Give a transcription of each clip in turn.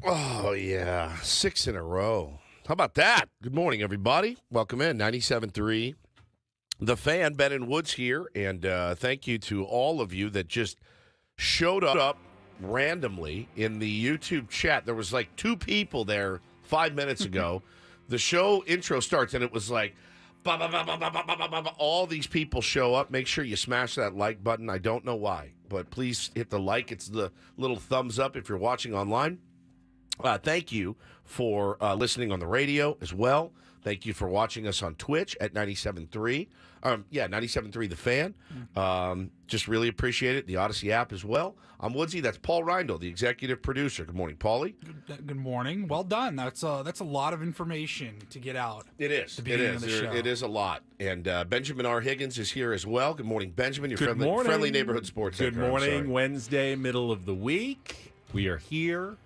Oh, yeah. 6 in a row. How about that? Good morning, everybody. Welcome in. 97.3. The Fan, Ben and Woods here. And thank you to all of you that just showed up randomly in the YouTube chat. There was like 2 people there 5 minutes ago. The show intro starts, and it was like, bah, bah, bah, bah, bah, bah, bah, bah, bah. All these people show up. Make sure you smash that like button. I don't know why, but please hit the like. It's the little thumbs up if you're watching online. Thank you for listening on the radio as well. Thank you for watching us on Twitch at 97.3. 97.3 The Fan. Just really appreciate it. The Odyssey app as well. I'm Woodsy. That's Paul Reindl, the executive producer. Good morning, Paulie. Good morning. Well done. That's a lot of information to get out. It is. It is. It is a lot. And Benjamin R. Higgins is here as well. Good morning, Benjamin. Your friendly neighborhood sports Good anchor. morning. Wednesday, middle of the week. We are here.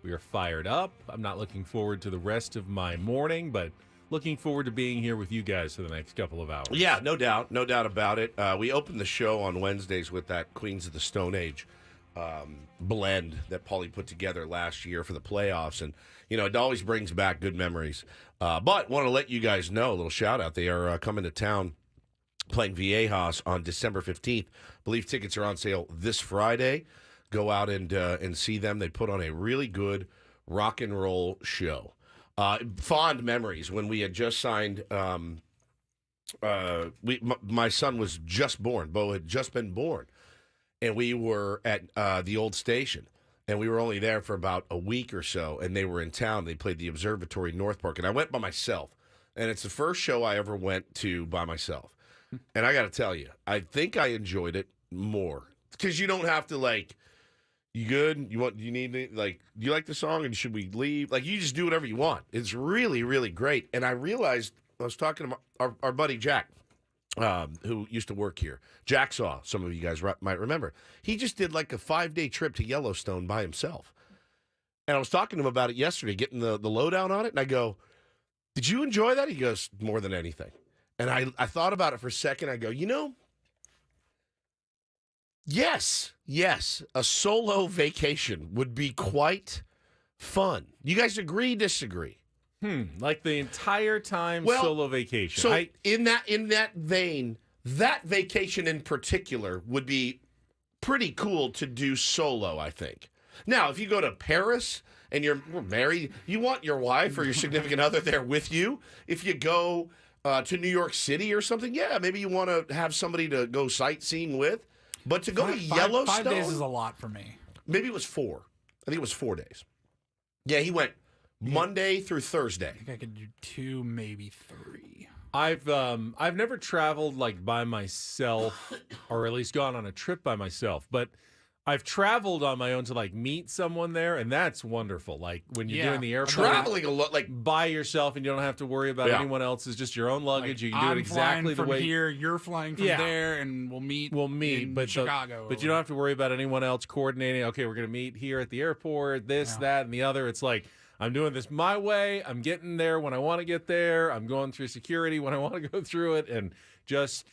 We are fired up. I'm not looking forward to the rest of my morning, but looking forward to being here with you guys for the next couple of hours. Yeah, no doubt about it. We opened the show on Wednesdays with that Queens of the Stone Age blend that Paulie put together last year for the playoffs, and it always brings back good memories. But want to let you guys know, a little shout out. They are coming to town, playing Viejas on December 15th. I believe tickets are on sale this Friday. Go out and see them. They put on a really good rock and roll show. Fond memories when we had just signed. My son was just born. Bo had just been born, and we were at the old station, and we were only there for about a week or so. And they were in town. They played the Observatory North Park, and I went by myself. And it's the first show I ever went to by myself. And I got to tell you, I think I enjoyed it more because you don't have to You good? You need it? Do you like the song and should we leave? You just do whatever you want. It's really, really great. And I realized, I was talking to our buddy Jack, who used to work here. Jack Saw, some of you guys might remember. He just did a 5-day trip to Yellowstone by himself. And I was talking to him about it yesterday, getting the lowdown on it. And I go, did you enjoy that? He goes, more than anything. And I thought about it for a second. I go, Yes, a solo vacation would be quite fun. You guys agree, disagree? Like the entire time solo vacation. So in that vein, that vacation in particular would be pretty cool to do solo, I think. Now, if you go to Paris and you're married, you want your wife or your significant other there with you. If you go to New York City or something, yeah, maybe you want to have somebody to go sightseeing with. But to go to Yellowstone... 5 days is a lot for me. Maybe it was 4. I think it was 4 days. Yeah, he went Monday through Thursday. I think I could do 2, maybe 3. I've never traveled by myself, or at least gone on a trip by myself, but I've traveled on my own to meet someone there, and that's wonderful. When you're doing the airport, traveling a lot, by yourself, and you don't have to worry about anyone else. It's just your own luggage. You can do it exactly the way. I'm flying from here, you're flying from there, and we'll meet. In Chicago. But you don't have to worry about anyone else coordinating. Okay, we're going to meet here at the airport. That, and the other. It's I'm doing this my way. I'm getting there when I want to get there. I'm going through security when I want to go through it, and just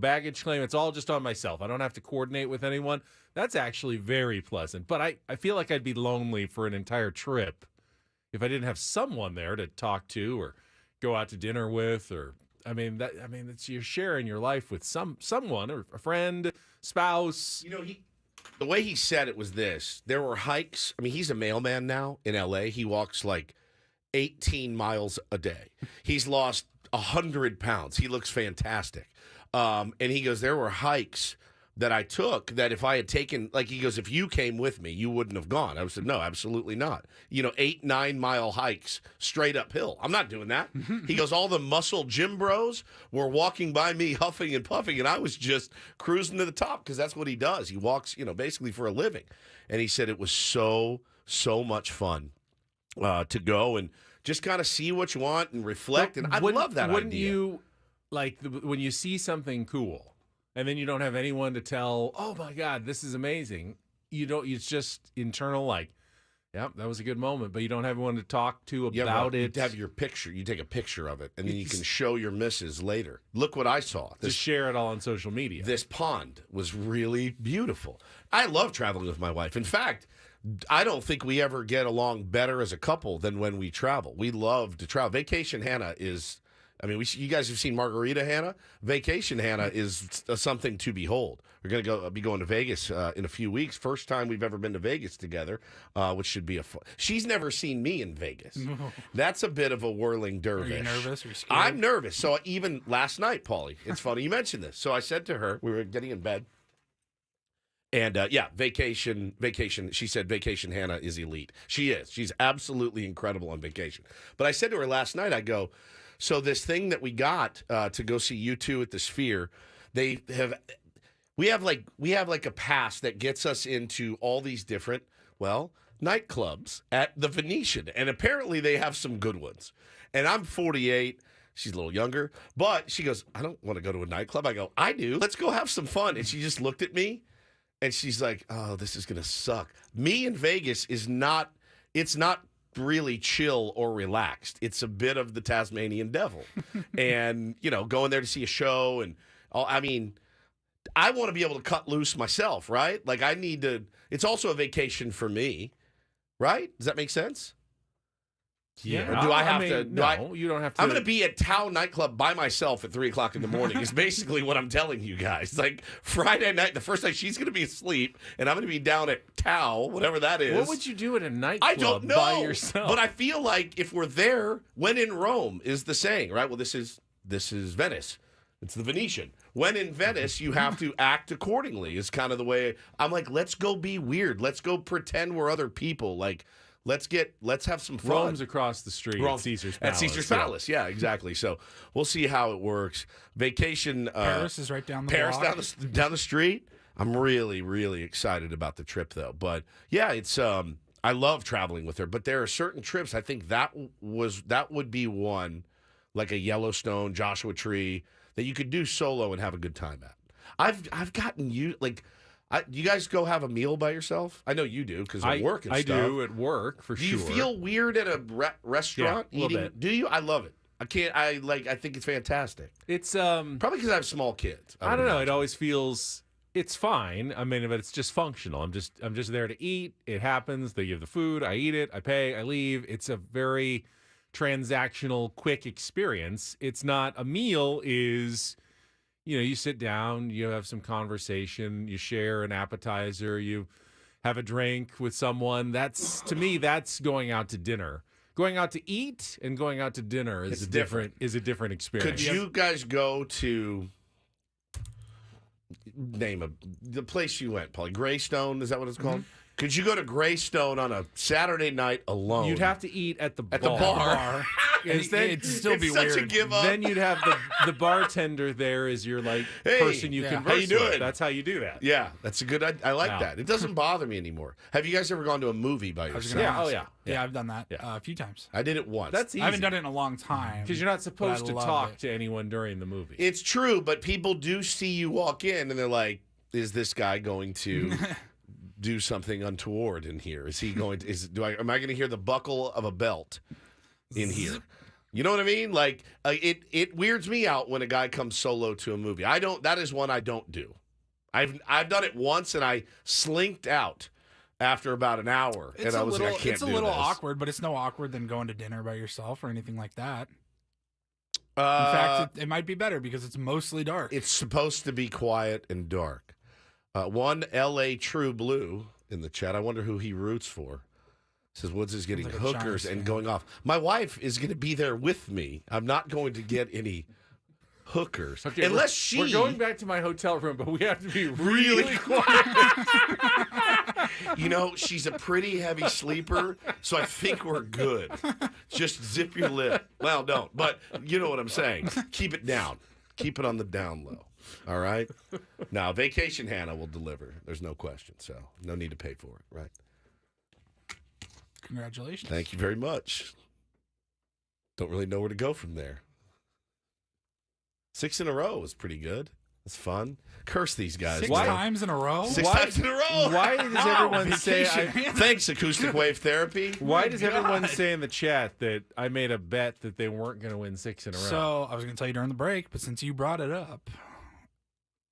baggage claim. It's all just on myself. I don't have to coordinate with anyone. That's actually very pleasant. But I feel like I'd be lonely for an entire trip if I didn't have someone there to talk to or go out to dinner with. It's you're sharing your life with someone or a friend, spouse. The way he said it was this. There were hikes. He's a mailman now in L.A. He walks 18 miles a day. He's lost 100 pounds. He looks fantastic. And he goes, there were hikes that I took that if I had taken, he goes, if you came with me, you wouldn't have gone. I said, no, absolutely not. 8-9 mile hikes straight uphill. I'm not doing that. He goes, all the muscle gym bros were walking by me huffing and puffing, and I was just cruising to the top because that's what he does. He walks, basically for a living. And he said it was so much fun to go and just kind of see what you want and reflect. And I love that idea. Wouldn't you, when you see something cool, and then you don't have anyone to tell, oh, my God, this is amazing. It's just internal, yeah, that was a good moment. But you don't have anyone to talk to about it. You have your picture. You take a picture of it, and then you can show your missus later. Look what I saw. Just share it all on social media. This pond was really beautiful. I love traveling with my wife. In fact, I don't think we ever get along better as a couple than when we travel. We love to travel. Vacation Hannah is, I mean, you guys have seen Margarita Hannah. Vacation Hannah is something to behold. We're going to be going to Vegas in a few weeks. First time we've ever been to Vegas together, which should be a fun. She's never seen me in Vegas. That's a bit of a whirling dervish. Are you nervous? Are you scared? I'm nervous. So even last night, Paulie, it's funny you mentioned this. So I said to her, we were getting in bed. And vacation. She said Vacation Hannah is elite. She is. She's absolutely incredible on vacation. But I said to her last night, I go, so this thing that we got to go see U2 at the Sphere, we have like a pass that gets us into all these different nightclubs at the Venetian, and apparently they have some good ones. And I'm 48. She's a little younger, but she goes, I don't want to go to a nightclub. I go, I do. Let's go have some fun. And she just looked at me. And she's like, oh, this is going to suck. Me in Vegas it's not really chill or relaxed. It's a bit of the Tasmanian devil. And, going there to see a show. And, I mean, I want to be able to cut loose myself, right? Like, I need to, it's also a vacation for me, right? Does that make sense? Yeah. Or do I have to? No, you don't have to. I'm going to be at Tao nightclub by myself at 3:00 in the morning. Is basically what I'm telling you guys. Like Friday night, the first night she's going to be asleep, and I'm going to be down at Tao, whatever that is. What would you do at a nightclub I don't know, by yourself? But I feel like if we're there, when in Rome is the saying, right? Well, this is Venice. It's the Venetian. When in Venice, you have to act accordingly. Is kind of the way I'm like. Let's go be weird. Let's go pretend we're other people. Like. Let's have some fun. Rome's across the street at Caesar's Palace. At Caesar's Palace, yeah, exactly. So we'll see how it works. Vacation. Paris is right down the Paris block. down the street. I'm really, really excited about the trip, though. But yeah, it's I love traveling with her. But there are certain trips. I think that would be one, like a Yellowstone, Joshua Tree, that you could do solo and have a good time at. I've gotten you like. You guys go have a meal by yourself? I know you do because of work and stuff. I do at work for sure. sure. Do you feel weird at a restaurant eating? A little bit. Do you? I love it. I can't. I think it's fantastic. It's probably because I have small kids. I don't know. It always feels it's fine. I mean, but it's just functional. I'm just there to eat. It happens. They give the food. I eat it. I pay. I leave. It's a very transactional, quick experience. It's not a meal. You sit down, you have some conversation, you share an appetizer, you have a drink with someone. To me, that's going out to dinner. Going out to eat and going out to dinner is a different experience. Could you guys go to the place you went, Paulie? Greystone, is that what it's called? Mm-hmm. Could you go to Greystone on a Saturday night alone? You'd have to eat at the bar. At the bar. It'd still be such weird. A give up. Then you'd have the bartender there as your person you converse how you doing? with. That's how you do that. Yeah, that's a good. I like that. It doesn't bother me anymore. Have you guys ever gone to a movie by yourself? Yeah, I've done that a few times. I did it once. That's easy. I haven't done it in a long time because you're not supposed to talk to anyone during the movie. It's true, but people do see you walk in and they're like, "Is this guy going to?" do something untoward in here? Is he going to? Am I going to hear the buckle of a belt in here? You know what I mean? Like it weirds me out when a guy comes solo to a movie. I don't. That is one I don't do. I've done it once and I slinked out after about an hour, and I was like, I can't do this. It's a little awkward, but it's no awkward than going to dinner by yourself or anything like that. In fact, it might be better because it's mostly dark. It's supposed to be quiet and dark. One LA True Blue in the chat. I wonder who he roots for. Says Woods is getting hookers and going off. My wife is going to be there with me. I'm not going to get any hookers. Okay, we're going back to my hotel room, but we have to be really quiet. She's a pretty heavy sleeper, so I think we're good. Just zip your lip. Well, don't. But you know what I'm saying. Keep it down. Keep it on the down low. All right? Now, Vacation Hannah will deliver. There's no question. So, no need to pay for it, right? Congratulations. Thank you very much. Don't really know where to go from there. 6 in a row was pretty good. It's fun. Curse these guys. 6 times in a row? 6 times in a row. Why does everyone say... Thanks, Acoustic Wave Therapy. Why does everyone say in the chat that I made a bet that they weren't going to win 6 in a row? So, I was going to tell you during the break, but since you brought it up...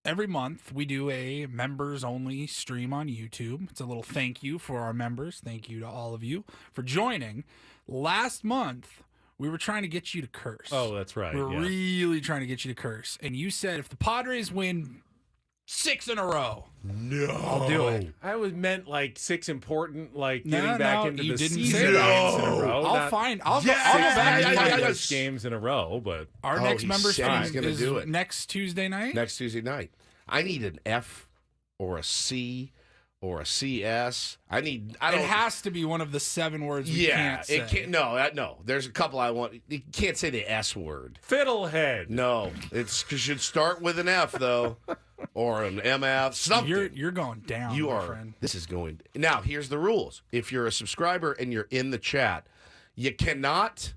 every month we do a members-only stream on YouTube. It's a little thank you for our members. Thank you to all of you for joining. Last month, we were trying to get you to curse. Oh, that's right. We were yeah. really trying to get you to curse. And you said if the Padres win 6 in a row, No. I'll do it. I was meant like 6 important, like No, getting back no, into you the didn't season say games that. in a row. I'll not find. I'll Yes! go back and Yeah, find yeah, it. six games in a row, but Our Oh, next he member said stream he's gonna is do it. next Tuesday night. Next Tuesday night. I need an F or a C or a CS. I It don't. has to be one of the 7 words we can't say. it can't. No. There's a couple I want. You can't say the S word. fiddlehead. No, it should start with an F though, or an MF. Something. You're going down, You my are. friend. This is going. Now, here's the rules. If you're a subscriber and you're in the chat, you cannot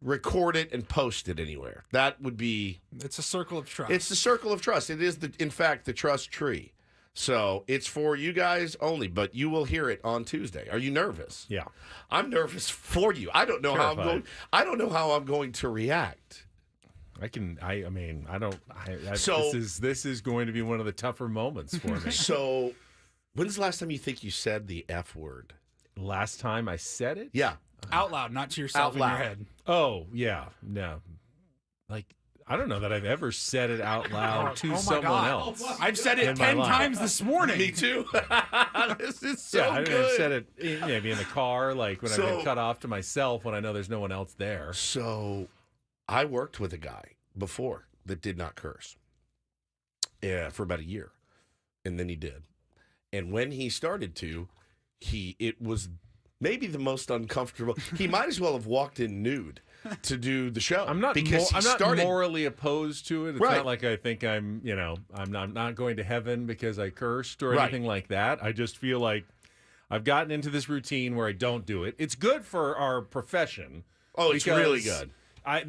record it and post it anywhere. That would be. It's a circle of trust. It's the circle of trust. It is, in fact, the trust tree. So it's for you guys only, but you will hear it on Tuesday. Are you nervous? Yeah. I'm nervous for you. I don't know how I'm Terrified. going. I don't know how I'm going to react. I mean, I don't. So- this is going to be one of the tougher moments for me. So, when's the last time you think you said the F word? Last time I said it. Yeah. out loud, not to yourself Out in loud. your head. Oh yeah. No. Like I don't know that I've ever said it out loud to Oh my someone God. else. I've said it In my 10 life. times this morning. Me too. This is so Yeah, I've good. said it maybe in the car, like when I've So- been cut off to myself when I know there's no one else there. So, I worked with a guy before that did not curse. Yeah, for about a year, and then he did. And when he started to, it was maybe the most uncomfortable. He might as well have walked in nude to do the show. I'm not. because he I'm not started. morally opposed to it. It's Right. not like I think I'm. I'm not going to heaven because I cursed or Right. anything like that. I just feel like I've gotten into this routine where I don't do it. It's good for our profession. Oh, it's because really good. I good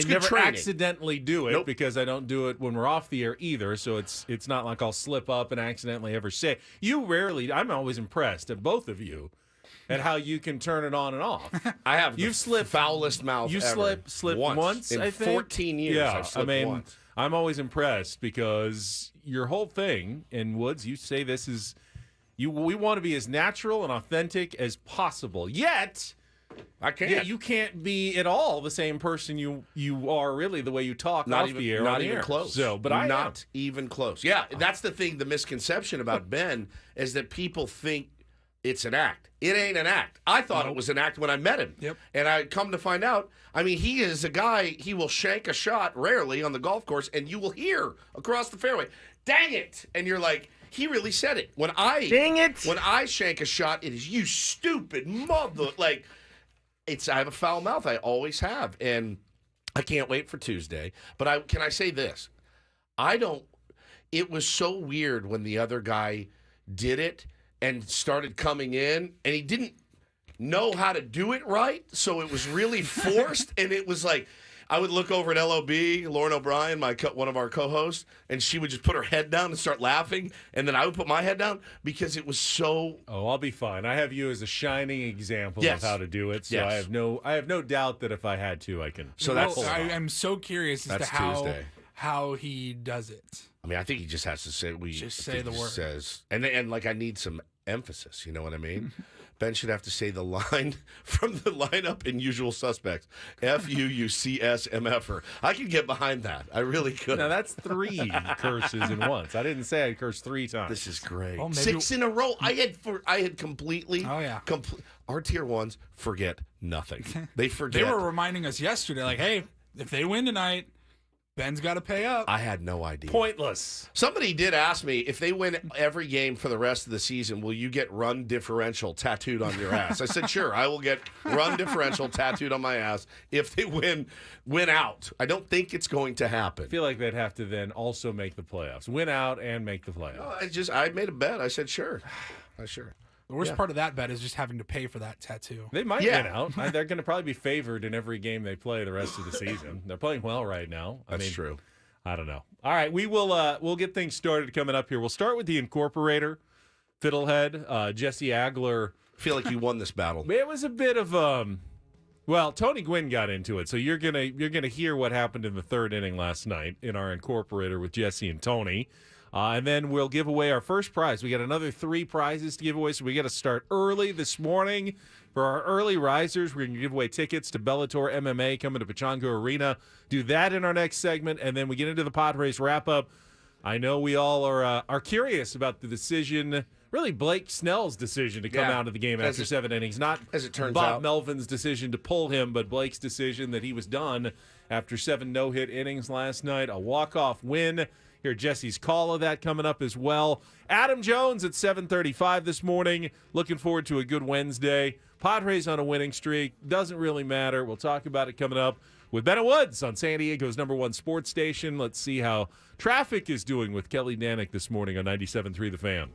never training. accidentally do it Nope. because I don't do it when we're off the air either. So it's not like I'll slip up and accidentally ever say. You rarely. I'm always impressed at both of you at how you can turn it on and off. I have You've the slipped- foulest mouth You ever. slipped once, in I think. 14 years. Yeah, I've slipped once. I'm always impressed because your whole thing in Woods, you say this is we want to be as natural and authentic as possible. Yet, I can't. yeah, you can't be at all the same person you are really the way you talk off the air. Not on the even air. close. So, but I not even close. Yeah, that's the thing. The misconception about Ben is that people think it's an act. It ain't an act. I thought it was an act when I met him. Yep. And I come to find out, I mean, he is a guy, he will shank a shot rarely on the golf course, and you will hear across the fairway, dang it. And you're like, he really said it. Dang it. When I shank a shot, it is you stupid mother. Like, I have a foul mouth. I always have. And I can't wait for Tuesday. But can I say this? It was so weird when the other guy did it and started coming in, and he didn't know how to do it right, so it was really forced, and it was like, I would look over at LOB, Lauren O'Brien, one of our co-hosts, and she would just put her head down and start laughing, and then I would put my head down because it was so... Oh, I'll be fine. I have you as a shining example Yes. of how to do it. So Yes. I have no doubt that if I had to, I can. So Well, that's... I'm so curious as That's to Tuesday. how he does it. I mean, I think he just has to say... Just say the word. And like, I need some emphasis, you know what I mean? Ben should have to say the line from the lineup in Usual Suspects. FUUCSMFer. I could get behind that. I really could. Now that's 3 curses in once. I didn't say I'd curse 3 times. This is great. Well, maybe- 6 in a row. I had completely. Oh, yeah. Our tier ones forget nothing. They forget. They were reminding us yesterday, like, hey, if they win tonight, Ben's got to pay up. I had no idea. pointless. Somebody did ask me, if they win every game for the rest of the season, will you get run differential tattooed on your ass? I said, sure, I will get run differential tattooed on my ass if they win out. I don't think it's going to happen. I feel like they'd have to then also make the playoffs, win out and make the playoffs. I made a bet. I said, sure. Sure. The worst Yeah. part of that bet is just having to pay for that tattoo. They might Yeah. win out. They're going to probably be favored in every game they play the rest of the season. They're playing well right now. That's true. I don't know. All right, we'll get things started coming up here. We'll start with the Incorporator, Fiddlehead, Jesse Agler. I feel like you won this battle. It was a bit of Well, Tony Gwynn got into it, so you're gonna hear what happened in the third inning last night in our incorporator with Jesse and Tony, and then we'll give away our first prize. We got another 3 prizes to give away, so we got to start early this morning for our early risers. We're gonna give away tickets to Bellator MMA coming to Pechanga Arena. Do that in our next segment, and then we get into the Padres wrap-up. I know we all are curious about the decision. Really, Blake Snell's decision to come out of the game after 7 innings. Not as it turns Bob out. Melvin's decision to pull him, but Blake's decision that he was done after 7 no-hit innings last night. A walk-off win. Hear Jesse's call of that coming up as well. Adam Jones at 7:35 this morning. Looking forward to a good Wednesday. Padres on a winning streak. Doesn't really matter. We'll talk about it coming up with Bennett Woods on San Diego's #1 sports station. Let's see how traffic is doing with Kelly Danick this morning on 97.3 The Fan.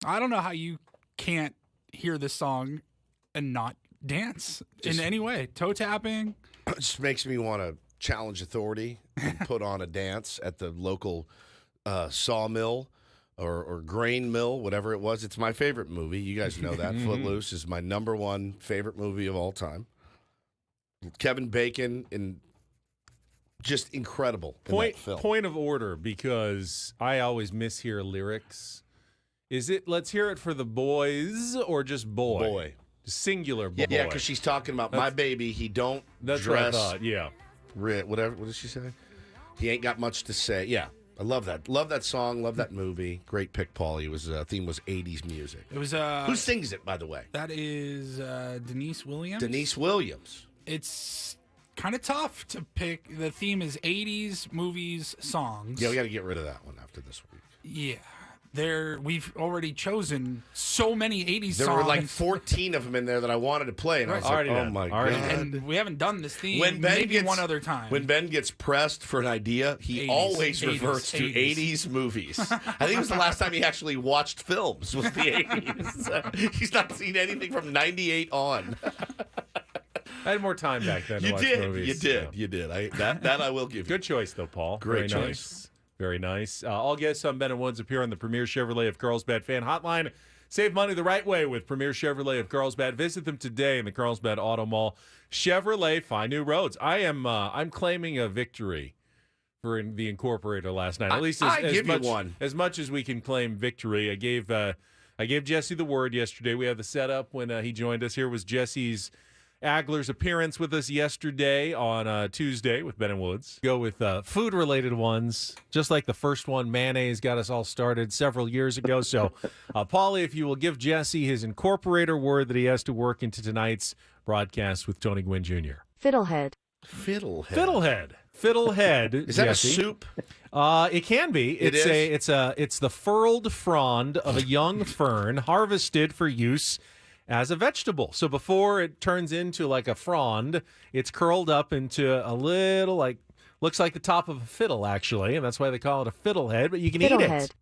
I don't know how you can't hear this song and not dance in any way. Toe tapping. It just makes me want to challenge authority and put on a dance at the local sawmill or grain mill, whatever it was. It's my favorite movie. You guys know that. Footloose is my number one favorite movie of all time. Kevin Bacon and just incredible in that film. Point of order, because I always mishear lyrics. Is it let's hear it for the boys or just boy? Boy. Singular boy. Yeah, because she's talking about my baby. He don't That's dress. what I thought, yeah. Whatever. What did she say? He ain't got much to say. Yeah. I love that. Love that song. Love that movie. Great pick, Paulie. It was theme was 80s music. It was Who sings it, by the way? That is Denise Williams. Denise Williams. It's kind of tough to pick. The theme is 80s movies, songs. Yeah, we got to get rid of that one after this week. Yeah. We've already chosen so many 80s songs. There were like 14 of them in there that I wanted to play, and I was like, oh my God. And we haven't done this theme one other time. When Ben gets pressed for an idea, he always reverts to 80s movies. I think it was the last time he actually watched films was the 80s. He's not seen anything from 98 on. I had more time back then to watch movies. You did. That I will give you. Good choice, though, Paul. Great Very choice. Nice. Very nice. All guests on Ben & Woods appear on the Premier Chevrolet of Carlsbad fan hotline. Save money the right way with Premier Chevrolet of Carlsbad. Visit them today in the Carlsbad Auto Mall. Chevrolet, find new roads. I'm claiming a victory for the Incorporator last night. At least as much as we can claim victory. I gave Jesse the word yesterday. We had the setup when he joined us. Here was Jesse's Agler's appearance with us yesterday on Tuesday with Ben & Woods. Go with food-related ones, just like the first one. Mayonnaise got us all started several years ago. So, Paulie, if you will give Jesse his Incorporator word that he has to work into tonight's broadcast with Tony Gwynn Jr. Fiddlehead. Fiddlehead. Is that Jesse. a soup? It can be. It's the furled frond of a young fern harvested for use as a vegetable. So before it turns into like a frond, it's curled up into a little, looks like the top of a fiddle, actually, and that's why they call it a fiddlehead, but you can eat it.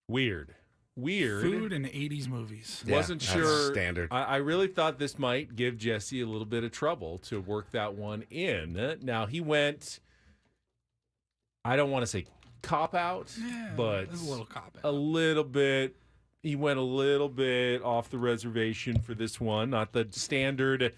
Weird. Food in 80s movies. Yeah, Wasn't sure. Standard. I really thought this might give Jesse a little bit of trouble to work that one in. Now, he went, I don't want to say cop-out, but a little cop-out. A little bit. He went a little bit off the reservation for this one, not the standard,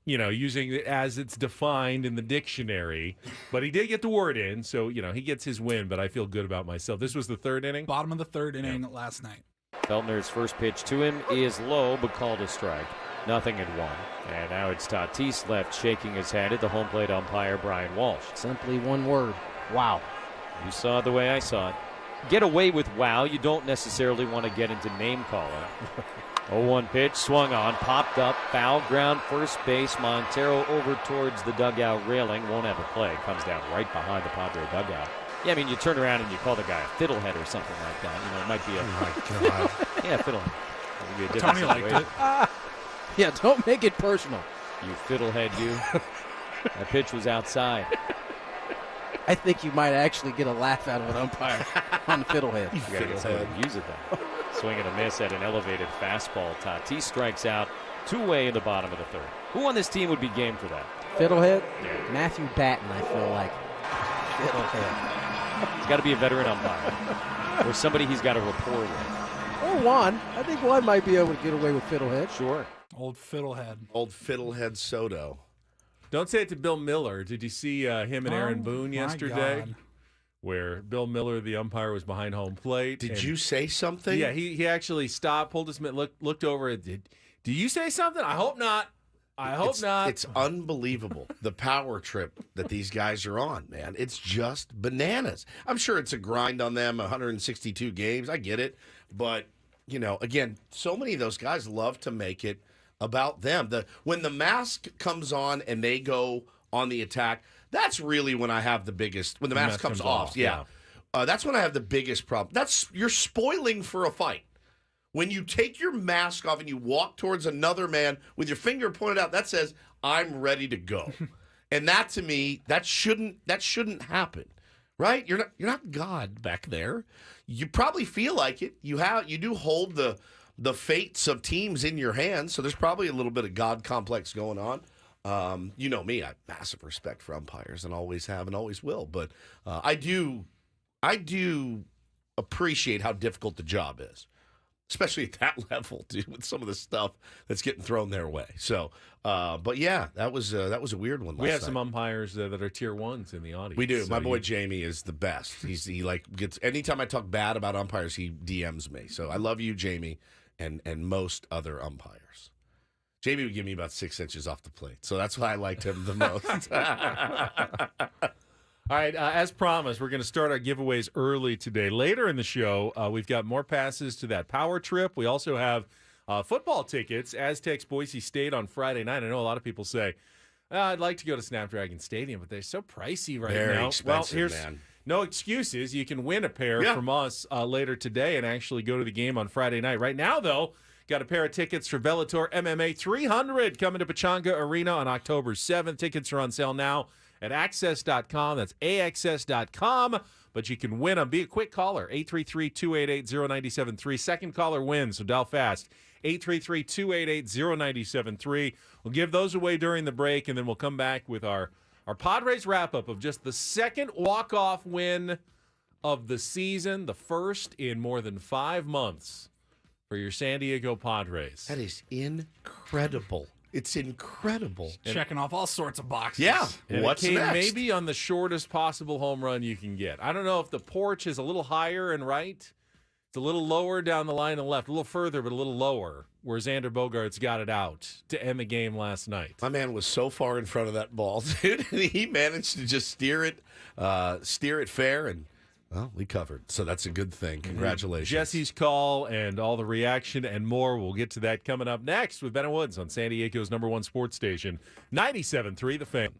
using it as it's defined in the dictionary. But he did get the word in, so, he gets his win, but I feel good about myself. This was the third inning? Bottom of the third inning last night. Feltner's first pitch to him is low, but called a strike. 0-1. And now it's Tatis left, shaking his head at the home plate umpire, Brian Walsh. Simply one word. Wow. You saw it the way I saw it. Get away with wow. You don't necessarily want to get into name calling. 0-1 pitch, swung on, popped up, foul ground, first base. Montero over towards the dugout railing. Won't have a play. Comes down right behind the Padre dugout. Yeah, I mean, you turn around and you call the guy a fiddlehead or something like that. It might be a... Oh, my God. Yeah, fiddlehead. It be a different Tony liked it. Yeah, don't make it personal. You fiddlehead, you. That pitch was outside. I think you might actually get a laugh out of an umpire on the fiddlehead. You got to get somebody to use it, though. Swing and a miss at an elevated fastball. Tatis strikes out two-way in the bottom of the third. Who on this team would be game for that? Fiddlehead? Yeah. Matthew Batten, I feel like. Fiddlehead. He's got to be a veteran umpire. Or somebody he's got a rapport with. Or Juan. I think Juan might be able to get away with Fiddlehead. Sure. Old Fiddlehead. Old Fiddlehead Soto. Don't say it to Bill Miller. Did you see him and Aaron Boone yesterday? God. Where Bill Miller, the umpire, was behind home plate. Did you say something? Yeah, he actually stopped, pulled his mitt, looked over. Did you say something? I hope not. I hope not. It's unbelievable, the power trip that these guys are on, man. It's just bananas. I'm sure it's a grind on them, 162 games. I get it. But, again, so many of those guys love to make it about them. When the mask comes on and they go on the attack, that's really when I have the biggest. When the mask comes off, yeah. That's when I have the biggest problem. You're spoiling for a fight. When you take your mask off and you walk towards another man with your finger pointed out, that says, I'm ready to go. And that, to me, that shouldn't happen, right? You're not God back there. You probably feel like it. You do hold the fates of teams in your hands, so there's probably a little bit of God complex going on. You know me, I have massive respect for umpires and always have and always will, but I do appreciate how difficult the job is, especially at that level, dude, with some of the stuff that's getting thrown their way. So, but yeah, that was a weird one. We have last some night. umpires that are tier ones in the audience. We do. So My boy Jamie is the best. He gets anytime I talk bad about umpires, he DMs me. So I love you, Jamie, and most other umpires. Jamie would give me about 6 inches off the plate, so that's why I liked him the most. All right, as promised, we're going to start our giveaways early today. Later in the show, we've got more passes to that power trip. We also have football tickets, Aztecs Boise State on Friday night. I know a lot of people say, I'd like to go to Snapdragon Stadium, but they're so pricey right Very now. expensive, here's man. no excuses. You can win a pair Yeah. from us later today and actually go to the game on Friday night. Right now, though, got a pair of tickets for Bellator MMA 300 coming to Pechanga Arena on October 7th. Tickets are on sale now at access.com. That's AXS.com. But you can win them. Be a quick caller, 833-288-0973. Second caller wins, so dial fast. 833-288-0973. We'll give those away during the break, and then we'll come back with our Padres wrap-up of just the second walk-off win of the season, the first in more than 5 months for your San Diego Padres. That is incredible. It's incredible. Checking off all sorts of boxes. Yeah. And What's it came next? maybe on the shortest possible home run you can get. I don't know if the porch is a little higher and right. It's a little lower down the line and left, a little further, but a little lower, where Xander Bogaerts got it out to end the game last night. My man was so far in front of that ball, dude. And he managed to just steer it fair, and well, we covered. So that's a good thing. Congratulations. Jesse's call and all the reaction and more. We'll get to that coming up next with Ben and Woods on San Diego's #1 sports station, 97.3 The Fan.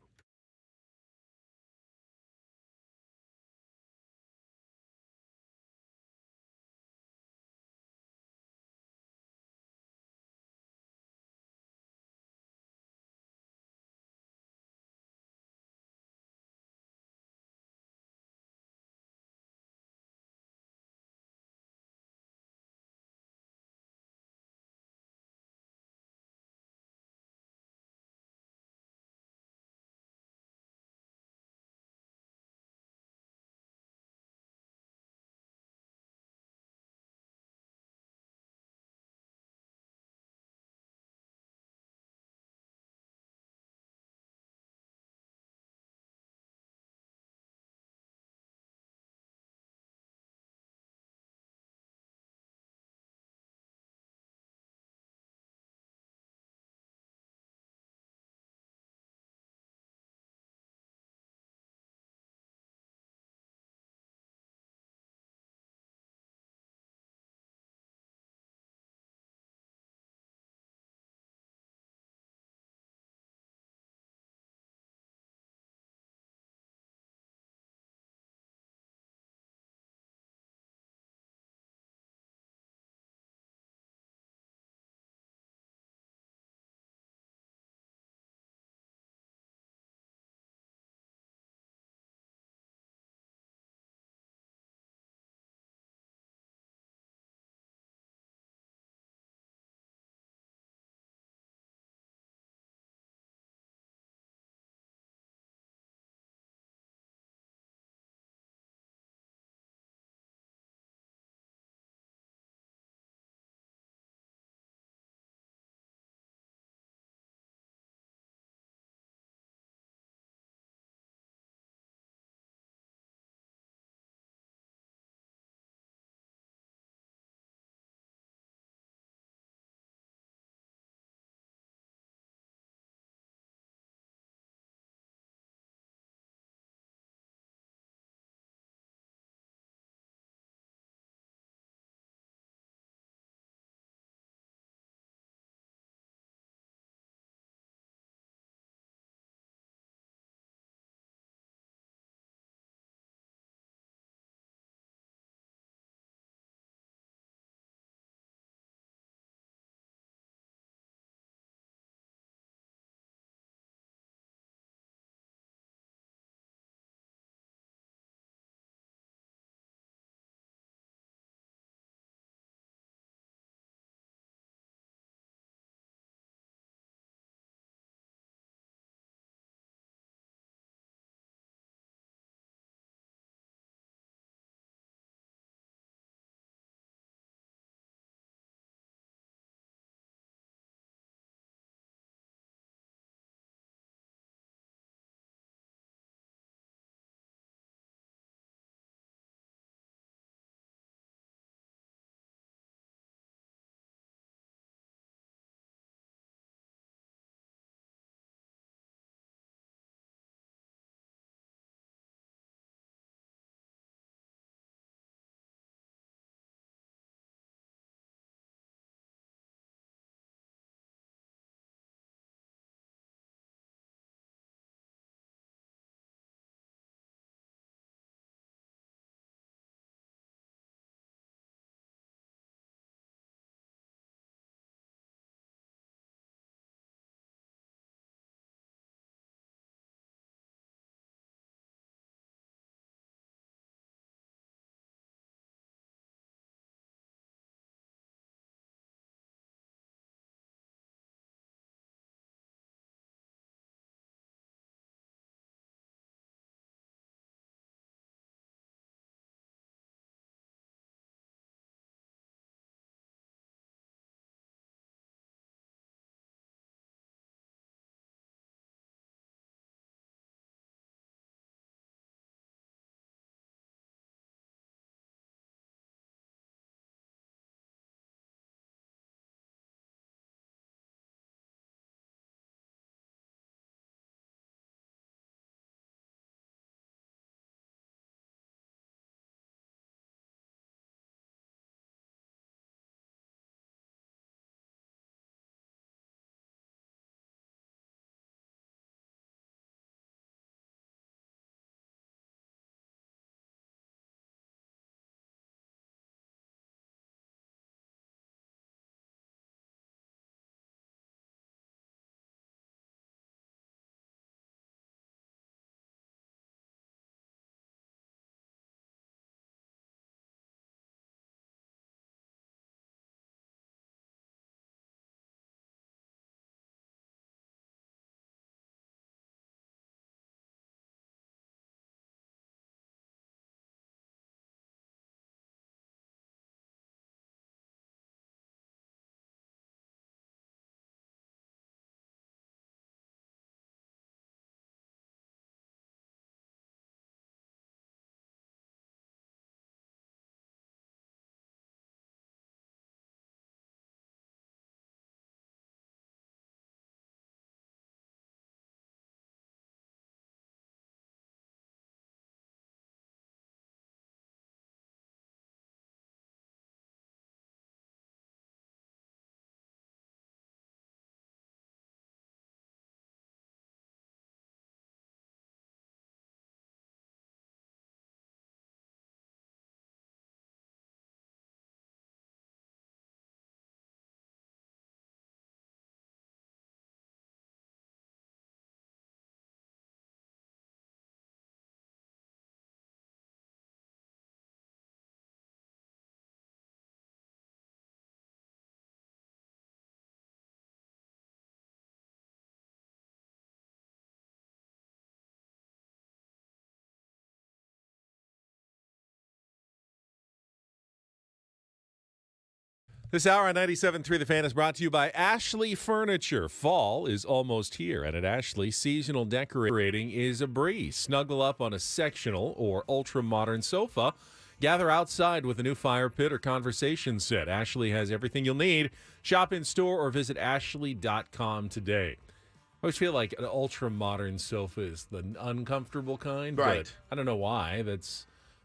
This hour on 97.3 The Fan is brought to you by Ashley Furniture. Fall is almost here, and at Ashley, seasonal decorating is a breeze. Snuggle up on a sectional or ultra-modern sofa. Gather outside with a new fire pit or conversation set. Ashley has everything you'll need. Shop in store or visit ashley.com today. I always feel like an ultra-modern sofa is the uncomfortable kind. Right. But I don't know why.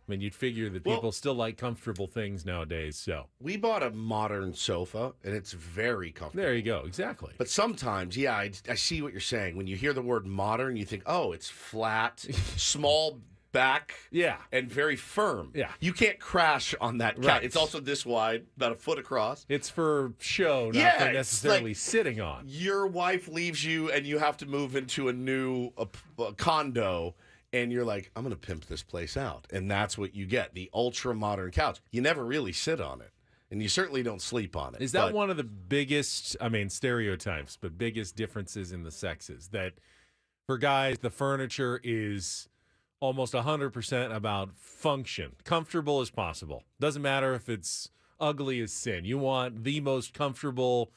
You'd figure that people still like comfortable things nowadays. So We bought a modern sofa, and it's very comfortable. there you go. Exactly. But sometimes, I see what you're saying. When you hear the word modern, you think, oh, it's flat, small back, Yeah. and very firm. Yeah. You can't crash on that couch. Right. It's also this wide, about a foot across. It's for show, not Yeah, for it's necessarily like- sitting on. Your wife leaves you, and you have to move into a new condo, and you're like, I'm going to pimp this place out. And that's what you get, the ultra-modern couch. You never really sit on it, and you certainly don't sleep on it. Is that But one of the biggest, stereotypes, but biggest differences in the sexes? That for guys, the furniture is almost 100% about function, comfortable as possible. Doesn't matter if it's ugly as sin. You want the most comfortable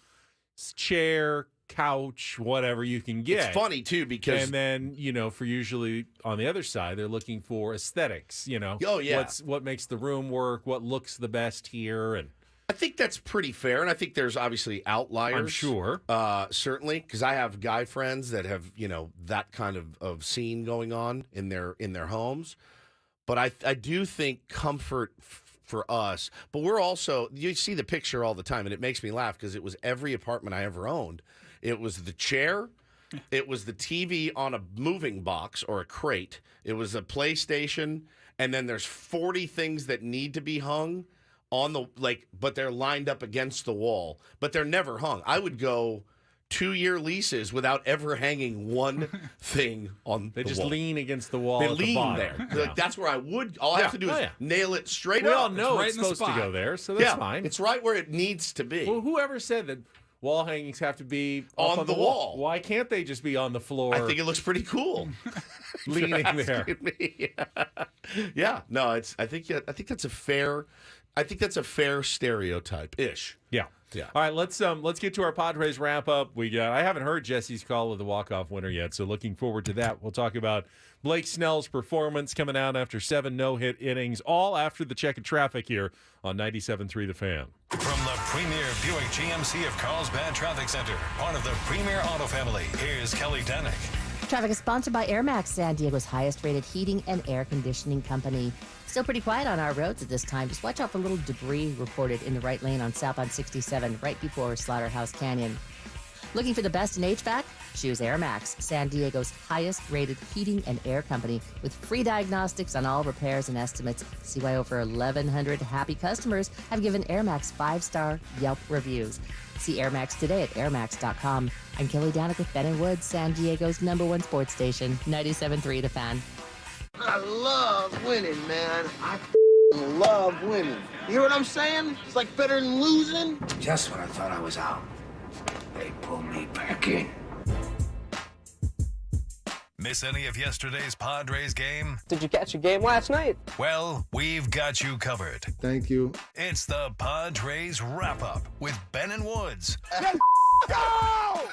chair, couch, whatever you can get. It's funny, too, because... And then, for usually on the other side, they're looking for aesthetics, Oh, yeah. What makes the room work, what looks the best here, and I think that's pretty fair, and I think there's obviously outliers. I'm sure. Certainly, because I have guy friends that have, that kind of scene going on in their homes. But I do think comfort for us, but we're also, you see the picture all the time, and it makes me laugh because it was every apartment I ever owned. It was the chair, it was the TV on a moving box or a crate, it was a PlayStation, and then there's 40 things that need to be hung on the, but they're lined up against the wall, but they're never hung. I would go 2-year leases without ever hanging one thing on they the just wall. lean against the wall. They at the lean bottom. there. Yeah. That's where I would. All I have to do is nail it straight We up. all know right it's in the supposed to spot. go there, so that's fine. It's right where it needs to be. Well, whoever said that wall hangings have to be up On the the wall. Why can't they just be on the floor? I think it looks pretty cool. leaning there. Yeah. No, I think that's a fair. I think that's a fair stereotype ish. Yeah. Yeah. All right, let's get to our Padres wrap up. I haven't heard Jesse's call of the walk-off winner yet, so looking forward to that. We'll talk about Blake Snell's performance coming out after 7 no-hit innings, all after the check of traffic here on 97.3 The Fan. From the premier Buick GMC of Carlsbad Traffic Center, part of the Premier Auto family, here's Kelly Danick. Traffic is sponsored by Air Max, San Diego's highest-rated heating and air conditioning company. Still pretty quiet on our roads at this time. Just watch out for little debris reported in the right lane on southbound 67, right before Slaughterhouse Canyon. Looking for the best in HVAC? Choose Air Max, San Diego's highest-rated heating and air company, with free diagnostics on all repairs and estimates. See why over 1,100 happy customers have given Air Max 5-star Yelp reviews. See Air Max today at airmax.com. I'm Kelly Danick with Ben & Woods, San Diego's #1 sports station, 97.3 The Fan. I love winning, man. I love winning. You hear what I'm saying? It's like better than losing. Just when I thought I was out, they pulled me back in. Miss any of yesterday's Padres game? Did you catch a game last night? Well, we've got you covered. Thank you. It's the Padres Wrap-Up with Ben and Woods. Go!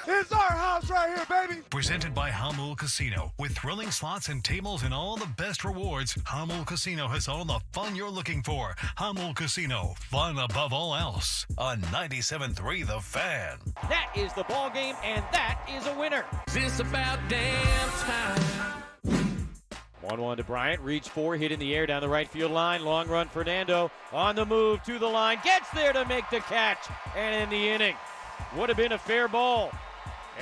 It's our house right here, baby. Presented by Hamul Casino. With thrilling slots and tables and all the best rewards, Hamul Casino has all the fun you're looking for. Hamul Casino, fun above all else. On 97.3 The Fan. That is the ball game, and that is a winner. It's about damn time. 1-1 to Bryant. Reach for, hit in the air down the right field line. Long run, Fernando on the move to the line. Gets there to make the catch. And in the inning, would have been a fair ball.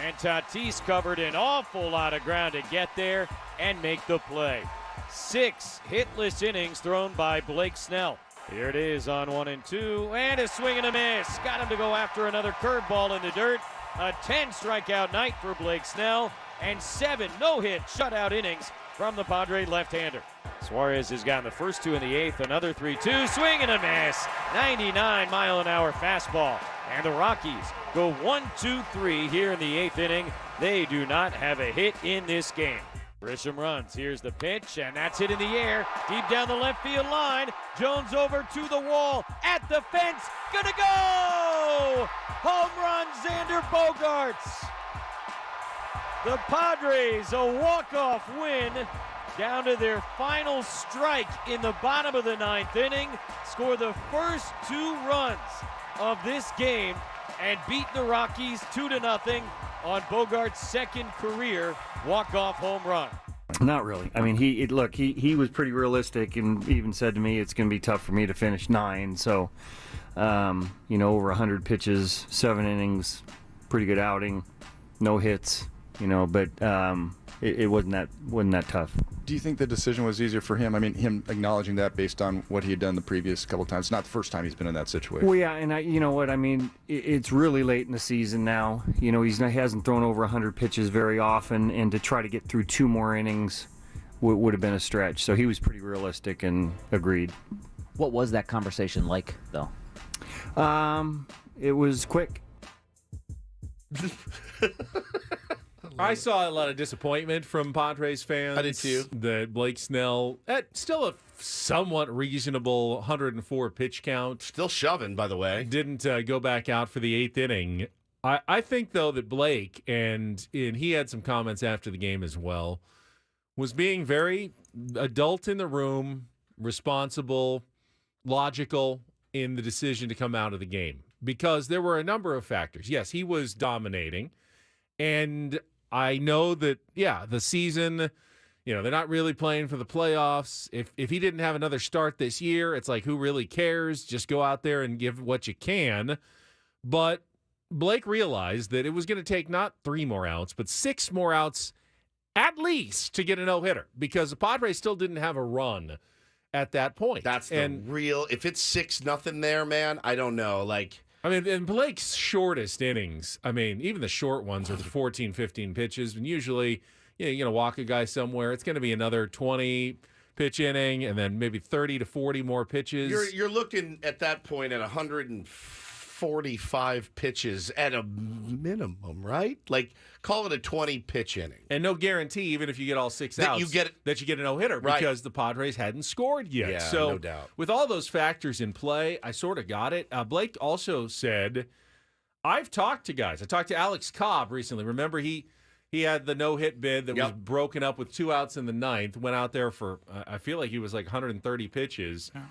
And Tatis covered an awful lot of ground to get there and make the play. 6 hitless innings thrown by Blake Snell. Here it is on 1 and 2, and a swing and a miss. Got him to go after another curveball in the dirt. A 10 strikeout night for Blake Snell, and 7 no-hit shutout innings from the Padre left-hander. Suarez has gotten the first 2 in the 8th, another 3-2, swing and a miss. 99-mile-an-hour fastball. And the Rockies go 1-2-3 here in the 8th inning. They do not have a hit in this game. Grisham runs. Here's the pitch, and that's hit in the air, deep down the left field line. Jones over to the wall, at the fence, gonna go! Home run, Xander Bogaerts. The Padres, a walk-off win, down to their final strike in the bottom of the ninth inning, score the first 2 runs of this game, and beat the Rockies 2-0 on Bogaerts' second career walk-off home run. Not really. I mean, he was pretty realistic and even said to me it's going to be tough for me to finish 9. So, over 100 pitches, 7 innings, pretty good outing, no hits. But it wasn't that tough. Do you think the decision was easier for him? I mean, him acknowledging that based on what he had done the previous couple of times. It's not the first time he's been in that situation. Well, yeah, and you know what? I mean, it's really late in the season now. He hasn't thrown over 100 pitches very often, and to try to get through 2 more innings would have been a stretch. So he was pretty realistic and agreed. What was that conversation like, though? It was quick. I saw a lot of disappointment from Padres fans. I did too. That Blake Snell, at still a somewhat reasonable 104 pitch count. Still shoving, by the way. Didn't go back out for the 8th inning. I think, though, that Blake, and he had some comments after the game as well, was being very adult in the room, responsible, logical in the decision to come out of the game. Because there were a number of factors. Yes, he was dominating. And I know that, the season, they're not really playing for the playoffs. If he didn't have another start this year, it's like, who really cares? Just go out there and give what you can. But Blake realized that it was going to take not 3 more outs, but 6 more outs at least to get a no-hitter, because the Padres still didn't have a run at that point. That's if it's 6-0 there, man, I don't know. In Blake's shortest innings, even the short ones are the 14, 15 pitches. And usually, you're going to walk a guy somewhere. It's going to be another 20-pitch inning and then maybe 30 to 40 more pitches. You're looking at that point at 145 pitches at a minimum, right? Call it a 20-pitch inning. And no guarantee, even if you get all 6 outs, that you get a no-hitter, right, because the Padres hadn't scored yet. Yeah, so no doubt. With all those factors in play, I sort of got it. Blake also said, I've talked to guys. I talked to Alex Cobb recently. Remember, he had the no-hit bid that was broken up with 2 outs in the 9th, went out there for, I feel like he was 130 pitches. Yeah.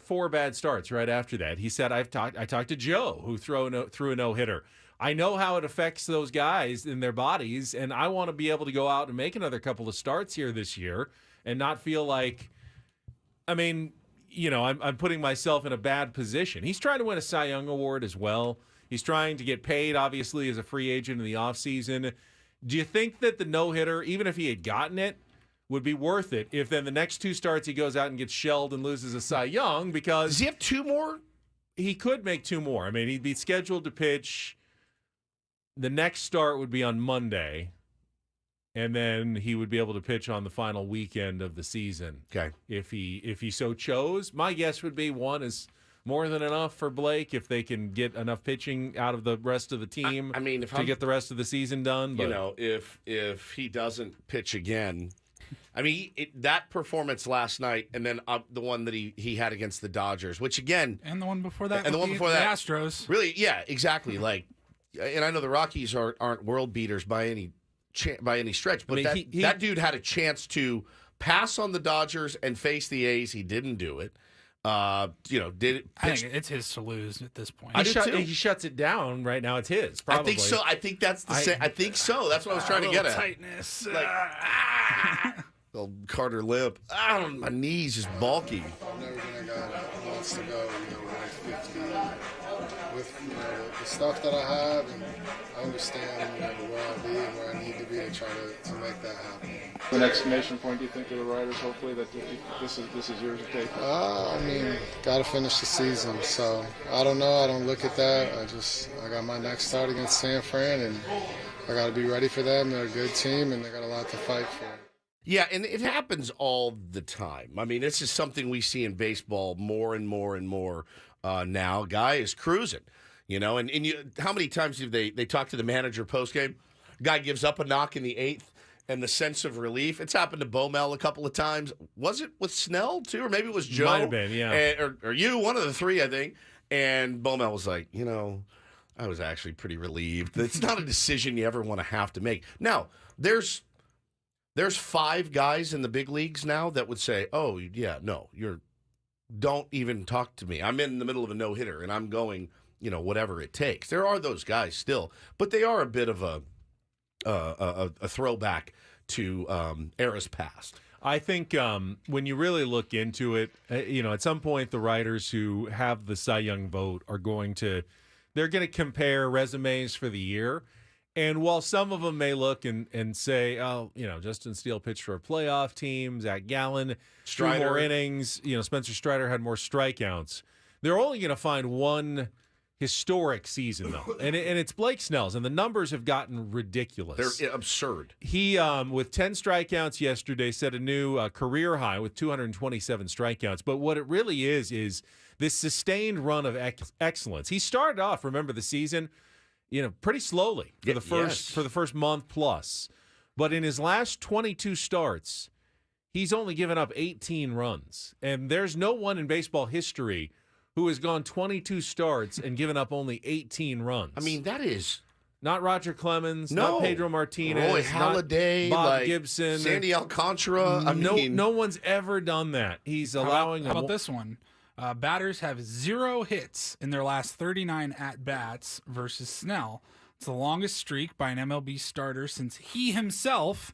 4 bad starts right after that. He said, I talked to Joe, who threw a no-hitter. I know how it affects those guys in their bodies, and I want to be able to go out and make another couple of starts here this year and not feel like, I'm putting myself in a bad position. He's trying to win a Cy Young Award as well. He's trying to get paid, obviously, as a free agent in the offseason. Do you think that the no-hitter, even if he had gotten it, would be worth it if then the next 2 starts he goes out and gets shelled and loses a Cy Young? Because does he have 2 more? He could make 2 more. He'd be scheduled to pitch. The next start would be on Monday, and then he would be able to pitch on the final weekend of the season. Okay. If he so chose. My guess would be 1 is more than enough for Blake if they can get enough pitching out of the rest of the team to get the rest of the season done. But, if he doesn't pitch again, that performance last night, and then the one that he had against the Dodgers, which again, and the one before that, and the one before that, Astros. Really, yeah, exactly. And I know the Rockies aren't world beaters by any stretch, but that dude had a chance to pass on the Dodgers and face the A's. He didn't do it. Did it? I think it's his to lose at this point. He shuts it down right now. It's his. Probably. I think so. I think that's the same. I think so. That's what I was trying to get at. Tightness. Little Carter limp. My knees just bulky. I've never been a guy that wants to go, 50. With the stuff that I have, and I understand where I'll be and where I need to be to try to make that happen. An exclamation point, do you think, to the writers, hopefully, that this is yours to take? Got to finish the season, so I don't know. I don't look at that. I got my next start against San Fran, and I got to be ready for them. They're a good team, and they got a lot to fight for. Yeah, and it happens all the time. This is something we see in baseball more and more and more now. Guy is cruising, and how many times have they talk to the manager post-game? Guy gives up a knock in the 8th, and the sense of relief. It's happened to BoMel a couple of times. Was it with Snell, too? Or maybe it was Joe? Might have been, yeah. Or you, one of the three, I think. And BoMel was like, I was actually pretty relieved. It's not a decision you ever want to have to make. Now, there's 5 guys in the big leagues now that would say, oh, yeah, no, don't even talk to me. I'm in the middle of a no-hitter, and I'm going, whatever it takes. There are those guys still, but they are a bit of a throwback to eras past. I think when you really look into it, at some point the writers who have the Cy Young vote are going to compare resumes for the year. And while some of them may look and say, oh, Justin Steele pitched for a playoff team, Zach Gallen, threw more innings, Spencer Strider had more strikeouts, they're only going to find one historic season, though. And it's Blake Snell's, and the numbers have gotten ridiculous. They're absurd. He, with 10 strikeouts yesterday, set a new career high with 227 strikeouts. But what it really is this sustained run of excellence. He started off, remember the season, pretty slowly for the first month plus. But in his last 22 starts, he's only given up 18 runs. And there's no one in baseball history who has gone 22 starts and given up only 18 runs. I mean, that is... Not Roger Clemens, not Pedro Martinez, Roy Halladay, not Bob Gibson, Sandy Alcantara. No one's ever done that. He's allowing... How about this one? Batters have 0 hits in their last 39 at-bats versus Snell. It's the longest streak by an MLB starter since he himself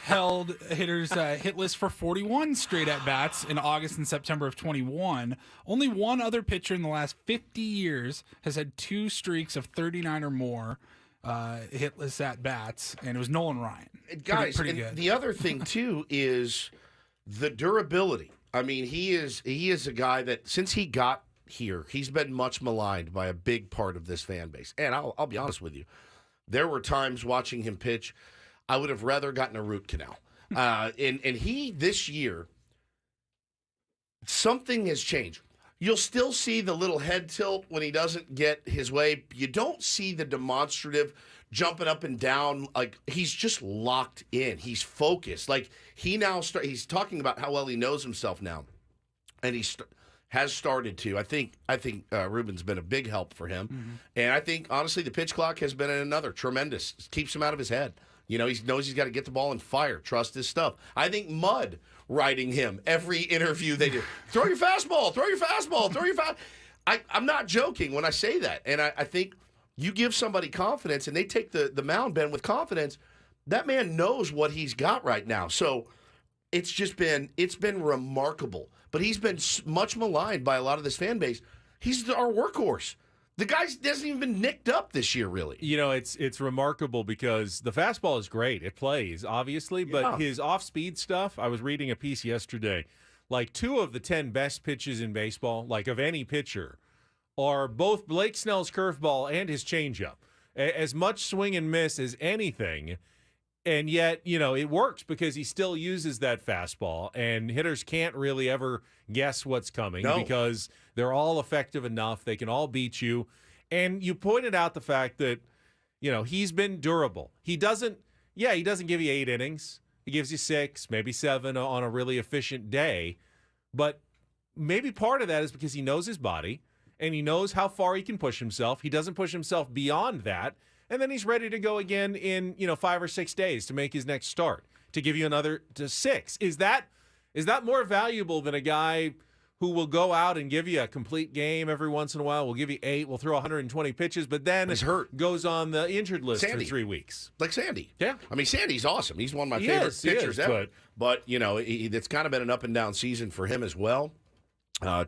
held hitters hitless for 41 straight at-bats in August and September of 21. Only one other pitcher in the last 50 years has had 2 streaks of 39 or more hitless at-bats, and it was Nolan Ryan. Guys, pretty good. The other thing, too, is the durability. I mean, he is a guy that, since he got here, he's been much maligned by a big part of this fan base. And I'll be honest with you, there were times watching him pitch, I would have rather gotten a root canal. And he, this year, something has changed. You'll still see the little head tilt when he doesn't get his way. You don't see the demonstrative jumping up and down. Like, he's just locked in. He's focused. Like, he's talking about how well he knows himself now. And has started to. I think Ruben's been a big help for him. Mm-hmm. And I think, honestly, the pitch clock has been another tremendous. It keeps him out of his head. He knows he's got to get the ball and fire. Trust his stuff. I think Mud writing him every interview they do. Throw your fastball. Throw your fastball. Throw your fastball. I'm not joking when I say that. And I think you give somebody confidence and they take the mound, Ben, with confidence, that man knows what he's got right now. So it's been remarkable. But he's been much maligned by a lot of this fan base. He's our workhorse. The guy hasn't even been nicked up this year, really. It's remarkable because the fastball is great. It plays, obviously, but his off-speed stuff, I was reading a piece yesterday, like 2 of the 10 best pitches in baseball, like of any pitcher, are both Blake Snell's curveball and his changeup. As much swing and miss as anything. And yet, it works because he still uses that fastball, and hitters can't really ever guess what's coming because they're all effective enough. They can all beat you. And you pointed out the fact that, he's been durable. He doesn't give you 8 innings. He gives you 6, maybe 7 on a really efficient day. But maybe part of that is because he knows his body, and he knows how far he can push himself. He doesn't push himself beyond that. And then he's ready to go again in 5 or 6 days to make his next start, to give you another 6. Is that more valuable than a guy who will go out and give you a complete game every once in a while? We'll give you 8, we'll throw 120 pitches, but then he's hurt, goes on the injured list for 3 weeks. Like Sandy. Yeah. I mean, Sandy's awesome. He's one of my favorite pitchers ever. But it's kind of been an up and down season for him as well.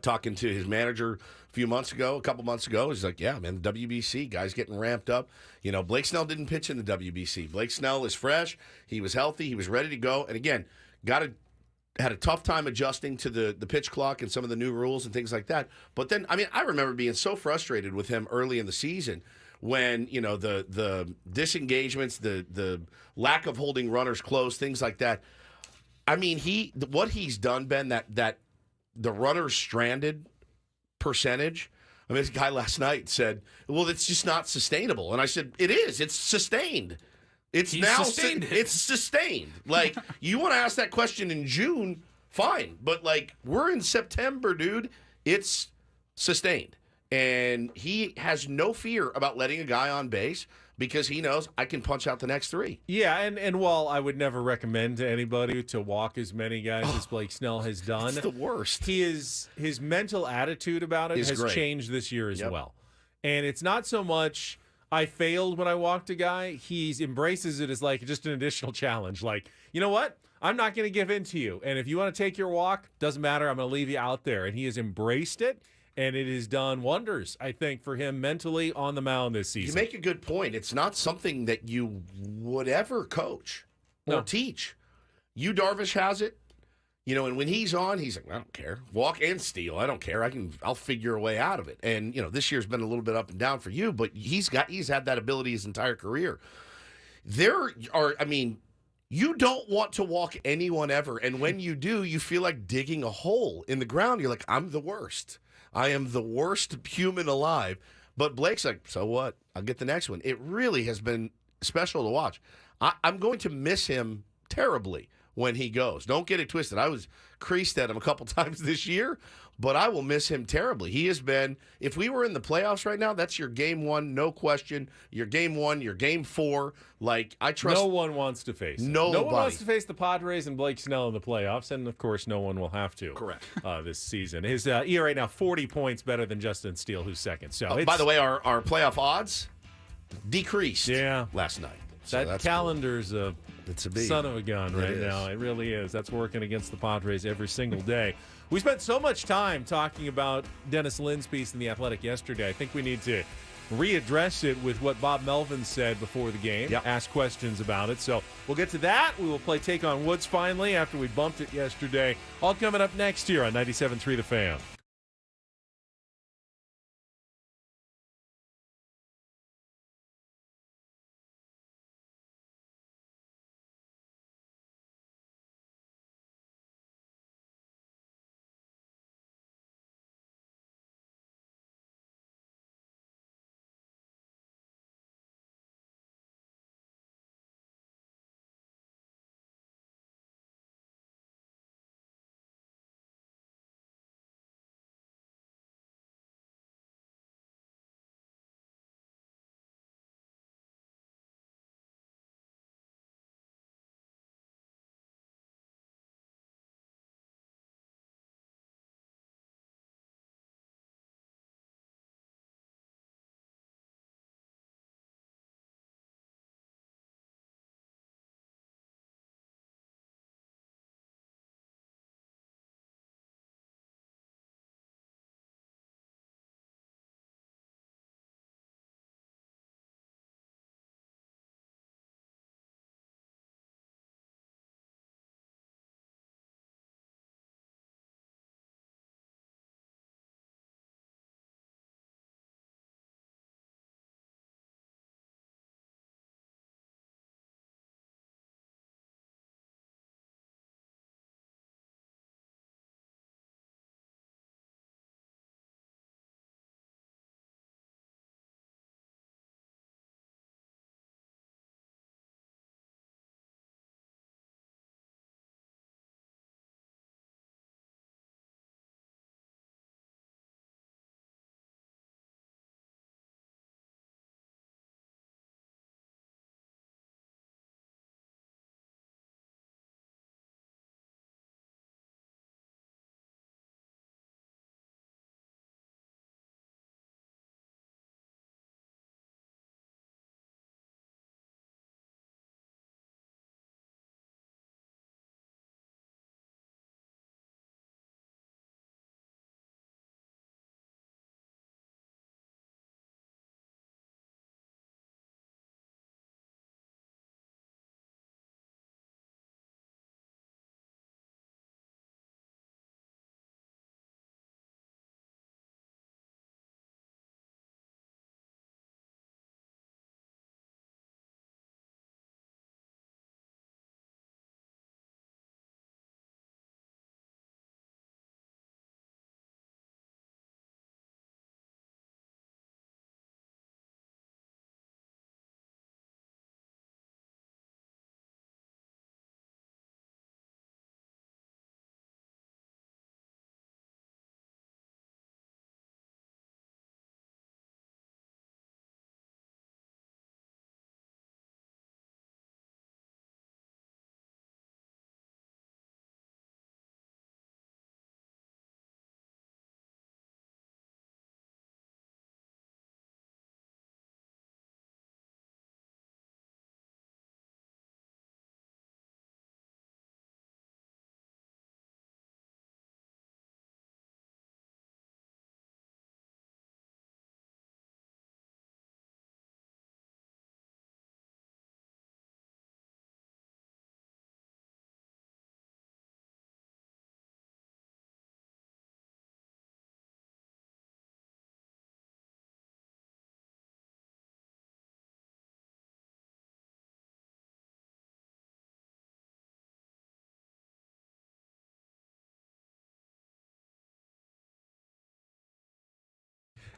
Talking to his manager a couple months ago, he's like, yeah, man, the WBC, guys getting ramped up. Blake Snell didn't pitch in the WBC. Blake Snell is fresh. He was healthy. He was ready to go. And again, had a tough time adjusting to the pitch clock and some of the new rules and things like that. But then, I remember being so frustrated with him early in the season when, the disengagements, the lack of holding runners close, things like that. What he's done, Ben, that the runners stranded percentage. This guy last night said, well, it's just not sustainable. And I said, it is. It's sustained. It's He's now sustained it. It's sustained. Like, you want to ask that question in June, fine. But, like, we're in September, dude. It's sustained. And he has no fear about letting a guy on base because he knows I can punch out the next 3. Yeah, and while I would never recommend to anybody to walk as many guys as Blake Snell has done, It's the worst. His mental attitude about it has great. changed this year as well. And it's not so much I failed when I walked a guy. He embraces it as like just an additional challenge. Like, you know what? I'm not going to give in to you. And if you want to take your walk, doesn't matter. I'm going to leave you out there. And he has embraced it. And it has done wonders, I think, for him mentally on the mound this season. You make a good point. It's not something that you would ever coach or teach. You Darvish has it. You know, and when he's on, he's like, I don't care. Walk and steal. I don't care. I'll figure a way out of it. And, you know, this year's been a little bit up and down for you, but he's had that ability his entire career. You don't want to walk anyone ever. And when you do, you feel like digging a hole in the ground. You're like, I'm the worst. I am the worst human alive. But Blake's like, so what? I'll get the next one. It really has been special to watch. I'm going to miss him terribly when he goes. Don't get it twisted. I was creased at him a couple times this year, but I will miss him terribly. He has been, if we were in the playoffs right now, that's your game 1, no question. Your game 1, your game 4. Like, I trust. No one wants to face it. Nobody. No one wants to face the Padres and Blake Snell in the playoffs, and of course, no one will have to. Correct. This season, his ERA now 40 points better than Justin Steele, who's second. So, by the way, our playoff odds decreased. Yeah. Last night. So that that's calendar's cool. It's a beat. son of a gun right now. It really is. That's working against the Padres every single day. We spent so much time talking about Dennis Lynn's piece in The Athletic yesterday. I think we need to readdress it with what Bob Melvin said before the game. Yep. Ask questions about it. So we'll get to that. We will play Take on Woods finally after we bumped it yesterday. All coming up next year on 97.3 The Fan.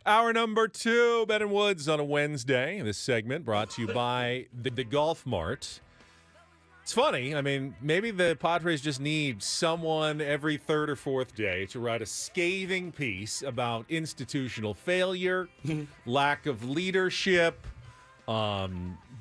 Hour number 2, Ben and Woods on a Wednesday. This segment brought to you by the Golf Mart. It's funny. I mean, maybe the Padres just need someone every third or fourth day to write a scathing piece about institutional failure, lack of leadership,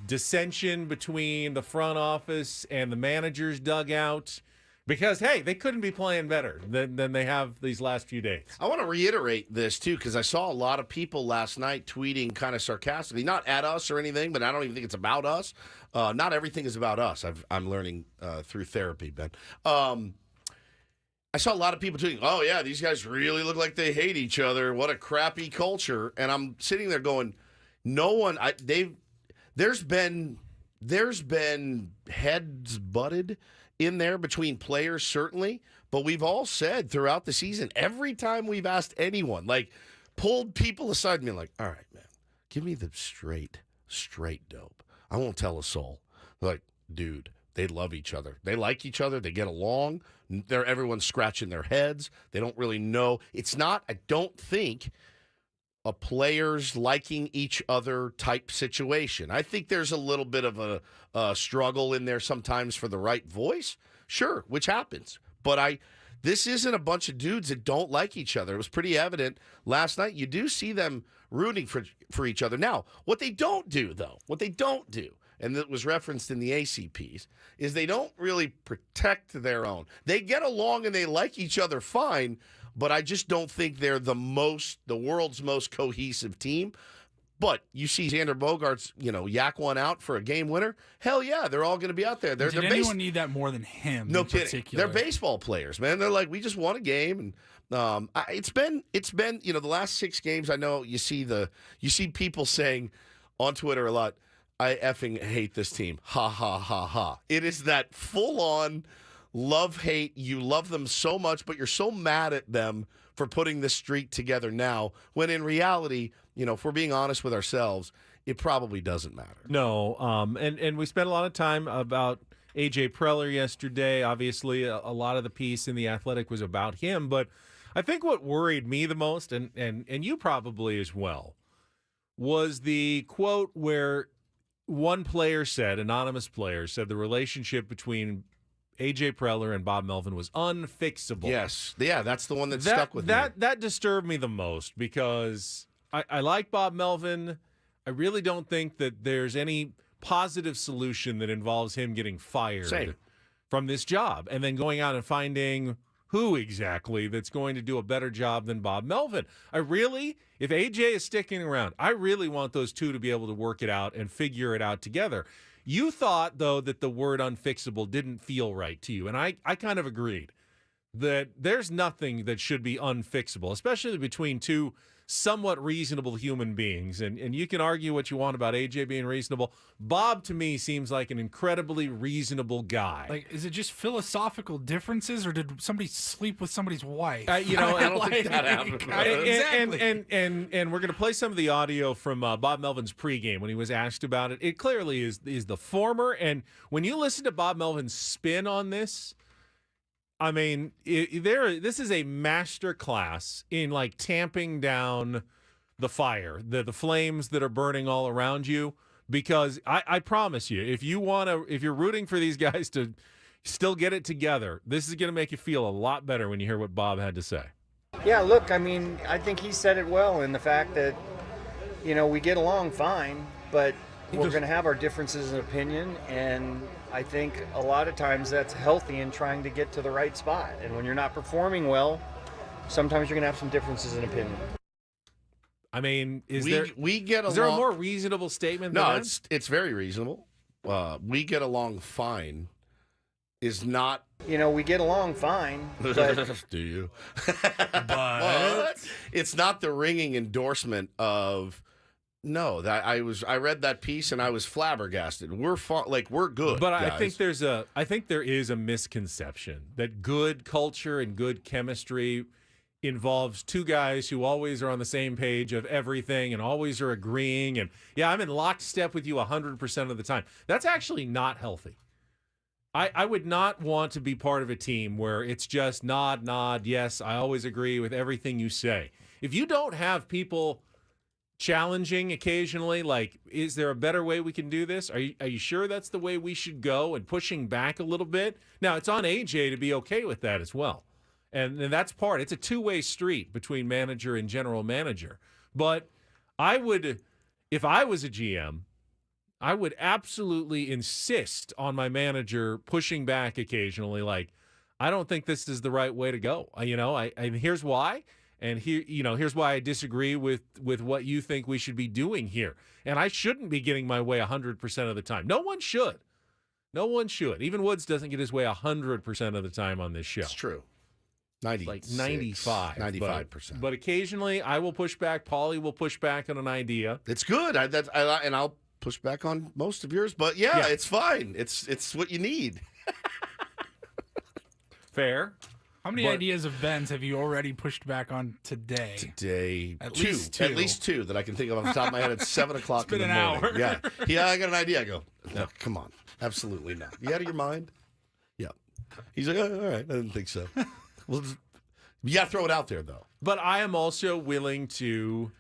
dissension between the front office and the manager's dugout. Because, hey, they couldn't be playing better than they have these last few days. I want to reiterate this, too, because I saw a lot of people last night tweeting kind of sarcastically, not at us or anything, but I don't even think it's about us. Not everything is about us. I'm learning through therapy, Ben. I saw a lot of people tweeting, oh, yeah, these guys really look like they hate each other. What a crappy culture. And I'm sitting there going, no one, there's been heads butted in there between players, certainly, but we've all said throughout the season, every time we've asked anyone, like, pulled people aside and been like, all right, man, give me the straight dope. I won't tell a soul. Like, dude, they love each other. They like each other. They get along. Everyone's scratching their heads. They don't really know. It's not, I don't think, a players liking each other type situation. I think there's a little bit of a struggle in there sometimes for the right voice. Sure, which happens. But this isn't a bunch of dudes that don't like each other. It was pretty evident last night. You do see them rooting for each other. Now, what they don't do, and that was referenced in the ACPs, is they don't really protect their own. They get along and they like each other fine, but I just don't think they're the world's most cohesive team. But you see Xander Bogaerts, yak one out for a game winner. Hell yeah, they're all going to be out there. Did anyone need that more than him? No in kidding. Particular? They're baseball players, man. They're like, we just won a game, and it's been the last 6 games. I know you see people saying on Twitter a lot, I effing hate this team. Ha ha ha ha. It is that full on love-hate. You love them so much, but you're so mad at them for putting this streak together now, when in reality, if we're being honest with ourselves, it probably doesn't matter. No, and we spent a lot of time about A.J. Preller yesterday. Obviously, a lot of the piece in The Athletic was about him, but I think what worried me the most, and you probably as well, was the quote where one player said, anonymous player, said the relationship between A.J. Preller and Bob Melvin was unfixable. Yes. Yeah, that's the one that stuck with me. That disturbed me the most because I like Bob Melvin. I really don't think that there's any positive solution that involves him getting fired from this job and then going out and finding who exactly that's going to do a better job than Bob Melvin. If AJ is sticking around, I really want those two to be able to work it out and figure it out together. You thought, though, that the word unfixable didn't feel right to you, and I kind of agreed that there's nothing that should be unfixable, especially between two somewhat reasonable human beings. And you can argue what you want about AJ being reasonable. Bob, to me, seems like an incredibly reasonable guy. Like, is it just philosophical differences, or did somebody sleep with somebody's wife? I don't think that happened. Exactly. And we're going to play some of the audio from Bob Melvin's pregame when he was asked about it. It clearly is the former. And when you listen to Bob Melvin's spin on this, I mean, this is a master class in like tamping down the fire, the flames that are burning all around you. Because I promise you, if you're rooting for these guys to still get it together, this is going to make you feel a lot better when you hear what Bob had to say. Yeah, look, I mean, I think he said it well in the fact that, we get along fine, but we're going to have our differences in opinion, and I think a lot of times that's healthy in trying to get to the right spot. And when you're not performing well, sometimes you're going to have some differences in opinion. I mean, we get along. Is there a more reasonable statement than that? It's very reasonable. We get along fine is not... we get along fine, but... Do you? But it's not the ringing endorsement of... No, I read that piece and I was flabbergasted. We're good. But guys. I think there is a misconception that good culture and good chemistry involves two guys who always are on the same page of everything and always are agreeing. And yeah, I'm in lockstep with you 100% of the time. That's actually not healthy. I would not want to be part of a team where it's just nod, yes, I always agree with everything you say. If you don't have people challenging occasionally, like, is there a better way we can do this? Are you sure that's the way we should go? And pushing back a little bit. Now, it's on AJ to be okay with that as well. And that's part. It's a two-way street between manager and general manager. But I would, if I was a GM, I would absolutely insist on my manager pushing back occasionally. Like, I don't think this is the right way to go. And here's why. And here's why I disagree with what you think we should be doing here. And I shouldn't be getting my way 100% of the time. No one should. No one should. Even Woods doesn't get his way 100% of the time on this show. It's true. 90, like 95. 95%. But occasionally I will push back. Paulie will push back on an idea. It's good. And I'll push back on most of yours. But yeah, it's fine. It's what you need. Fair. How many ideas of Ben's have you already pushed back on today? At least two that I can think of off the top of my head. It's 7 o'clock in the morning. Hour. Yeah, I got an idea. I go, no, come on. Absolutely not. You out of your mind? Yeah. He's like, oh, all right. I didn't think so. Well, you got to throw it out there, though. But I am also willing to.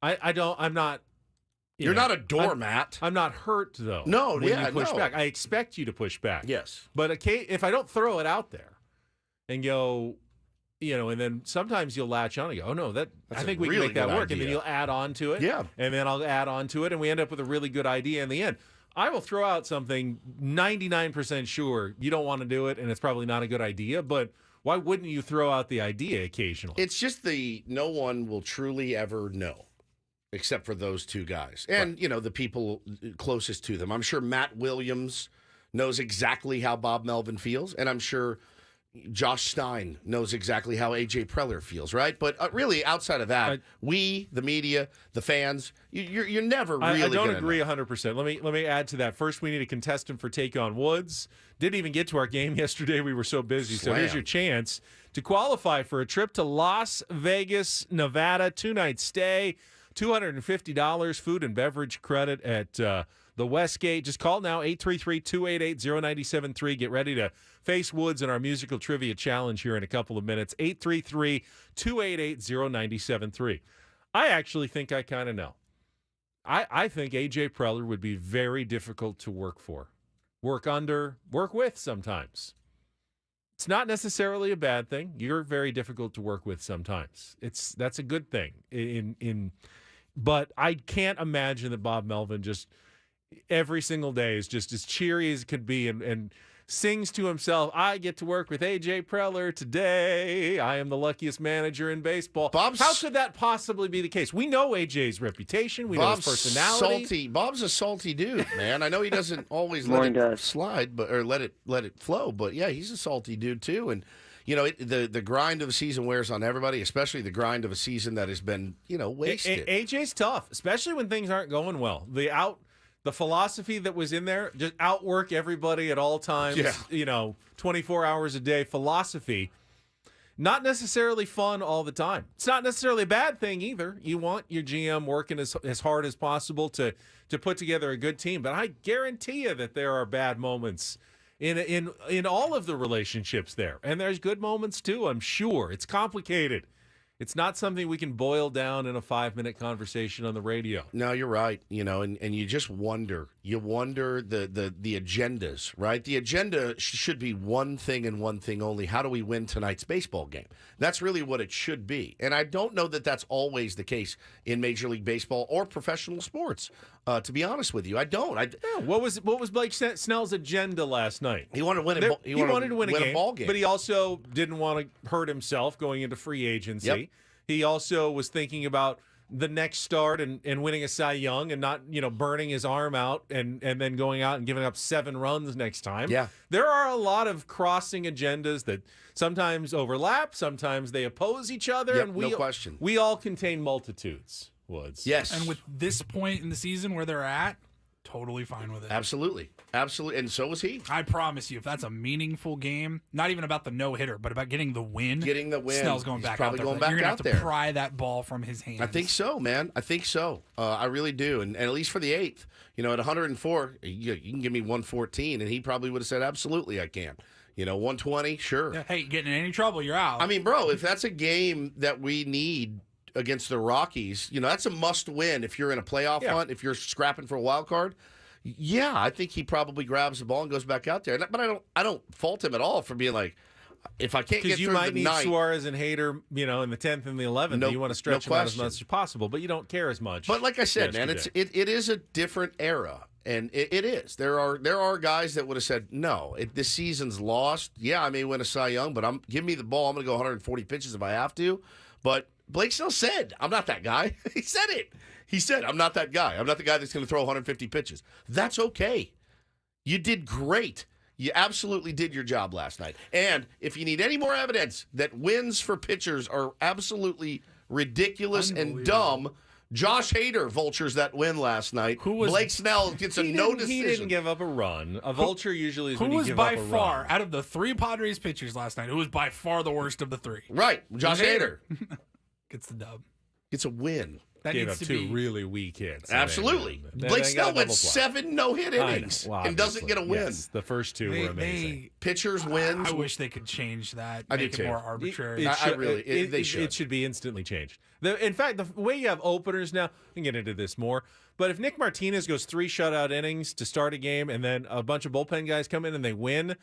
I'm not. You're not a doormat. I'm not hurt, though. No, when you push back. I expect you to push back. Yes. But if I don't throw it out there and go, and then sometimes you'll latch on and go, oh, no, I think we can make that work. Idea. And then you'll add on to it. Yeah. And then I'll add on to it, and we end up with a really good idea in the end. I will throw out something 99% sure you don't want to do it, and it's probably not a good idea, but why wouldn't you throw out the idea occasionally? It's just no one will truly ever know, except for those two guys. And, the people closest to them. I'm sure Matt Williams knows exactly how Bob Melvin feels, and I'm sure Josh Stein knows exactly how A.J. Preller feels, right? But really, outside of that, we, the media, the fans, you're never really I don't agree know. 100%. Let me add to that. First, we need a contestant for Take on Woods. Didn't even get to our game yesterday. We were so busy. Slam. So here's your chance to qualify for a trip to Las Vegas, Nevada, 2-night stay, $250 food and beverage credit at the Westgate. Just call now, 833-288-0973. Get ready to face Woods in our musical trivia challenge here in a couple of minutes. 833-288-0973. I actually think I kind of know. I think A.J. Preller would be very difficult to work for. Work under, work with sometimes. It's not necessarily a bad thing. You're very difficult to work with sometimes. That's a good thing. But I can't imagine that Bob Melvin just every single day is just as cheery as could be and sings to himself, I get to work with A.J. Preller today. I am the luckiest manager in baseball. How could that possibly be the case? We know A.J.'s reputation. We know his personality. Bob's a salty dude, man. I know he doesn't always let it slide, or let it flow. But yeah, he's a salty dude too. And the grind of a season wears on everybody, especially the grind of a season that has been wasted. A.J.'s tough, especially when things aren't going well. The philosophy that was in there, just outwork everybody at all times, 24 hours a day philosophy, not necessarily fun all the time. It's not necessarily a bad thing either. You want your GM working as hard as possible to put together a good team, but I guarantee you that there are bad moments in all of the relationships there. And there's good moments too, I'm sure. It's complicated. It's not something we can boil down in a 5-minute conversation on the radio. No, you're right. And you just wonder. You wonder the agendas, right? The agenda should be one thing and one thing only. How do we win tonight's baseball game? That's really what it should be. And I don't know that that's always the case in Major League Baseball or professional sports. To be honest with you, I don't. What was Blake Snell's agenda last night? He wanted to win he wanted to win a ball game, but he also didn't want to hurt himself going into free agency. Yep. He also was thinking about the next start and winning a Cy Young and not burning his arm out and then going out and giving up 7 runs next time. Yeah, there are a lot of crossing agendas that sometimes overlap, sometimes they oppose each other, and no question. We all contain multitudes. Woods. Yes. And with this point in the season where they're at, totally fine with it. Absolutely. And so was he. I promise you, if that's a meaningful game, not even about the no-hitter, but about getting the win. Snell's going back out there. You're going to have to pry that ball from his hands. I think so, man. I think so. I really do. And at least for the 8th, at 104, you can give me 114, and he probably would have said, absolutely, I can. 120, sure. Yeah, hey, getting in any trouble, you're out. I mean, bro, if that's a game that we need against the Rockies, that's a must-win if you're in a playoff hunt, if you're scrapping for a wild card. Yeah, I think he probably grabs the ball and goes back out there. But I don't fault him at all for being like, if I can't get through the ninth. Because you might need Suarez and Hader, in the 10th and the 11th. You want to stretch them out as much as possible, but you don't care as much. But like I said, man, it is a different era, and it is. There are guys that would have said, no, this season's lost. Yeah, I may win a Cy Young, but give me the ball. I'm going to go 140 pitches if I have to. But Blake Snell said, I'm not that guy. He said it. He said, I'm not that guy. I'm not the guy that's going to throw 150 pitches. That's okay. You did great. You absolutely did your job last night. And if you need any more evidence that wins for pitchers are absolutely ridiculous and dumb, Josh Hader vultures that win last night. Blake Snell gets no decision. He didn't give up a run. A vulture usually is when you give up a run. Who was by far, out of the 3 Padres pitchers last night, who was by far the worst of the 3? Right, Josh Hader. Gets the dub. Gets a win. That gave up 2 really weak hits. Absolutely. Blake Snell went 7 no-hit innings and doesn't get a win. Yes, the first 2 were amazing. Pitchers wins. I wish they could change that. I make do it too. more arbitrary. They should. It should be instantly changed. In fact, the way you have openers now, we can get into this more, but if Nick Martinez goes 3 shutout innings to start a game and then a bunch of bullpen guys come in and they win,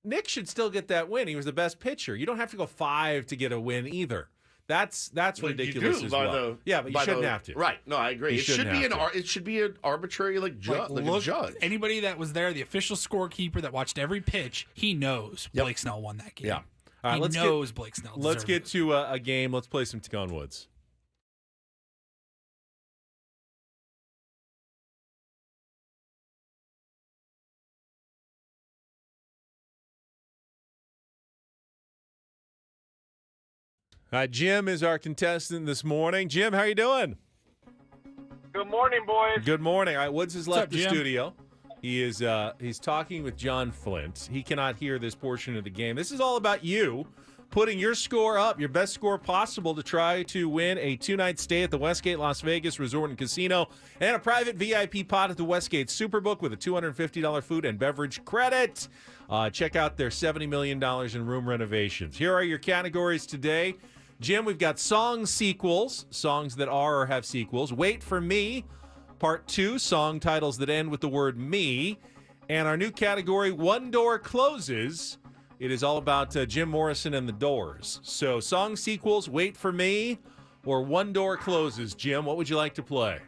Nick should still get that win. He was the best pitcher. You don't have to go 5 to get a win either. That's ridiculous as well. Yeah, but you shouldn't have to. Right. No, I agree. It should be an arbitrary judge. Anybody that was there, the official scorekeeper that watched every pitch, he knows Blake Snell won that game. Yeah. All right, he knows Blake Snell. Let's get to a game. Let's play some Gone Woods. Jim is our contestant this morning. Jim, how are you doing? Good morning, boys. Good morning. All right, Woods has left the Jim? studio. He is he's talking with John Flint. He cannot hear this portion of the game. This is all about you putting your score up, your best score possible to try to win a 2-night stay at the Westgate Las Vegas Resort and Casino and a private VIP pod at the Westgate Superbook with a $250 food and beverage credit. Check out their $70 million in room renovations. Here are your categories today. Jim, we've got song sequels, songs that are or have sequels. Wait for Me, Part 2, song titles that end with the word me. And our new category, One Door Closes. It is all about Jim Morrison and the Doors. So song sequels, Wait for Me, or One Door Closes. Jim, what would you like to play?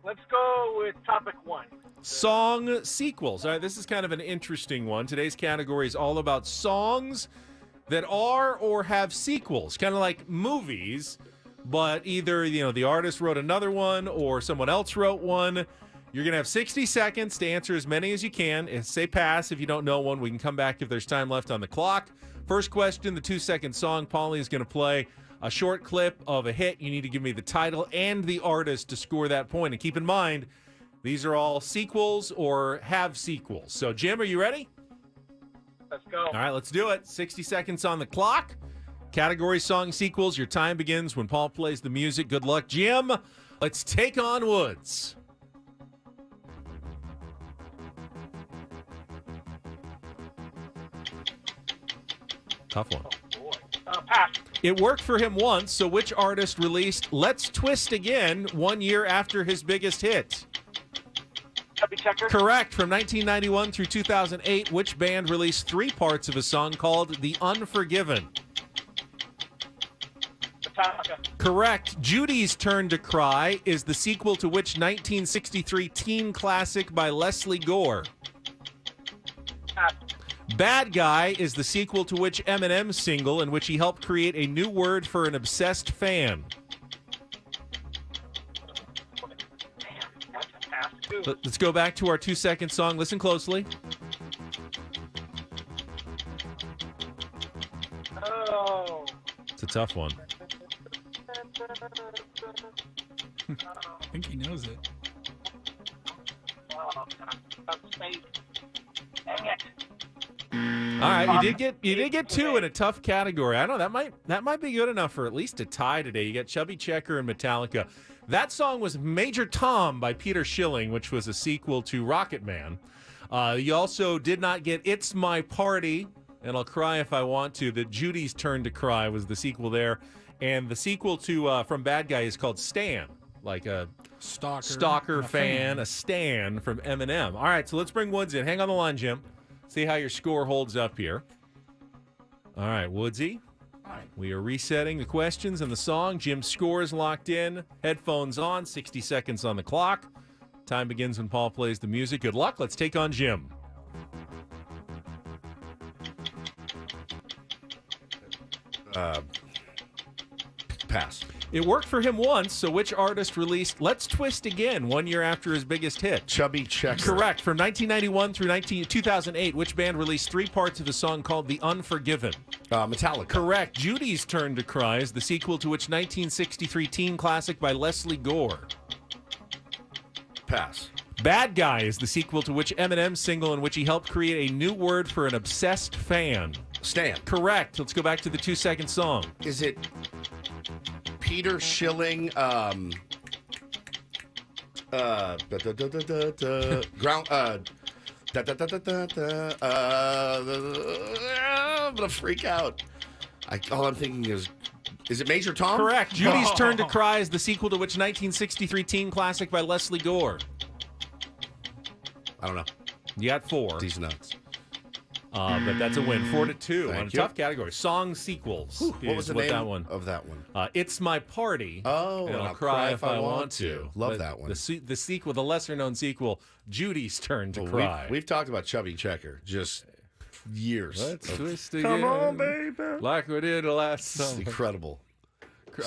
Let's go with topic 1. Song sequels. All right, this is kind of an interesting one. Today's category is all about songs that are or have sequels, kind of like movies, but either, the artist wrote another one or someone else wrote one. You're going to have 60 seconds to answer as many as you can. And say pass if you don't know one. We can come back if there's time left on the clock. First question, the 2-second song. Paulie is going to play a short clip of a hit. You need to give me the title and the artist to score that point. And keep in mind, these are all sequels or have sequels. So, Jim, are you ready? Let's go. All right, let's do it. 60 seconds on the clock. Category song sequels. Your time begins when Paul plays the music. Good luck, Jim. Let's take on Woods. Tough one. Oh, boy. Pass. It worked for him once, so which artist released Let's Twist Again 1 year after his biggest hit? Chubby Checker. Correct. From 1991 through 2008, which band released 3 parts of a song called The Unforgiven? Metallica. Correct. Judy's Turn to Cry is the sequel to which 1963 teen classic by Leslie Gore? Pass. Bad Guy is the sequel to which Eminem single in which he helped create a new word for an obsessed fan? Let's go back to our 2-second song. Listen closely. Oh. It's a tough one. I think he knows it. Oh, space. Dang it. All right, you did get 2 in a tough category. I don't know, that might be good enough for at least a tie today. You got Chubby Checker and Metallica. That song was Major Tom by Peter Schilling, which was a sequel to Rocket Man. You also did not get It's My Party and I'll Cry If I Want To. That Judy's Turn to Cry was the sequel there. And the sequel to from Bad Guy is called Stan, like a stalker fan, a Stan from Eminem. All right, so let's bring Woods in. Hang on the line, Jim. See how your score holds up here. All right, Woodsy. We are resetting the questions and the song. Jim's score is locked in. Headphones on. 60 seconds on the clock. Time begins when Paul plays the music. Good luck. Let's take on Jim. Pass. It worked for him once, so which artist released Let's Twist Again 1 year after his biggest hit? Chubby Checker. Correct. From 1991 through 2008, which band released 3 parts of a song called The Unforgiven? Metallica. Correct. Judy's Turn to Cry is the sequel to which 1963 teen classic by Leslie Gore? Pass. Bad Guy is the sequel to which Eminem single in which he helped create a new word for an obsessed fan? Stan. Correct. Let's go back to the 2-second song. Is it Peter Schilling? Ground. I'm gonna freak out. All I'm thinking is it Major Tom? Correct. Judy's Turn to Cry is the sequel to which 1963 teen classic by Leslie Gore? I don't know. You got 4. These nuts. But that's a win. 4-2 Thank on a you. tough category. Song sequels. What was the name that one? of that one? It's My Party. Oh, and I'll Cry If I Want to. Love But that one. The sequel, the lesser-known sequel, Judy's Turn to Cry. We've talked about Chubby Checker just years. Let's twist again. Come on, baby. Like we did last summer. It's incredible.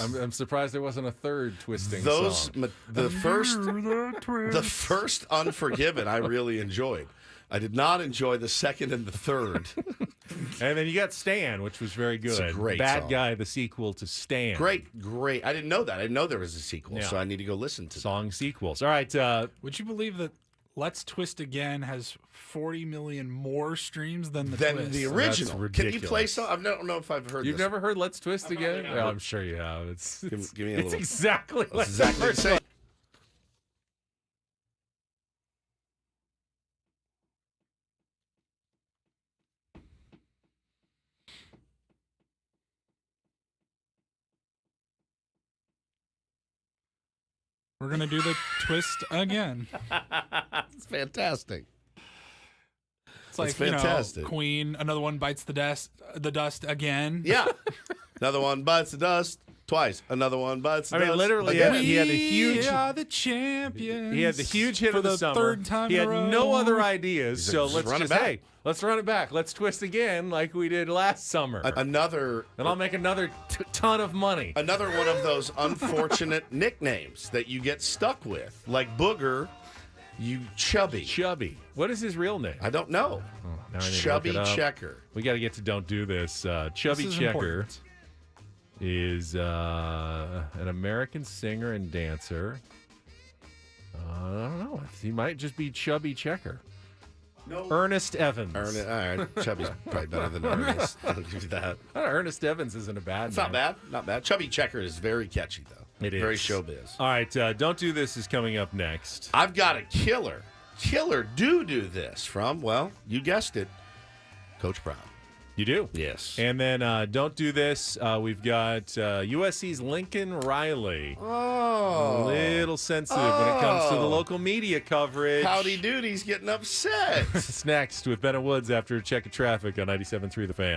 I'm surprised there wasn't a third twisting song. The first Unforgiven I really enjoyed. I did not enjoy the second and the third. And then you got Stan, which was very good. It's a great Bad song. Guy, the sequel to Stan. Great. I didn't know that. I didn't know there was a sequel, Yeah. so I need to go listen to Song sequels. All right. Would you believe that Let's Twist Again has 40 million more streams than the Than Twist? the original. That's Can ridiculous. you play some? I don't know if I've heard You've this. never heard Let's Twist Again? Well, I'm sure you have. It's Give me a it's little. exactly like Exactly the the first same. one. We're going to do the twist again. It's fantastic. It's like, It's fantastic. Queen, another one bites the dust again. Yeah. Another one bites the dust twice. Another one bites the I mean, dust. literally, again. he had a huge. We are the champions. He had the huge hit for of the summer. third time he in had a row. no other ideas, He's like, so just let's run it just back. hey, let's run it back. Let's twist again like we did last summer, Another and I'll make another ton of money. Another one of those unfortunate nicknames that you get stuck with, like Booger. You chubby. Chubby. What is his real name? I don't know. Now I need to Chubby look it up. Checker. We got to get to Don't Do This. Chubby This is Checker important. is an American singer and dancer. I don't know. He might just be Chubby Checker. No. Ernest Evans. All right. Chubby's probably better than Ernest. I'll give you that. Ernest Evans isn't a bad It's name. not bad. Not bad. Chubby Checker is very catchy, though. It is. Very showbiz. All right. Don't Do This is coming up next. I've got a killer. Do this from, well, you guessed it, Coach Brown. You do? Yes. And then Don't Do This. We've got USC's Lincoln Riley. Oh. A little sensitive when it comes to the local media coverage. Howdy Doody's getting upset. It's next with Ben and Woods after a check of traffic on 97.3 The Fan.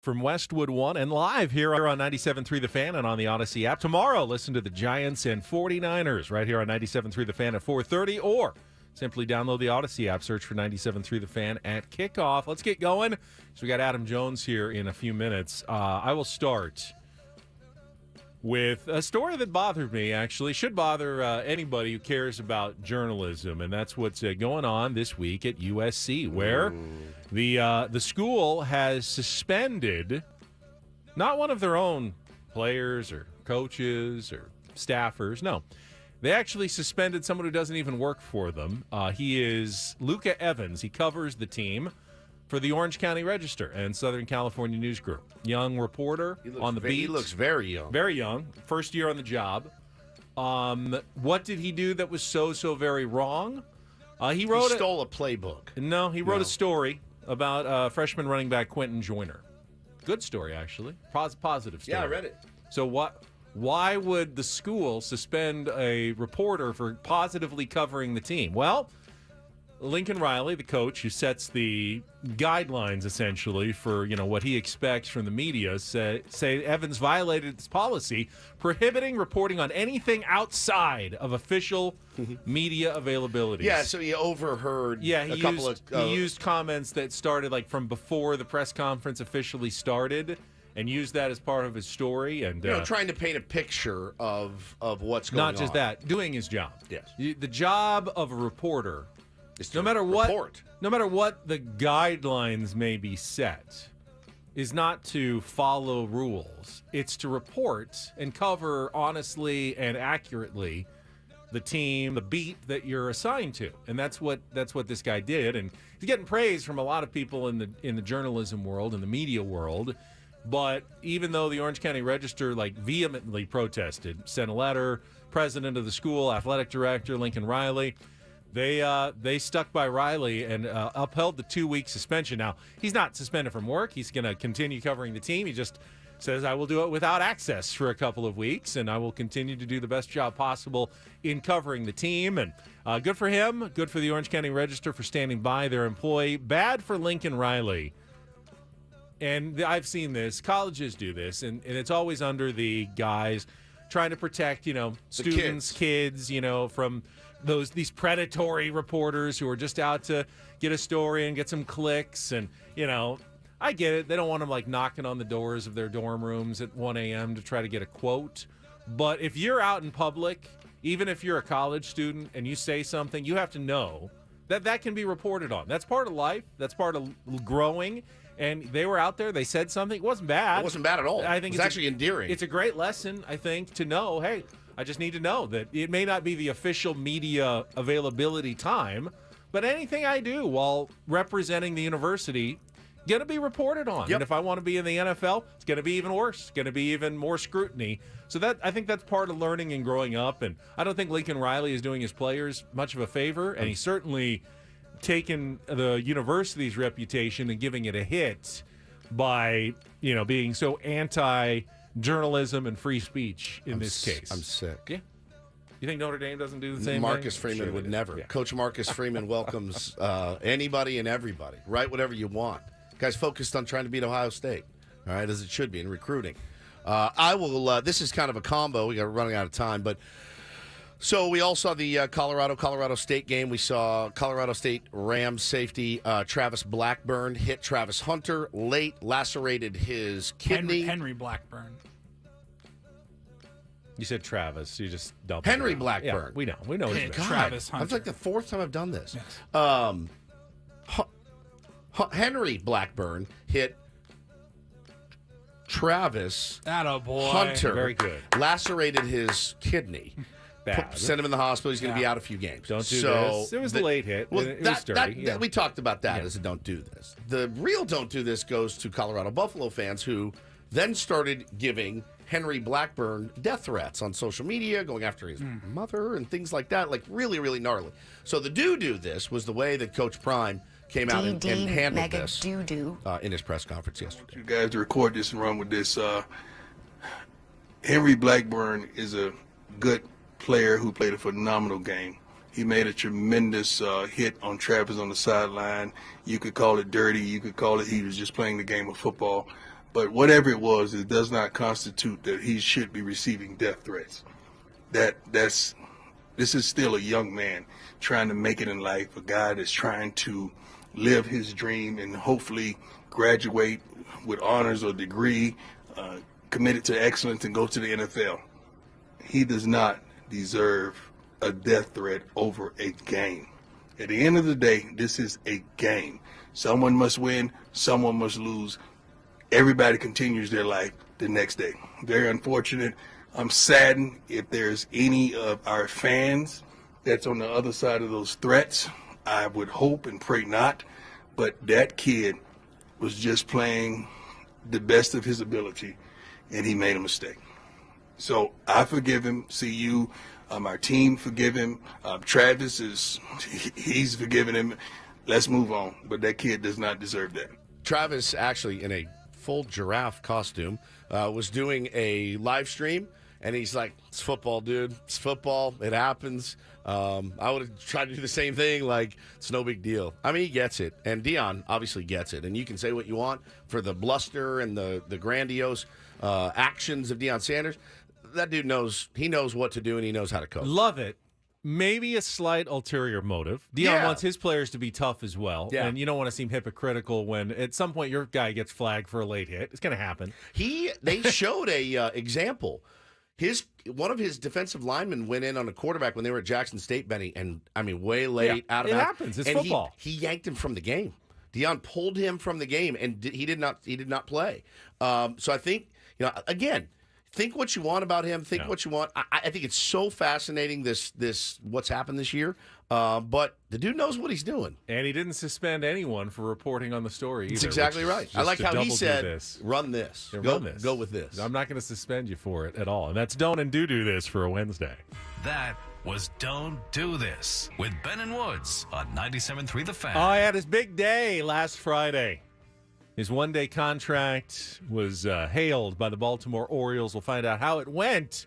from Westwood One and live here on 97.3 The Fan and on the Odyssey app. Tomorrow, listen to the Giants and 49ers right here on 97.3 The Fan at 4:30, or simply download the Odyssey app, search for 97.3 The Fan at kickoff. Let's get going. So we got Adam Jones here in a few minutes. I will start with a story that bothered me, actually. Should bother anybody who cares about journalism, and that's what's going on this week at USC, where the school has suspended not one of their own players or coaches or staffers. No, they actually suspended someone who doesn't even work for them. He is Luca Evans. He covers the team for the Orange County Register and Southern California News Group. Young reporter on the beat. He looks very young. Very young. First year on the job. What did he do that was so very wrong? He stole a playbook. No, he wrote a story about freshman running back Quentin Joyner. Good story, actually. Positive story. Yeah, I read it. So why would the school suspend a reporter for positively covering the team? Well, Lincoln Riley, the coach who sets the guidelines essentially for what he expects from the media, say Evans violated this policy prohibiting reporting on anything outside of official media availabilities. Yeah, so he overheard. Yeah, he used comments that started from before the press conference officially started, and used that as part of his story, and trying to paint a picture of what's going on. Not just that, doing his job. Yes, the job of a reporter. No matter what the guidelines may be set, is not to follow rules. It's to report and cover honestly and accurately the team, the beat that you're assigned to, and that's what this guy did. And he's getting praise from a lot of people in the journalism world, in the media world. But even though the Orange County Register vehemently protested, sent a letter, president of the school, athletic director Lincoln Riley. They stuck by Riley and upheld the 2-week suspension. Now, he's not suspended from work. He's going to continue covering the team. He just says, I will do it without access for a couple of weeks, and I will continue to do the best job possible in covering the team. And good for him. Good for the Orange County Register for standing by their employee. Bad for Lincoln Riley. And I've seen this. Colleges do this, and it's always under the guise trying to protect, students, kids, from these predatory reporters who are just out to get a story and get some clicks. And I get it, they don't want them knocking on the doors of their dorm rooms at 1 a.m. to try to get a quote. But if you're out in public, even if you're a college student and you say something, you have to know that can be reported on. That's part of life. That's part of growing. And they were out there, they said something. It wasn't bad. It wasn't bad at all. I think it's actually endearing. It's a great lesson, I think, to know, hey, I just need to know that it may not be the official media availability time, but anything I do while representing the university going to be reported on. Yep. And if I want to be in the NFL, it's going to be even worse. It's going to be even more scrutiny. So I think that's part of learning and growing up. And I don't think Lincoln Riley is doing his players much of a favor, and he's certainly taken the university's reputation and giving it a hit by being so anti-journalism and free speech in this case. I'm sick. Yeah. You think Notre Dame doesn't do the same Marcus thing? Freeman would never. Yeah. Coach Marcus Freeman welcomes anybody and everybody. Write whatever you want. Guy's focused on trying to beat Ohio State, all right, as it should be in recruiting. I will. This is kind of a combo. We're running out of time, but so we all saw the Colorado State game. We saw Colorado State Rams safety Travis Blackburn hit Travis Hunter late, lacerated his kidney. Henry Blackburn. You said Travis. You just doubled Henry it. Blackburn. Yeah, we know. Hit God, Travis Hunter. That's the fourth time I've done this. Yes. Henry Blackburn hit Travis Hunter. Very good. Lacerated his kidney. Bad. Sent him in the hospital. He's going to be out a few games. Don't do this. It was the late hit. Well, it was dirty. we talked about that as a don't do this. The real don't do this goes to Colorado Buffalo fans who then started giving Henry Blackburn death threats on social media, going after his mother and things like that, really, really gnarly. So the do this was the way that Coach Prime came out and handled this in his press conference yesterday. You guys to record this and run with this. Henry Blackburn is a good player who played a phenomenal game. He made a tremendous hit on Travis on the sideline. You could call it dirty. You could call it he was just playing the game of football. But whatever it was, it does not constitute that he should be receiving death threats. This is still a young man trying to make it in life, a guy that's trying to live his dream and hopefully graduate with honors or degree, committed to excellence and go to the NFL. He does not deserve a death threat over a game. At the end of the day, this is a game. Someone must win, someone must lose. Everybody continues their life the next day. Very unfortunate. I'm saddened if there's any of our fans that's on the other side of those threats. I would hope and pray not, but that kid was just playing the best of his ability, and he made a mistake. So I forgive him. See you, our team forgive him. Travis he's forgiven him. Let's move on. But that kid does not deserve that. Travis, actually, in a full giraffe costume, was doing a live stream, and he's like, "It's football, dude. It's football. It happens." I would have tried to do the same thing. Like, it's no big deal. I mean, he gets it, and Deion obviously gets it. And you can say what you want for the bluster and the grandiose actions of Deion Sanders. That dude knows. He knows what to do, and he knows how to coach. Love it. Maybe a slight ulterior motive. Deion wants his players to be tough as well, and you don't want to seem hypocritical when at some point your guy gets flagged for a late hit. It's going to happen. They showed a example. One of his defensive linemen went in on a quarterback when they were at Jackson State, Benny, and I mean way late out of it bounds. happens. It's and football. He yanked him from the game. Deion pulled him from the game, and he did not play. So I think again. Think what you want about him. Think what you want. I think it's so fascinating, this what's happened this year. But the dude knows what he's doing. And he didn't suspend anyone for reporting on the story either. That's exactly right. I like how he said, run this. Run this. Go with this. I'm not going to suspend you for it at all. And that's Don't and Do This for a Wednesday. That was Don't Do This with Ben and Woods on 97.3 The Fan. Oh, he had his big day last Friday. His one-day contract was hailed by the Baltimore Orioles. We'll find out how it went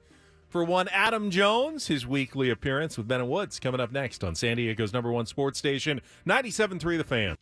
for one Adam Jones, his weekly appearance with Ben and Woods, coming up next on San Diego's #1 sports station, 97.3 The Fan.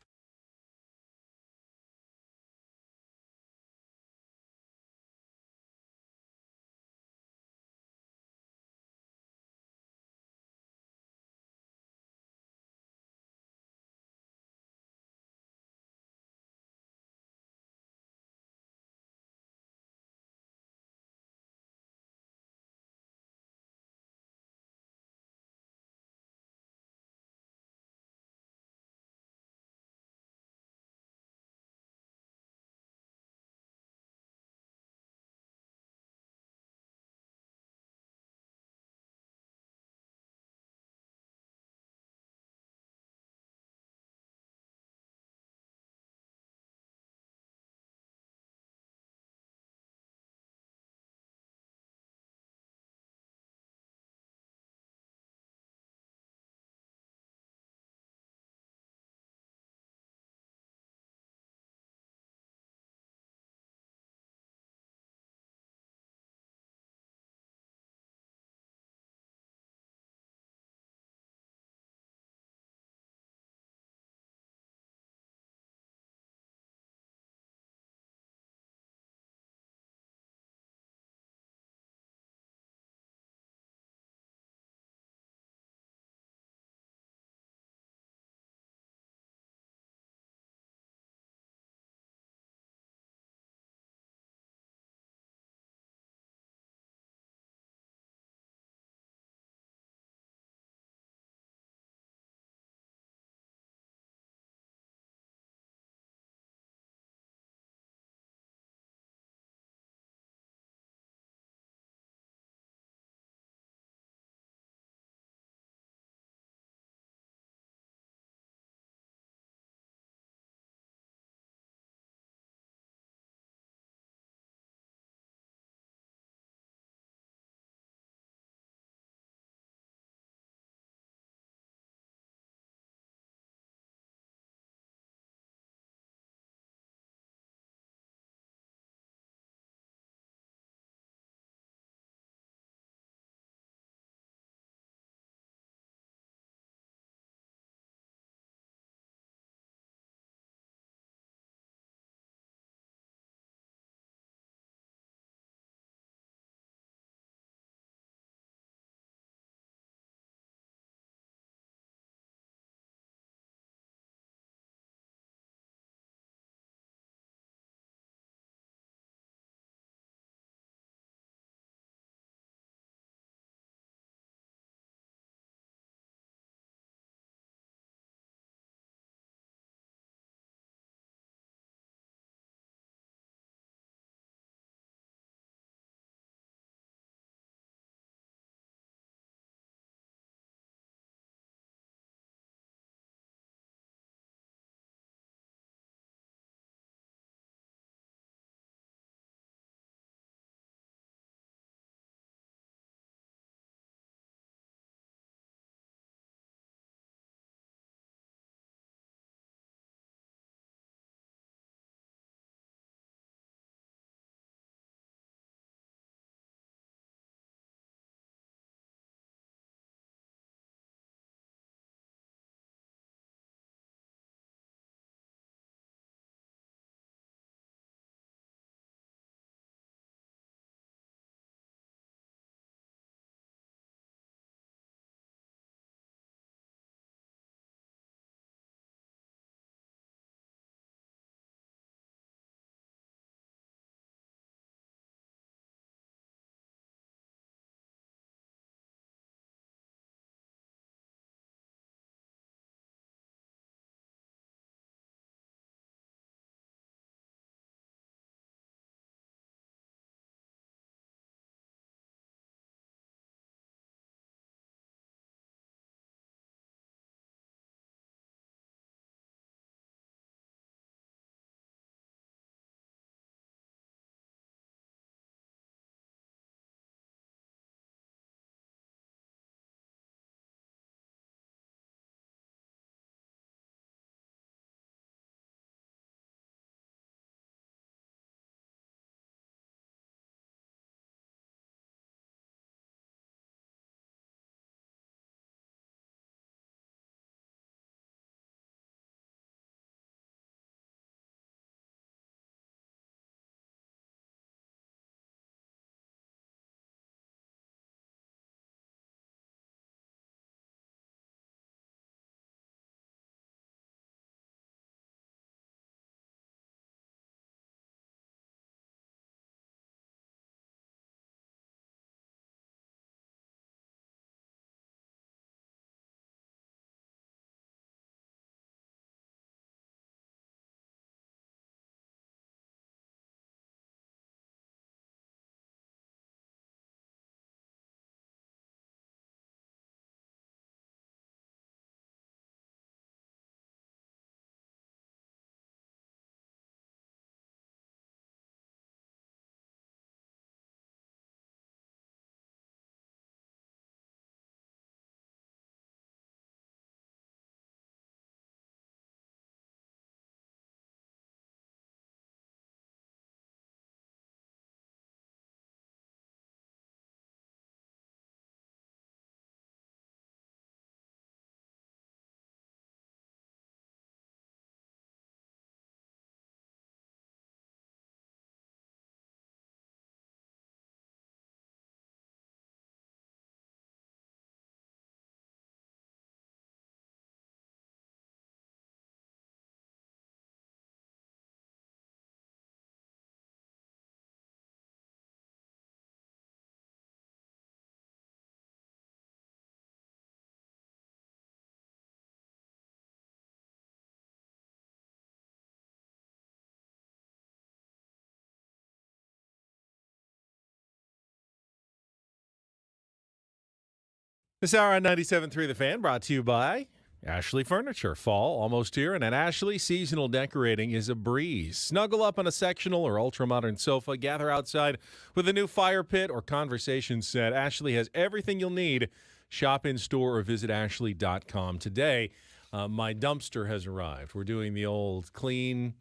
This hour on 97.3 The Fan brought to you by Ashley Furniture. Fall almost here, and at Ashley, seasonal decorating is a breeze. Snuggle up on a sectional or ultra-modern sofa. Gather outside with a new fire pit or conversation set. Ashley has everything you'll need. Shop in store or visit ashley.com today. My dumpster has arrived. We're doing the old spring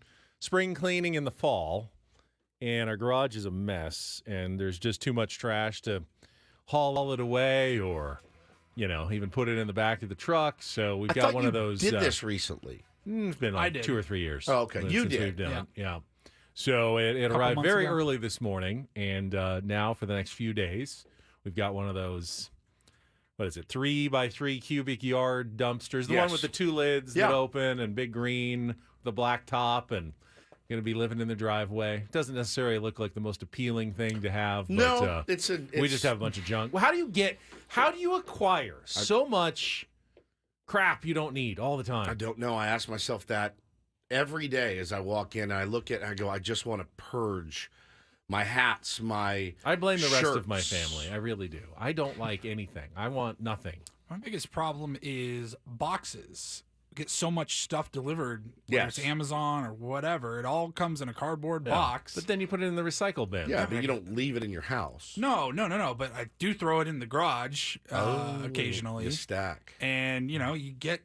cleaning in the fall, and our garage is a mess, and there's just too much trash to haul it away or, even put it in the back of the truck. So we've got one of those. Did this recently? It's been like 2 or 3 years. Oh, okay. You since did. We've done it. Yeah. So it arrived very early this morning, and now for the next few days, we've got one of those. What is it? 3x3 cubic yard dumpsters. The one with the 2 lids that open and big green, the black top, and going to be living in the driveway. Doesn't necessarily look like the most appealing thing to have. No, but, we just have a bunch of junk. Well, how do you acquire so much crap you don't need all the time? I don't know. I ask myself that every day as I walk in. I look at it and I go, I just want to purge my hats, I blame the shirts. rest of my family. I really do. I don't like anything. I want nothing. My biggest problem is boxes. We get so much stuff delivered, whether it's Amazon or whatever. It all comes in a cardboard box. But then you put it in the recycle bin. Yeah, but you don't leave it in your house. No. But I do throw it in the garage occasionally. You stack. And, you get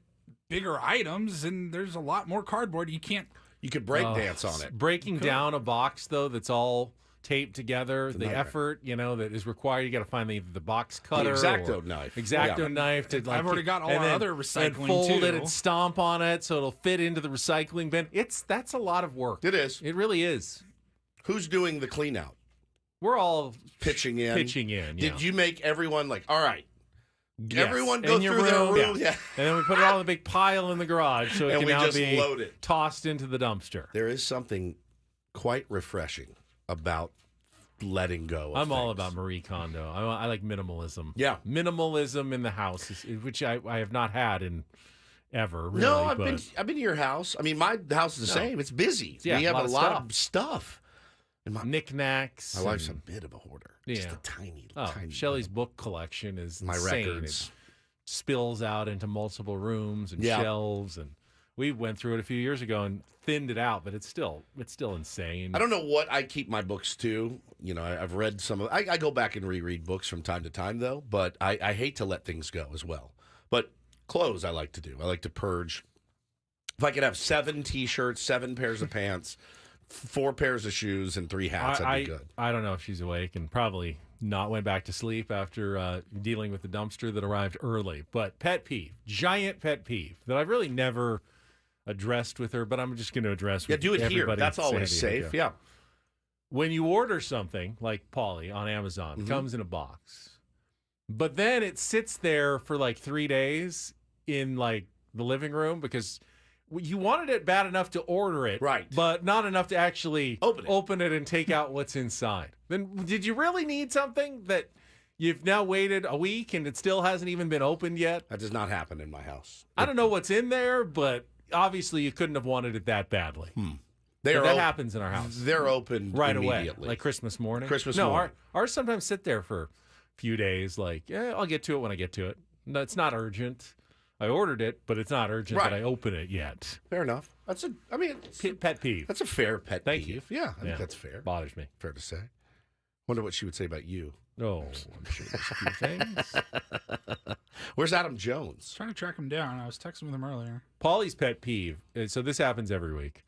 bigger items, and there's a lot more cardboard. You could break dance on it. Breaking down a box, though, that's all taped together, the effort, that is required. You got to find either the box cutter, X-Acto knife. X-Acto knife. To, I've already got all our other recycling and fold too. it and stomp on it so it'll fit into the recycling bin. That's a lot of work. It is. It really is. Who's doing the clean out? We're all pitching in. Yeah. Did you make everyone all right? Yes. Everyone go through their room. Yeah. And then we put it all in a big pile in the garage so it can now be load it. Tossed into the dumpster. There is something quite refreshing about letting go of I'm all things. about Marie Kondo. I like minimalism. Yeah. Minimalism in the house, which I have not had in ever, really. No, I've been to your house. I mean, my house is the same. It's busy. Yeah, we have a lot of stuff. And knickknacks. My wife's a bit of a hoarder. Just a tiny. Shelley's book collection is my insane. records. It spills out into multiple rooms and shelves, and we went through it a few years ago and thinned it out, but it's still insane. I don't know what I keep my books to. I've read some of. I go back and reread books from time to time, though. But I hate to let things go as well. But clothes, I like to do. I like to purge. If I could have 7 T-shirts, 7 pairs of pants, 4 pairs of shoes, and 3 hats, that'd be good. I don't know if she's awake and probably not went back to sleep after dealing with the dumpster that arrived early. But giant pet peeve that I've really never addressed with her, but I'm just going to address with do it here. everybody That's in always San Diego. safe. Yeah. When you order something like Polly on Amazon, it comes in a box, but then it sits there for 3 days in the living room because you wanted it bad enough to order it, right? But not enough to actually open it and take out what's inside. Then did you really need something that you've now waited a week and it still hasn't even been opened yet? That does not happen in my house. I don't know what's in there, but obviously you couldn't have wanted it that badly. That happens in our house. They're open right immediately. away, like Christmas morning. morning. Ours sometimes sit there for a few days. I'll get to it when I get to it. No, it's not urgent. I ordered it, but it's not urgent that I open it yet. Fair enough. That's pet peeve. That's a fair pet Thank peeve. you. Yeah, I think that's fair. Bothers me. Fair to say. Wonder what she would say about you. Oh, I'm sure there's a few things. Where's Adam Jones? Trying to track him down. I was texting with him earlier. Polly's pet peeve. So this happens every week.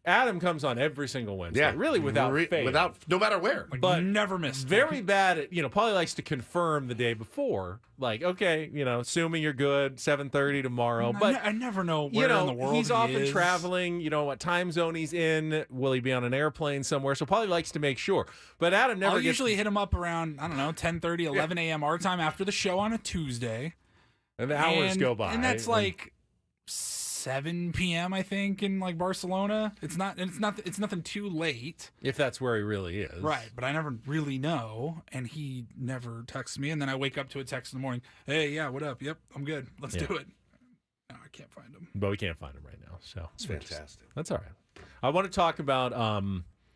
Adam comes on every single Wednesday, really without fail. No matter where. But never missed. Very bad at, Polly likes to confirm the day before, okay, assuming you're good, 7:30 tomorrow. But I never know where in the world he's often is. Traveling. What time zone he's in? Will he be on an airplane somewhere? So Polly likes to make sure. But Adam never. I'll usually hit him up around 10:30, 11 a.m. our time after the show on a Tuesday, and the hours go by, and that's 7 p.m. I think in Barcelona. It's nothing too late. If that's where he really is. Right, but I never really know, and he never texts me, and then I wake up to a text in the morning. Hey, yeah, what up? Yep, I'm good. Let's do it. No, I can't find him. But we can't find him right now, so it's fantastic. That's all right. I want to talk about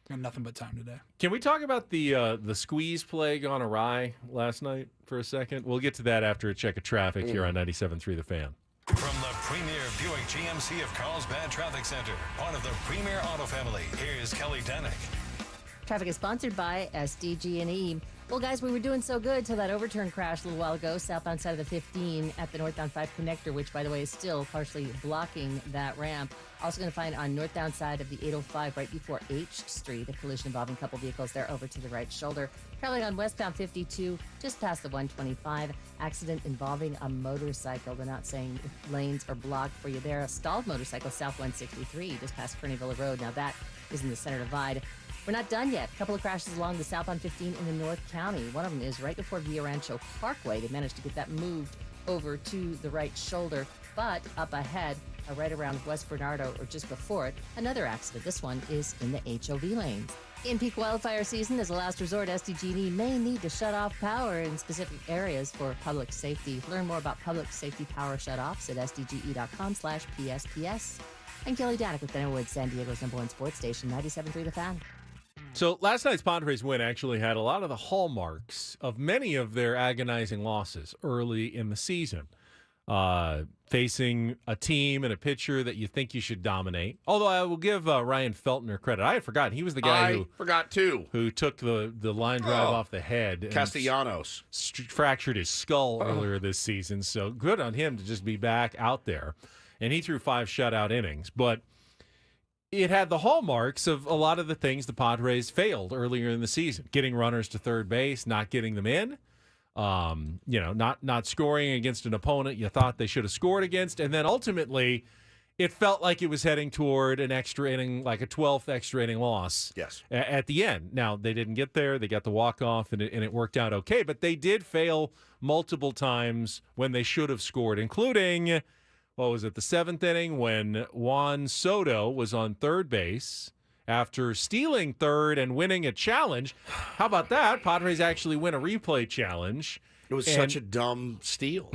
Got nothing but time today. Can we talk about the squeeze play gone awry last night for a second? We'll get to that after a check of traffic here on 97.3 The Fan. From the premier Buick GMC of Carlsbad Traffic Center, part of the Premier Auto Family, here's Kelly Danick. Traffic is sponsored by SDG&E. Well, guys, we were doing so good till that overturn crash a little while ago, southbound side of the 15 at the northbound 5 connector, which, by the way, is still partially blocking that ramp. Also going to find on northbound side of the 805 right before H Street, a collision involving a couple vehicles there over to the right shoulder. Traveling on westbound 52, just past the 125, accident involving a motorcycle. They're not saying if lanes are blocked for you there. A stalled motorcycle south 163, just past Kearney Villa Road. Now that is in the center divide. We're not done yet. A couple of crashes along the southbound 15 in the North County. One of them is right before Villa Rancho Parkway. They managed to get that moved over to the right shoulder. But up ahead, right around West Bernardo or just before it, another accident. This one is in the HOV lanes. In peak wildfire season, as a last resort, SDG&E may need to shut off power in specific areas for public safety. Learn more about public safety power shutoffs at sdge.com/PSPS. I'm Kelly Danick with Benwood, San Diego's #1 sports station, 97.3 The Fan. So last night's Padres win actually had a lot of the hallmarks of many of their agonizing losses early in the season. Facing a team and a pitcher that you think you should dominate. Although I will give Ryan Feltner credit. I had forgotten. He was the guy who took the line drive off the head. Castellanos. Fractured his skull earlier this season. So good on him to just be back out there. And he threw 5 shutout innings. But it had the hallmarks of a lot of the things the Padres failed earlier in the season. Getting runners to third base, not getting them in. Not scoring against an opponent you thought they should have scored against. And then ultimately, it felt like it was heading toward an extra inning, like a 12th extra inning loss. Yes. At the end. Now, they didn't get there. They got the walk-off, and it worked out okay. But they did fail multiple times when they should have scored, including, what was it, the 7th inning when Juan Soto was on third base after stealing third and winning a challenge. How about that? Padres actually win a replay challenge. It was such a dumb steal.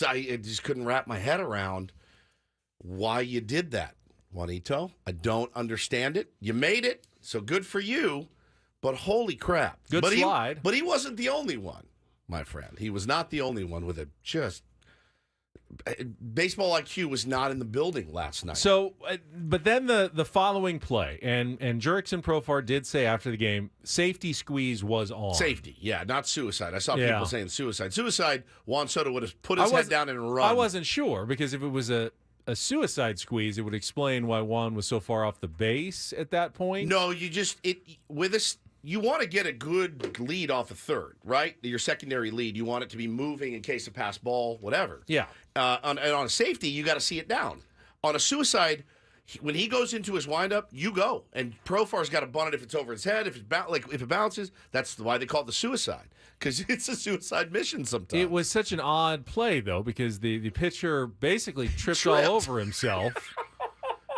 I just couldn't wrap my head around why you did that, Juanito. I don't understand it. You made it, so good for you, but holy crap. Good slide. But he wasn't the only one, my friend. He was not the only one with it. Just baseball IQ was not in the building last night. So, but then the following play, and Jurickson Profar did say after the game, safety squeeze was on. Safety, yeah, not suicide. I saw people saying suicide. Suicide, Juan Soto would have put his head down and run. I wasn't sure, because if it was a suicide squeeze, it would explain why Juan was so far off the base at that point. No, you want to get a good lead off of third, right? Your secondary lead. You want it to be moving in case of pass ball, whatever. Yeah. On a safety, you got to see it down. On a suicide, when he goes into his windup, you go. And Profar's got to bunt it if it's over his head. If it bounces, that's why they call it the suicide, because it's a suicide mission sometimes. It was such an odd play, though, because the pitcher basically tripped all over himself,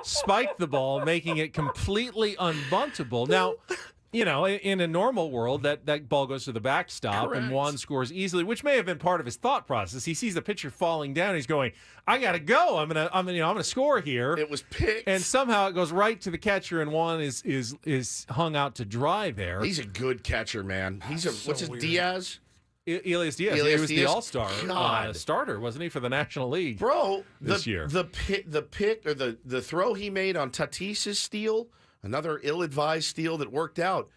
spiked the ball, making it completely unbuntable. Now, in a normal world, that ball goes to the backstop. Correct. And Juan scores easily, which may have been part of his thought process. He sees the pitcher falling down. He's going, "I got to go. I'm gonna score here." It was picked, and somehow it goes right to the catcher, and Juan is hung out to dry there. He's a good catcher, man. What's his weird. Diaz? Elias Diaz. He was the All-Star starter, wasn't he, for the National League? Bro, this year. The pick or the throw he made on Tatis's steal. Another ill-advised steal that worked out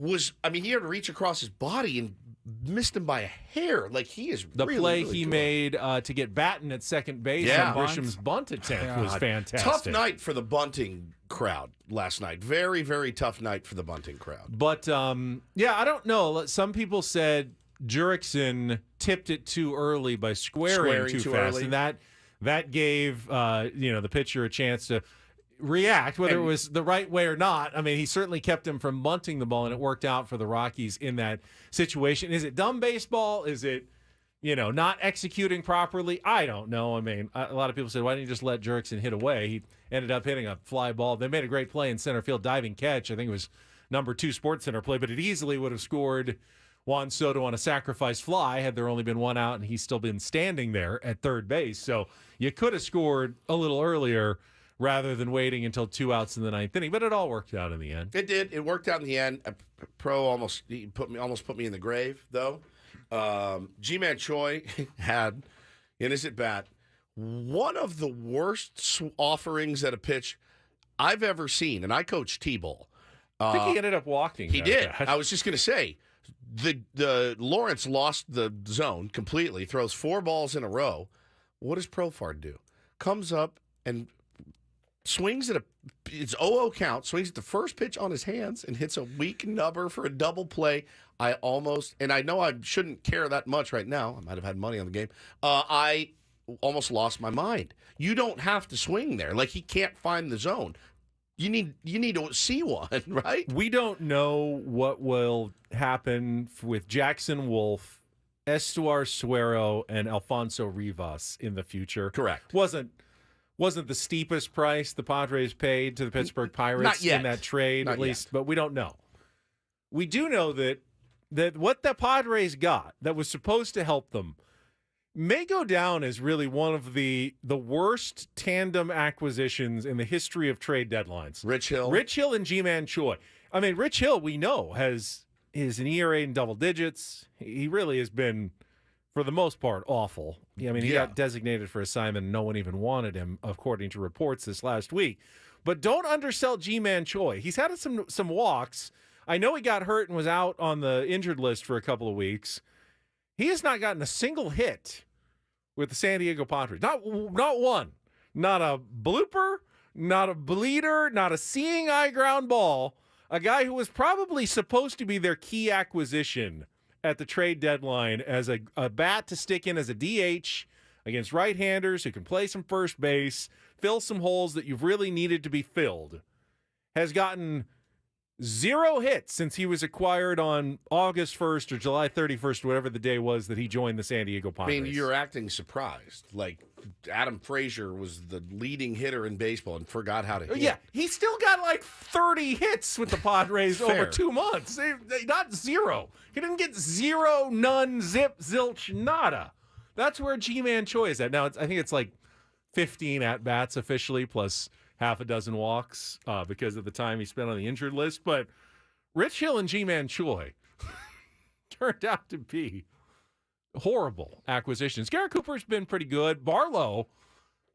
he had to reach across his body and missed him by a hair. Like, he is the really, play really he good. made to get Batten at second base on Grisham's bunt attempt was fantastic. Tough night for the bunting crowd last night. Very, very tough night for the bunting crowd. But, I don't know. Some people said Jurickson tipped it too early by squaring too fast. Early. And that gave the pitcher a chance to react, whether it was the right way or not. I mean, he certainly kept him from bunting the ball, and it worked out for the Rockies in that situation. Is it dumb baseball? Is it, not executing properly? I don't know. I mean, a lot of people said, why didn't you just let Jurickson hit away? He ended up hitting a fly ball. They made a great play in center field, diving catch. I think it was number 2 Sports Center play, but it easily would have scored Juan Soto on a sacrifice fly had there only been one out and he's still been standing there at third base. So you could have scored a little earlier rather than waiting until 2 outs in the ninth inning. But it all worked out in the end. It did. It worked out in the end. Pro almost put me in the grave, though. G-Man Choi had in his at-bat one of the worst offerings at a pitch I've ever seen, and I coached T-ball. I think he ended up walking. He did. I was just going to say, the Lawrence lost the zone completely, throws 4 balls in a row. What does Profar do? Comes up and swings at it's 0-0 count, swings at the first pitch on his hands and hits a weak nubber for a double play. I know I shouldn't care that much right now. I might have had money on the game. I almost lost my mind. You don't have to swing there. Like, he can't find the zone. You need to see one, right? We don't know what will happen with Jackson Wolf, Estuar Suero, and Alfonso Rivas in the future. Correct. Wasn't the steepest price the Padres paid to the Pittsburgh Pirates in that trade, Not at least, yet. but we don't know. We do know that what the Padres got that was supposed to help them may go down as really one of the worst tandem acquisitions in the history of trade deadlines. Rich Hill and G-Man Choi. I mean, Rich Hill, we know, is an ERA in double digits. He really has been, for the most part, awful. I mean, he got designated for assignment. No one even wanted him, according to reports this last week. But don't undersell G-Man Choi. He's had some walks. I know he got hurt and was out on the injured list for a couple of weeks. He has not gotten a single hit with the San Diego Padres. Not one. Not a blooper, not a bleeder, not a seeing eye ground ball. A guy who was probably supposed to be their key acquisition at the trade deadline as a bat to stick in as a DH against right-handers who can play some first base, fill some holes that you've really needed to be filled, has gotten 0 hits since he was acquired on August 1st or July 31st, whatever the day was that he joined the San Diego Padres. I mean, you're acting surprised. Like, Adam Frazier was the leading hitter in baseball and forgot how to hit. Yeah, he still got like 30 hits with the Padres over 2 months. Not 0. He didn't get 0, none, zip, zilch, nada. That's where G-Man Choi is at. Now, I think it's like 15 at-bats officially, plus half a dozen walks because of the time he spent on the injured list. But Rich Hill and G-Man Choi turned out to be horrible acquisitions. Garrett Cooper's been pretty good. Barlow,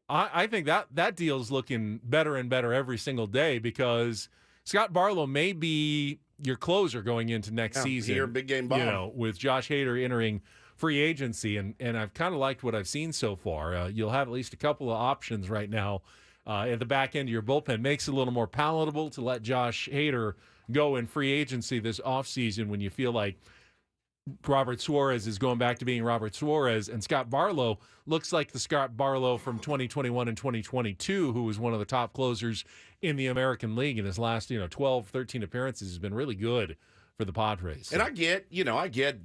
I think that deal's looking better and better every single day because Scott Barlow may be your closer going into next season. Here, big game bomb. With Josh Hader entering free agency, and I've kind of liked what I've seen so far. You'll have at least a couple of options right now at the back end of your bullpen. Makes it a little more palatable to let Josh Hader go in free agency this offseason when you feel like Robert Suarez is going back to being Robert Suarez, and Scott Barlow looks like the Scott Barlow from 2021 and 2022, who was one of the top closers in the American League in his last 12, 13 appearances. Has been really good for the Padres. And I get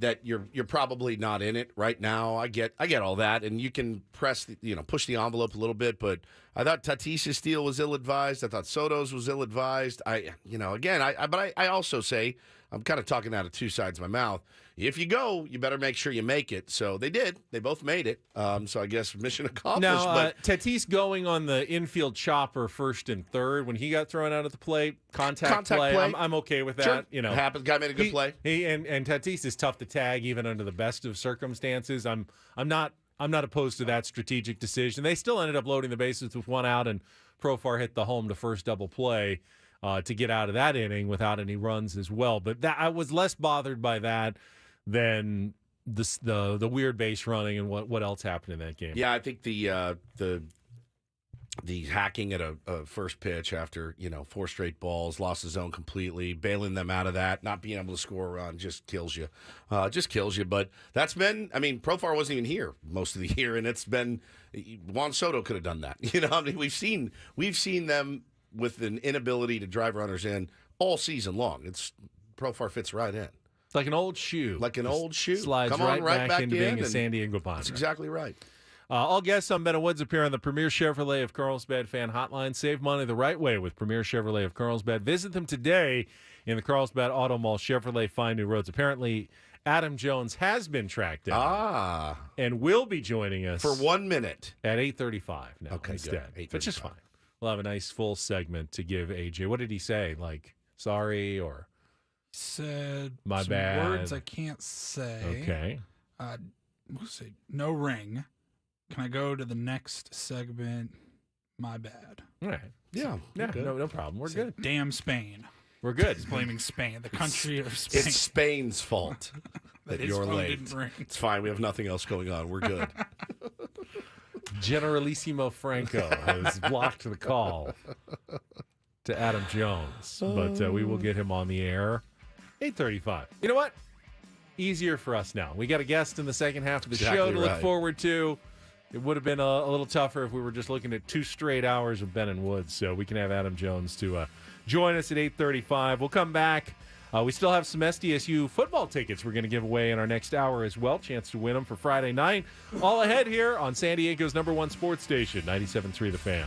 that you're probably not in it right now. I get all that, and you can push the envelope a little bit. But I thought Tatis's deal was ill-advised. I thought Soto's was ill-advised. I also say, I'm kind of talking out of two sides of my mouth. If you go, you better make sure you make it. So they did. They both made it. So I guess mission accomplished. Now, Tatis going on the infield chopper first and third when he got thrown out at the plate, contact play. I'm okay with that. Sure. Happens. Guy made a good play. And Tatis is tough to tag even under the best of circumstances. I'm not opposed to that strategic decision. They still ended up loading the bases with 1 out, and Profar hit the home to first double play to get out of that inning without any runs as well. But I was less bothered by that than the weird base running and what else happened in that game. Yeah, I think the hacking at a first pitch after 4 straight balls, lost the zone completely, bailing them out of that, not being able to score a run just kills you. But that's been, Profar wasn't even here most of the year, and it's been Juan Soto could have done that. We've seen them with an inability to drive runners in all season long. Profar fits right in. It's like an old shoe. Slides right back into being in, a San Diego Padre. That's exactly right. All guests on Ben and Woods appear on the Premier Chevrolet of Carlsbad fan hotline. Save money the right way with Premier Chevrolet of Carlsbad. Visit them today in the Carlsbad Auto Mall. Chevrolet, find new roads. Apparently, Adam Jones has been tracked down. And will be joining us for 1 minute at 8:35 now. Okay, instead. good. Which is fine. we'll have a nice full segment to give AJ. What did he say? Like, sorry or said my some bad? words I can't say. Okay. We'll see. No ring. Can I go to the next segment? My bad. All right. Yeah. No problem. We're good. Damn Spain. We're good. He's blaming Spain, the country of Spain. It's Spain's fault that his you're phone late. didn't ring. It's fine. We have nothing else going on. We're good. Generalissimo Franco has blocked the call to Adam Jones, but we will get him on the air. 8:35. You know what? Easier for us now. We got a guest in the second half of the show to look forward to. It would have been a little tougher if we were just looking at 2 straight hours of Ben and Woods, so we can have Adam Jones to join us at 8:35. We'll come back. We still have some SDSU football tickets we're going to give away in our next hour as well. Chance to win them for Friday night. All ahead here on San Diego's #1 sports station, 97.3 The Fan.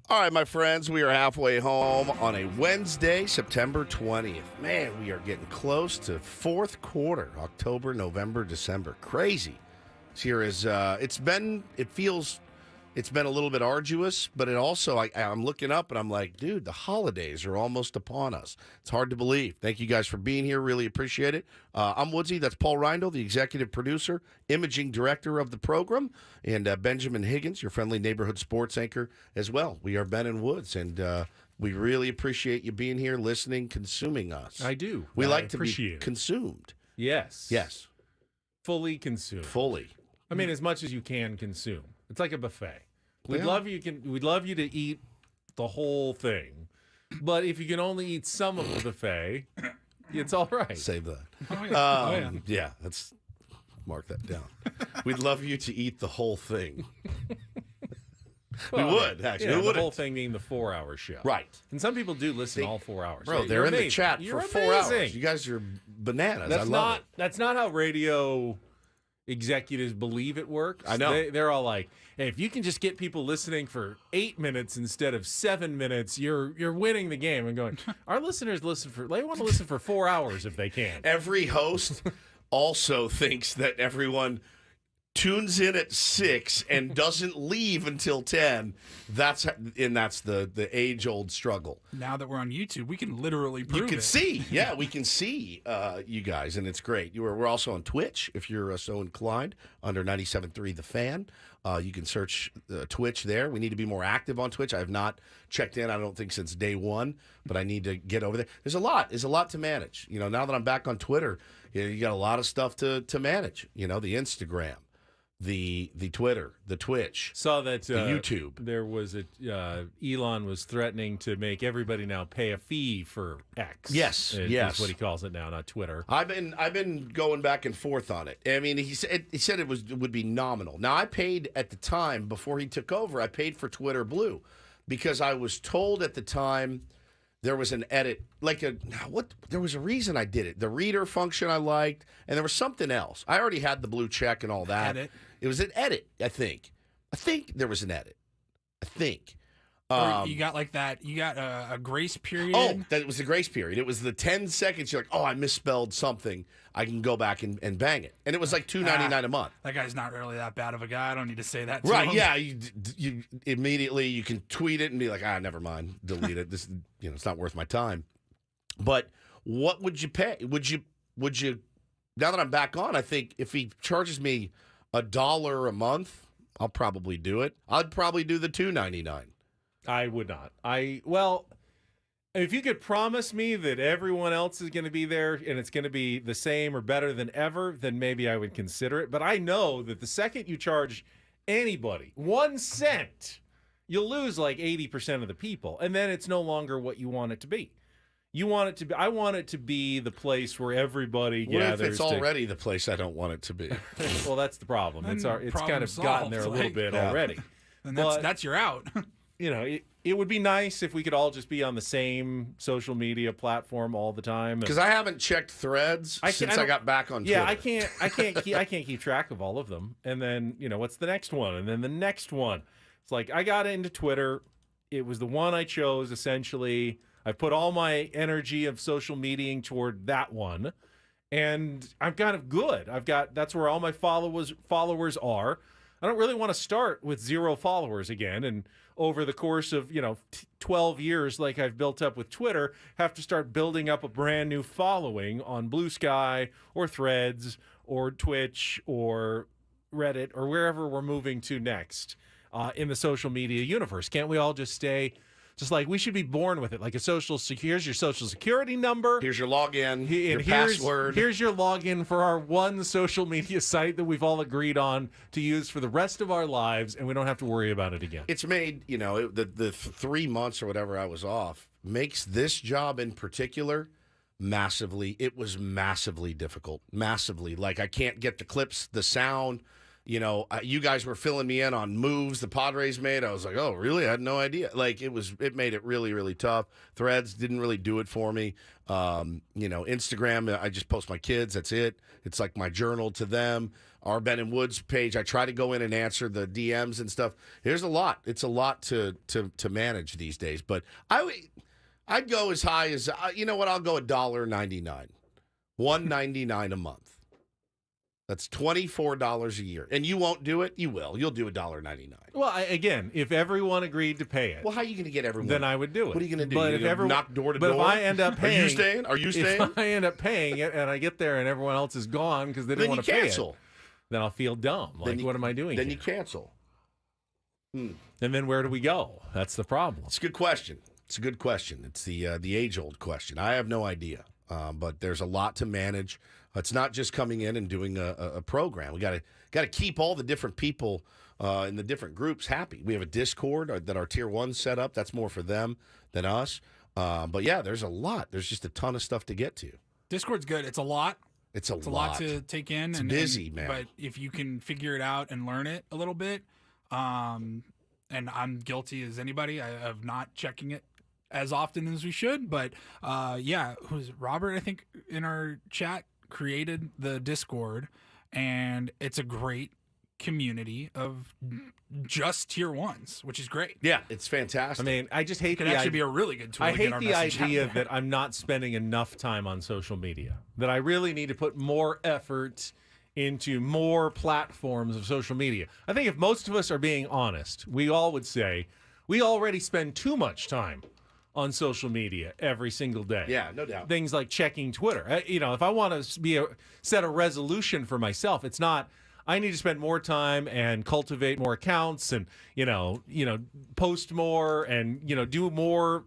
All right, my friends, we are halfway home on a Wednesday, September 20th. Man, we are getting close to fourth quarter, October, November, December. Crazy. This year is, it's been a little bit arduous, but it also, I'm looking up and I'm like, dude, the holidays are almost upon us. It's hard to believe. Thank you guys for being here. Really appreciate it. I'm Woodsy. That's Paul Reindl, the executive producer, imaging director of the program, and Benjamin Higgins, your friendly neighborhood sports anchor as well. We are Ben and Woods, and we really appreciate you being here, listening, consuming us. I do. We I like to appreciate be it. consumed. Yes. Yes. Fully consumed. Fully. I mean, as much as you can consume. It's like a buffet. We'd Yeah. love you to eat the whole thing, but if you can only eat some of the buffet, it's all right. Save that. Oh, yeah. Yeah, let's mark that down. We'd love you to eat the whole thing. Well, we would, actually. Yeah, Who the wouldn't? whole thing being the 4-hour show. Right. And some people do listen all 4 hours. Bro, You're they're in the amazing. chat You're for 4 hours. amazing. You guys are bananas. That's I love not it. that's not how radio executives believe it works. I know. They're all like, hey, if you can just get people listening for 8 minutes instead of 7 minutes, you're winning the game. And going, our listeners they want to listen for 4 hours if they can. Every host also thinks that everyone tunes in at 6 and doesn't leave until 10. That's the age-old struggle. Now that we're on YouTube, we can literally prove You can it. see, yeah, we can see you guys, and it's great. We're also on Twitch if you're so inclined under 97.3 The Fan. You can search Twitch there. We need to be more active on Twitch. I have not checked in, I don't think, since day one, but I need to get over there. There's a lot to manage. Now that I'm back on Twitter, you got a lot of stuff to manage. The Instagram, the Twitter, the Twitch, Saw that the YouTube. There was Elon was threatening to make everybody now pay a fee for X. Yes, is yes. what he calls it now, not Twitter. I've been going back and forth on it. I mean, he said it would be nominal. Now, I paid at the time before he took over. I paid for Twitter Blue because I was told at the time there was an edit, there was a reason I did it. The reader function I liked, and there was something else. I already had the blue check and all that. Edit. It was an edit, I think. I think there was an edit. I think. Or you got like that. You got a grace period. Oh, that was the grace period. It was the 10 seconds. You're like, oh, I misspelled something. I can go back and bang it. And it was like $2.99 a month. That guy's not really that bad of a guy. I don't need to say that to Right, him. yeah. You immediately, you can tweet it and be like, never mind. Delete it. This, it's not worth my time. But what would you pay? Would you, now that I'm back on, I think if he charges me $1 a month, I'll probably do it. I'd probably do the $2.99. I would not. Well, if you could promise me that everyone else is going to be there and it's going to be the same or better than ever, then maybe I would consider it. But I know that the second you charge anybody 1 cent, you'll lose like 80% of the people. And then it's no longer what you want it to be. You want it to be. I want it to be the place where everybody What gathers. if it's already the place I don't want it to be? Well, that's the problem. It's Then kind of problem gotten there a solved. little bit already. And But- that's your out. It would be nice if we could all just be on the same social media platform all the time. Because I haven't checked Threads since I got back on Twitter. Yeah, I can't keep track of all of them. And then what's the next one? And then the next one. It's like I got into Twitter. It was the one I chose. Essentially, I put all my energy of social media toward that one, and I'm kind of good. That's where all my followers are. I don't really want to start with 0 followers again, and over the course of 12 years, like I've built up with Twitter, have to start building up a brand new following on Blue Sky or Threads or Twitch or Reddit or wherever we're moving to next in the social media universe. Can't we all just stay? Just like we should be born with it, like here's your social security number. Here's your login, your here's, password. Here's your login for our one social media site that we've all agreed on to use for the rest of our lives, and we don't have to worry about it again. It's made, the 3 months or whatever I was off makes this job in particular it was massively difficult. Massively. Like I can't get the clips, the sound. You guys were filling me in on moves the Padres made. I was like, oh, really? I had no idea. Like it made it really, really tough. Threads didn't really do it for me. Instagram, I just post my kids. That's it. It's like my journal to them. our Ben and Woods page. I try to go in and answer the DMs and stuff. There's a lot. It's a lot to manage these days. But I'd go as high as you know what? I'll go $1.99, $1.99 a month. That's $24 a year. And you won't do it? You will. You'll do $1.99. Well, again, if everyone agreed to pay it, well, how are you going to get everyone? Then I would do it. What are you going to do? But You're if gonna everyone knock door to but door? if I end up paying, Are you staying? Are you staying? If I end up paying it and I get there and everyone else is gone because they didn't want to pay it, then I'll feel dumb. Like, what am I doing? Then here? you cancel. And then where do we go? That's the problem. It's a good question. It's a good question. It's the age-old question. I have no idea, but there's a lot to manage. It's not just coming in and doing a program. We got to keep all the different people in the different groups happy. We have a Discord that our Tier 1 set up. That's more for them than us. But yeah, there's a lot. There's just a ton of stuff to get to. Discord's good. It's a lot. It's a lot to take in. It's busy, man. But if you can figure it out and learn it a little bit, and I'm guilty as anybody of not checking it as often as we should. But yeah, who's it? Robert, I think, in our chat created the Discord, and it's a great community of just Tier 1s, which is great. Yeah, it's fantastic. I mean, I just hate it could actually be a really good tool. I to hate get our the message out idea there. that I'm not spending enough time on social media, that I really need to put more effort into more platforms of social media. I think if most of us are being honest, we all would say we already spend too much time on social media every single day. Yeah, no doubt. Things like checking Twitter. If I want to set a resolution for myself, it's not I need to spend more time and cultivate more accounts and post more and do more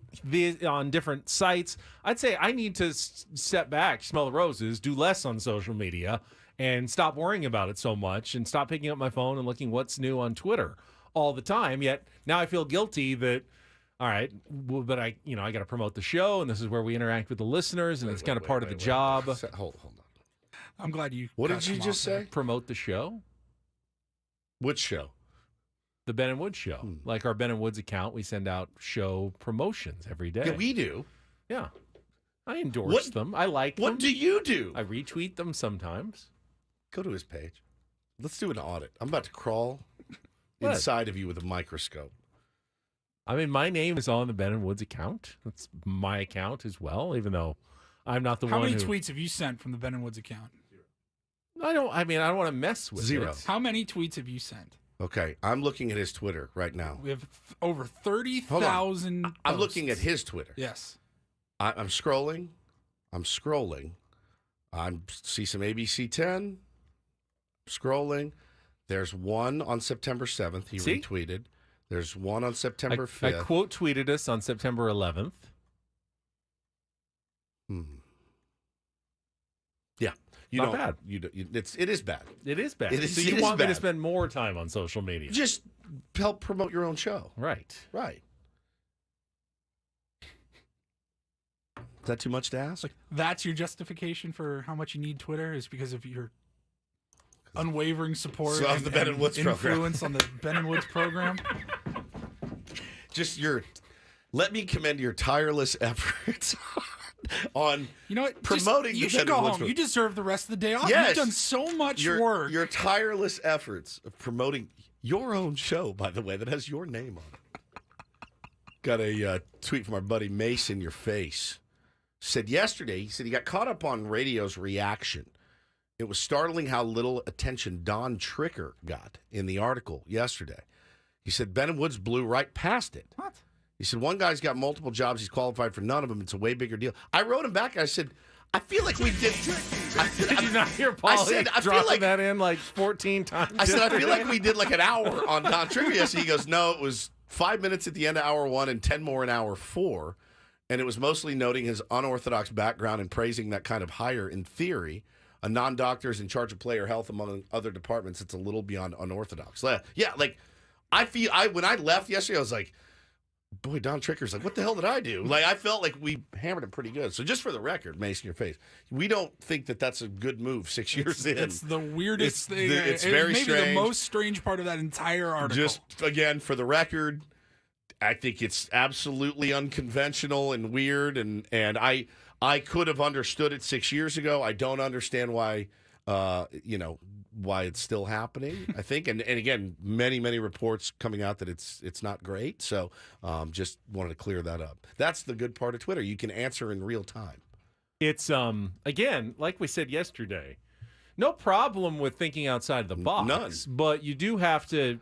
on different sites. I'd say I need to step back, smell the roses, do less on social media, and stop worrying about it so much and stop picking up my phone and looking what's new on Twitter all the time. Yet now I feel guilty that, all right, well, but I got to promote the show, and this is where we interact with the listeners, and it's kind of part of the job. Hold on. I'm glad you. What did you just say? Promote the show. Which show? The Ben and Woods show. Like our Ben and Woods account, we send out show promotions every day. Yeah, we do. Yeah. I endorse them. I like them. What do you do? I retweet them sometimes. Go to his page. Let's do an audit. I'm about to crawl inside of you with a microscope. I mean, my name is on the Ben and Woods account. That's my account as well, even though I'm not the How one many who... tweets have you sent from the Ben and Woods account? I don't want to mess with Zero. it. How many tweets have you sent? Okay, I'm looking at his Twitter right now. We have over 30,000. I'm looking at his Twitter. Yes. I'm scrolling. I see some ABC 10. Scrolling. There's one on September 7th. He retweeted. There's one on September 5th. I quote tweeted us on September 11th. Yeah. Not bad. It is bad. It is bad. So you want me to spend more time on social media? Just help promote your own show. Right. Is that too much to ask? That's your justification for how much you need Twitter is because of your unwavering support of the Ben and Woods influence program. on the Ben and Woods program. Just let me commend your tireless efforts on promoting you the should Ben go and Woods home. You deserve the rest of the day off. Yes. You've done so much work. Your tireless efforts of promoting your own show, by the way, that has your name on it. Got a tweet from our buddy Mason, your face. Said yesterday, he said he got caught up on radio's reaction. It was startling how little attention Don Tricker got in the article yesterday. He said Ben and Woods blew right past it. What? He said one guy's got multiple jobs. He's qualified for none of them. It's a way bigger deal. I wrote him back. I said, I feel like we did. Did you not hear Paul dropping that in like 14 times? I said, I feel like we did like an hour on Don Tricker yesterday. He goes, no, it was 5 minutes at the end of hour 1 and 10 more in hour 4. And it was mostly noting his unorthodox background and praising that kind of hire in theory. A non-doctor is in charge of player health among other departments. It's a little beyond unorthodox. Yeah, like when I left yesterday, I was like, boy, Don Tricker's like, what the hell did I do? Like, I felt like we hammered him pretty good. So just for the record, Mason, your face, we don't think that that's a good move 6 years in. It's the weirdest thing. It's very maybe strange. the most strange part of that entire article. Just, again, for the record, I think it's absolutely unconventional and weird, and I could have understood it 6 years ago. I don't understand why, why it's still happening, I think. And again, many reports coming out that it's not great. So just wanted to clear that up. That's the good part of Twitter. You can answer in real time. It's again, like we said yesterday, no problem with thinking outside the box. None. But you have to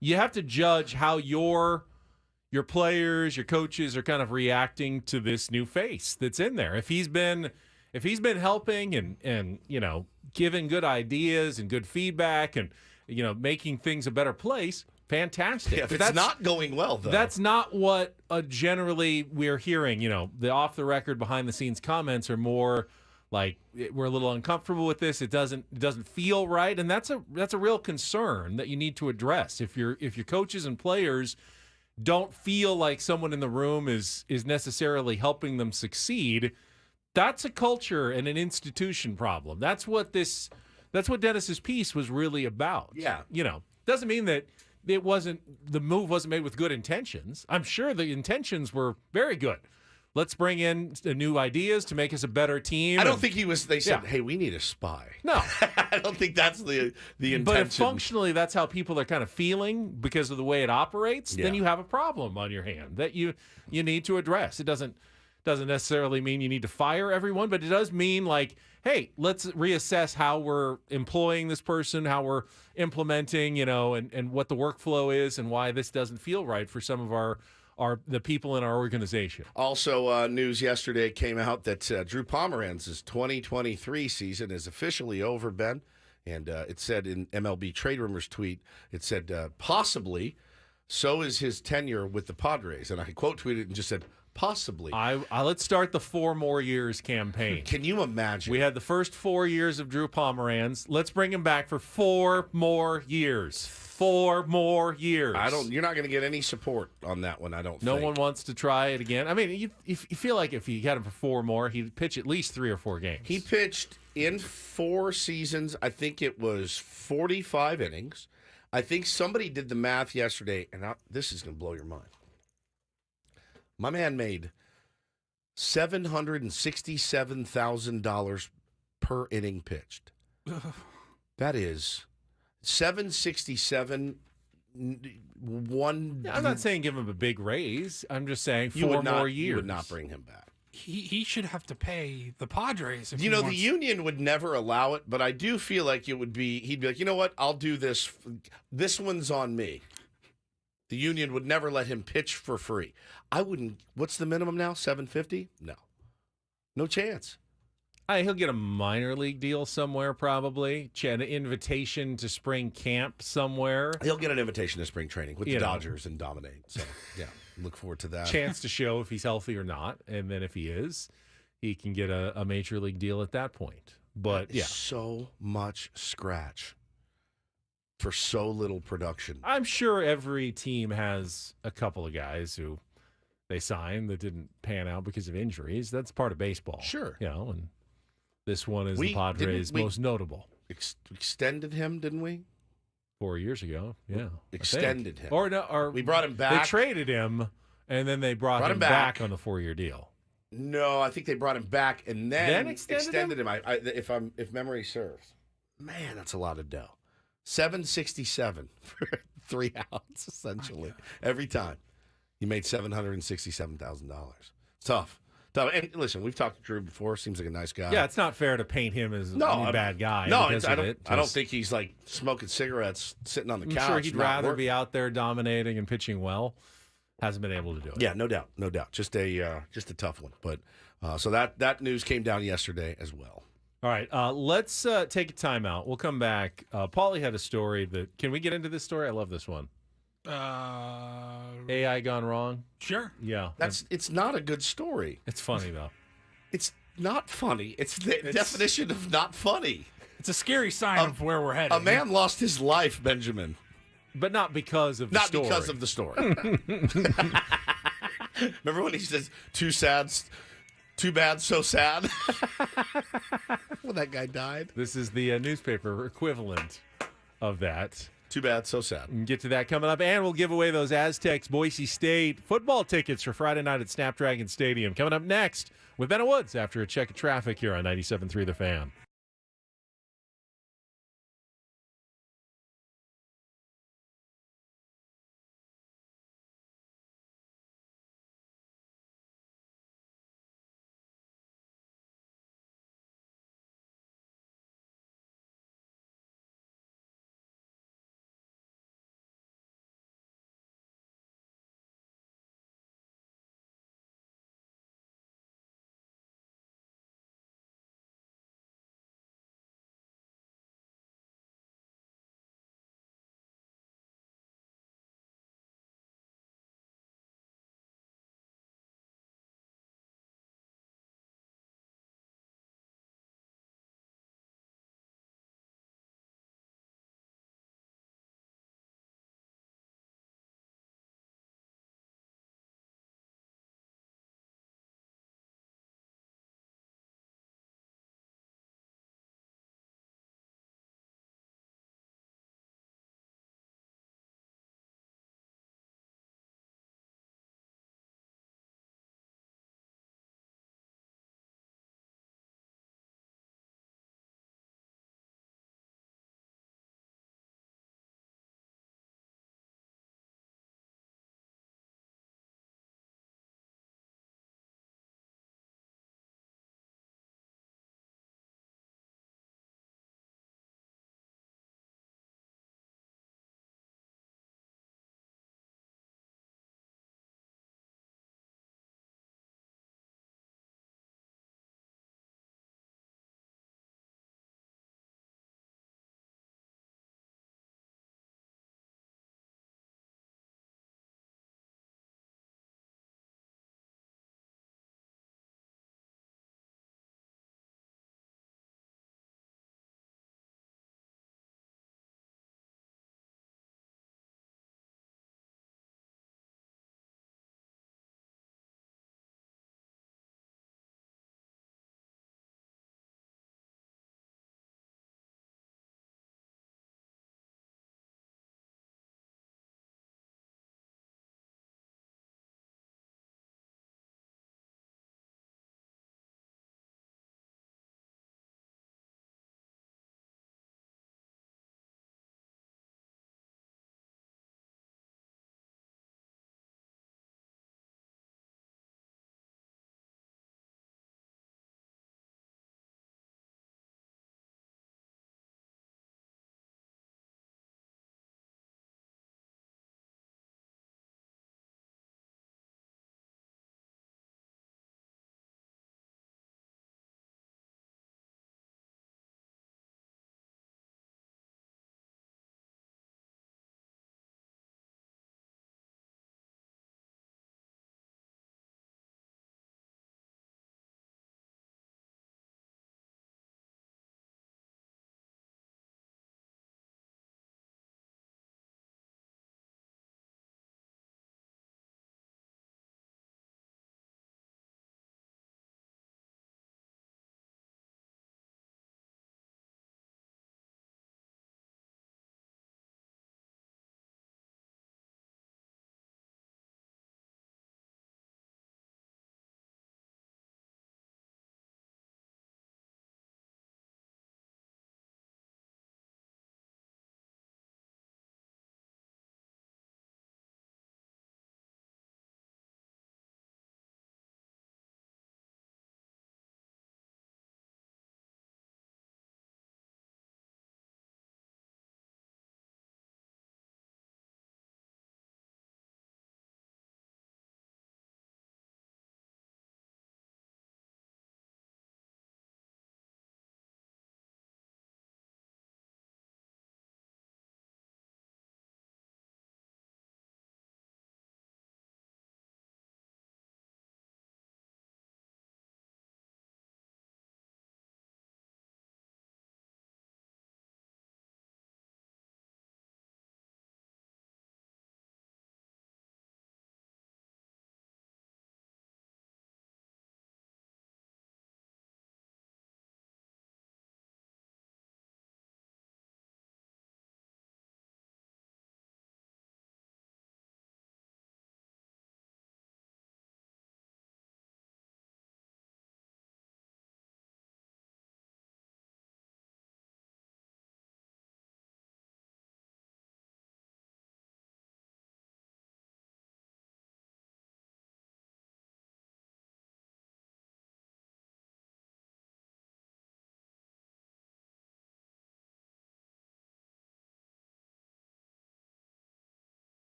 judge how your players, your coaches are kind of reacting to this new face that's in there. If he's been helping and giving good ideas and good feedback and making things a better place, fantastic. Yeah, if it's not going well, though, that's not what generally we're hearing. The off the record, behind the scenes comments are more like, we're a little uncomfortable with this. It doesn't feel right, and that's a real concern that you need to address. If your coaches and players don't feel like someone in the room is necessarily helping them succeed, that's a culture and an institution problem. That's what Dennis's piece was really about. Yeah. Doesn't mean that the move wasn't made with good intentions. I'm sure the intentions were very good. Let's bring in new ideas to make us a better team. I don't think they said, hey, we need a spy. No. I don't think that's the intention. But if functionally that's how people are kind of feeling because of the way it operates, then you have a problem on your hand that you need to address. It doesn't necessarily mean you need to fire everyone, but it does mean like, hey, let's reassess how we're employing this person, how we're implementing, and what the workflow is and why this doesn't feel right for some of the people in our organization. Also, news yesterday came out that Drew Pomeranz's 2023 season is officially over, Ben. And it said in MLB Trade Rumors tweet, it said, possibly, so is his tenure with the Padres. And I quote tweeted and just said, possibly. Let's start the 4 more years campaign. Can you imagine? We had the first 4 years of Drew Pomeranz. Let's bring him back for 4 more years. 4 more years. You're not going to get any support on that one, I don't think. No one wants to try it again. I mean, you feel like if he had him for 4 more, he'd pitch at least 3 or 4 games. He pitched in 4 seasons. I think it was 45 innings. I think somebody did the math yesterday, and this is going to blow your mind. My man made $767,000 per inning pitched. That is $767,000. I'm not saying give him a big raise. I'm just saying 4 more years. You would not bring him back. He should have to pay the Padres. If the union would never allow it, but I do feel like he'd be like, you know what? I'll do this. This one's on me. The union would never let him pitch for free. I wouldn't. What's the minimum now? $750? No chance. He'll get a minor league deal somewhere, probably. An invitation to spring camp somewhere. He'll get an invitation to spring training with the Dodgers and dominate. So, yeah, look forward to that. Chance to show if he's healthy or not. And then if he is, he can get a major league deal at that point. But, yeah. So much scratch for so little production. I'm sure every team has a couple of guys who they signed that didn't pan out because of injuries. That's part of baseball. Sure. And this one is the Padres' most notable. Extended him, didn't we? 4 years ago, yeah. Extended him. Or we brought him back. They traded him, and then they brought him back on the 4-year deal. No, I think they brought him back and then extended him. If memory serves. Man, that's a lot of dough. $767 for 3 outs, essentially. Every time. You made $767,000. Tough. And listen, we've talked to Drew before. Seems like a nice guy. Yeah, it's not fair to paint him as a bad guy. No, I don't think he's like smoking cigarettes sitting on the couch. I'm sure he'd rather be out there dominating and pitching well. Hasn't been able to do it. Yeah, no doubt. Just a tough one. But so that news came down yesterday as well. All right, let's take a timeout. We'll come back. Paulie had a story that. Can we get into this story? I love this one. AI gone wrong? Sure. Yeah. It's not a good story. It's funny, though. It's not funny. It's the definition of not funny. It's a scary sign of where we're headed. A man lost his life, Benjamin. But not because of the story. Not because of the story. Remember when he says, too sad, too bad, so sad? When that guy died. This is the newspaper equivalent of that. Too bad, so sad. We'll get to that coming up, and we'll give away those Aztecs Boise State football tickets for Friday night at Snapdragon Stadium. Coming up next with Ben Woods after a check of traffic here on 97.3 The Fan.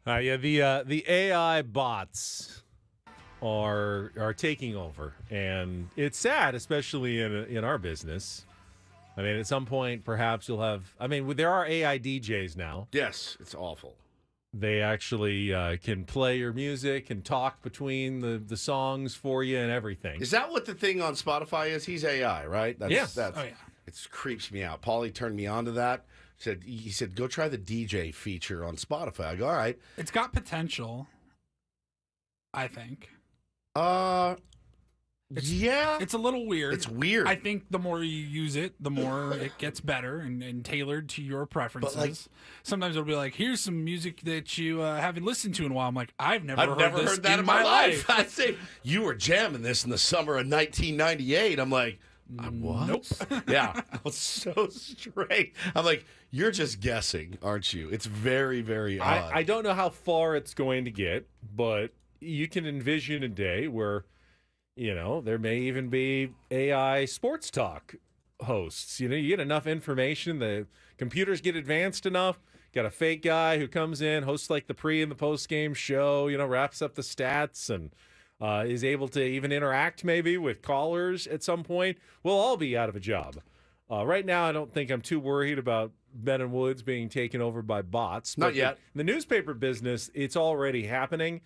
Yeah, the AI bots are taking over, and it's sad, especially in our business. I mean, at some point, perhaps you'll have. I mean, there are AI DJs now. Yes, it's awful. They actually can play your music and talk between the songs for you and everything. Is that what the thing on Spotify is? He's AI, right? Yes. Oh, yeah. It creeps me out. Paulie turned me on to that. He said, go try the DJ feature on Spotify. I go, all right. It's got potential, I think. Yeah. It's a little weird. It's weird. I think the more you use it, the more it gets better and tailored to your preferences. But sometimes it'll be like, here's some music that you haven't listened to in a while. I'm like, I've never I've never this heard that in in my life. life. I say, you were jamming this in the summer of 1998. I'm like, what? Nope. Yeah. I was so straight. I'm like, you're just guessing, aren't you? It's very, very odd. I don't know how far it's going to get, but you can envision a day where, there may even be AI sports talk hosts. You get enough information, the computers get advanced enough. Got a fake guy who comes in, hosts like the pre and the post game show, wraps up the stats and is able to even interact maybe with callers at some point. We'll all be out of a job. Right now, I don't think I'm too worried about Ben and Woods being taken over by bots. Not yet. In the newspaper business, it's already happening.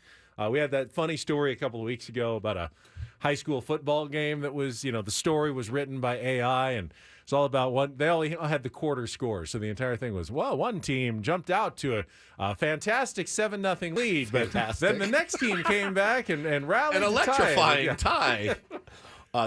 We had that funny story a couple of weeks ago about a high school football game that was, the story was written by AI, and it's all about they all had the quarter score. So the entire thing was, one team jumped out to a fantastic 7-0 lead, but then the next team came back and rallied. An electrifying tie.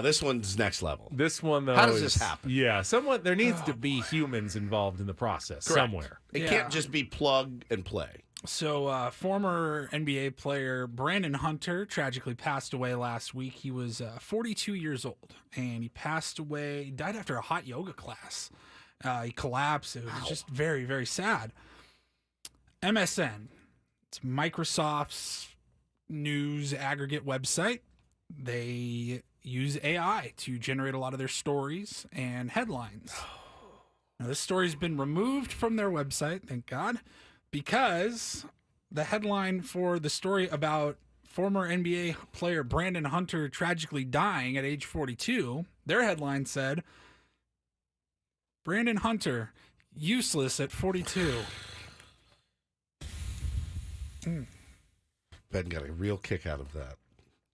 This one's next level. This one, though, how does this happen? Yeah, there needs to be humans involved in the process. Correct. Somewhere. It can't just be plug and play. So, former NBA player Brandon Hunter tragically passed away last week. He was 42 years old, and he died after a hot yoga class. He collapsed. It was just very, very sad. MSN, it's Microsoft's news aggregate website. They use AI to generate a lot of their stories and headlines. Now, this story's been removed from their website, thank God, because the headline for the story about former NBA player Brandon Hunter tragically dying at age 42, their headline said, Brandon Hunter, useless at 42. Ben got a real kick out of that.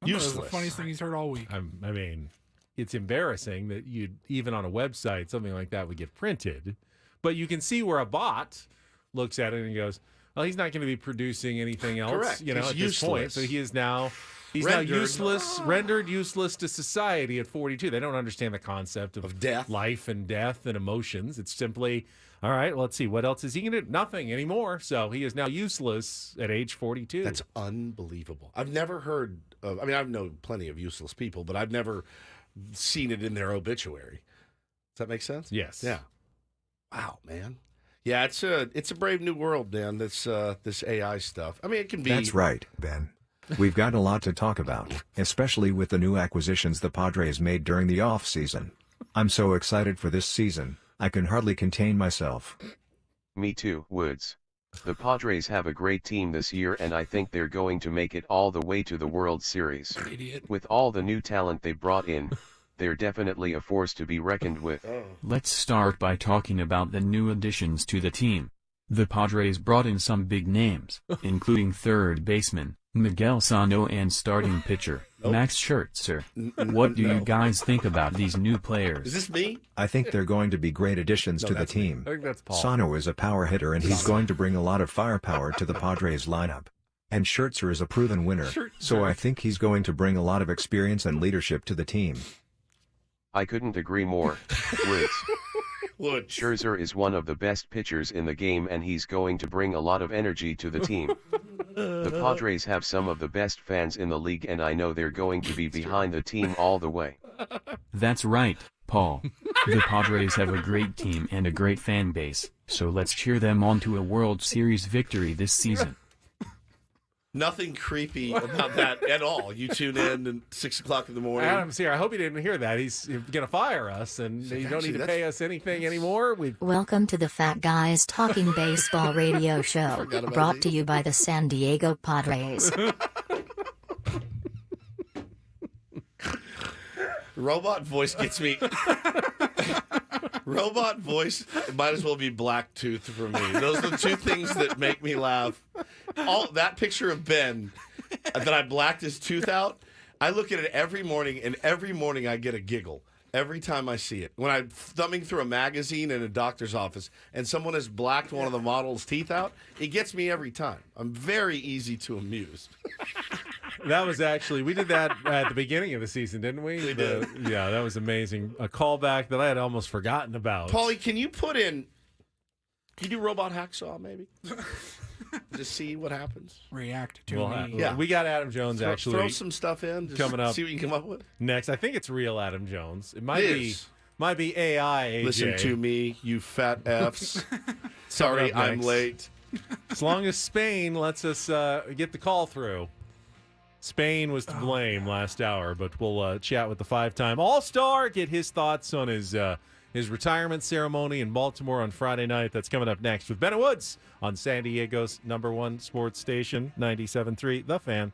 That was the funniest thing he's heard all week. I mean, it's embarrassing that even on a website, something like that would get printed. But you can see where a bot looks at it and goes, well, he's not going to be producing anything else, Correct. At this point. So he's now useless, rendered useless to society at 42. They don't understand the concept of death, life and death and emotions. It's simply, all right, well, let's see, what else is he going to do? Nothing anymore. So he is now useless at age 42. That's unbelievable. I've never heard of, I know plenty of useless people, but I've never seen it in their obituary. Does that make sense? Yes. Yeah. Wow, man. Yeah, it's a brave new world, man. This AI stuff. It can be. That's right, Ben. We've got a lot to talk about, especially with the new acquisitions the Padres made during the off-season. I'm so excited for this season, I can hardly contain myself. Me too, Woods. The Padres have a great team this year, and I think they're going to make it all the way to the World Series. Idiot. With all the new talent they brought in, they're definitely a force to be reckoned with. Let's start by talking about the new additions to the team. The Padres brought in some big names, including third baseman Miguel Sano and starting pitcher Max Scherzer. What do you guys think about these new players? Is this me? I think they're going to be great additions to the team. I think that's Paul. Sano is a power hitter, and he's going to bring a lot of firepower to the Padres lineup. And Scherzer is a proven winner, so I think he's going to bring a lot of experience and leadership to the team. I couldn't agree more, Woods. Scherzer is one of the best pitchers in the game, and he's going to bring a lot of energy to the team. The Padres have some of the best fans in the league, and I know they're going to be behind the team all the way. That's right, Paul. The Padres have a great team and a great fan base, so let's cheer them on to a World Series victory this season. Nothing creepy about that at all. You tune in at 6 o'clock in the morning. Adam's here. I hope he didn't hear that. He's going to fire us, and you don't need to pay us anything anymore. Welcome to the Fat Guys Talking Baseball radio show, brought to you by the San Diego Padres. Robot voice gets me. Robot voice might as well be black tooth for me. Those are the two things that make me laugh. That picture of Ben that I blacked his tooth out, I look at it every morning, and every morning I get a giggle every time I see it. When I'm thumbing through a magazine in a doctor's office and someone has blacked one of the model's teeth out, it gets me every time. I'm very easy to amuse. That was actually, we did that at the beginning of the season, didn't we? We did. Yeah, that was amazing. A callback that I had almost forgotten about. Paulie, can you do robot hacksaw maybe? Just see what happens. React to me. Yeah. We got Adam Jones actually. Throw some stuff in. Just coming up. See what you can come up with. Next. I think it's real Adam Jones. It might be AI, AJ. Listen to me, you fat Fs. Sorry, I'm late. As long as Spain lets us get the call through. Spain was to blame last hour, but we'll chat with the 5-time All-Star, get his thoughts on his retirement ceremony in Baltimore on Friday night. That's coming up next with Bennett Woods on San Diego's #1 sports station, 97.3 The Fan.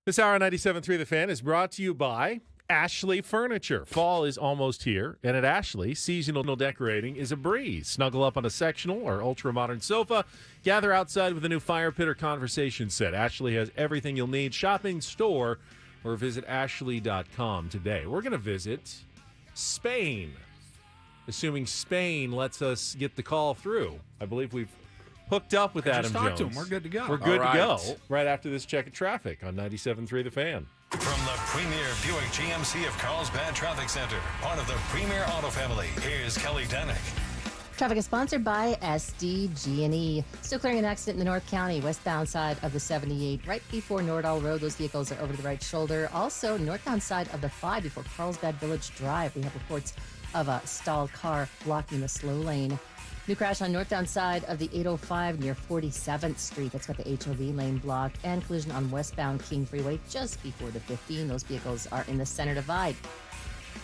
This hour on 97.3 The Fan is brought to you by Ashley Furniture. Fall is almost here, and at Ashley, seasonal decorating is a breeze. Snuggle up on a sectional or ultra-modern sofa. Gather outside with a new fire pit or conversation set. Ashley has everything you'll need. Shopping, store, or visit ashley.com today. We're going to visit Spain, assuming Spain lets us get the call through. I believe we've hooked up with Adam Jones. To him. We're good to go. We're good to go right after this check of traffic on 97.3 The Fan. From the premier Buick GMC of Carlsbad Traffic Center, part of the Premier Auto Family, here's Kelly Danick. Traffic is sponsored by SDG&E. Still clearing an accident in the North County, westbound side of the 78, right before Nordall Road. Those vehicles are over to the right shoulder. Also, northbound side of the 5 before Carlsbad Village Drive. We have reports of a stalled car blocking the slow lane. New crash on northbound side of the 805 near 47th Street. That's got the HOV lane blocked. And collision on westbound King Freeway just before the 15. Those vehicles are in the center divide.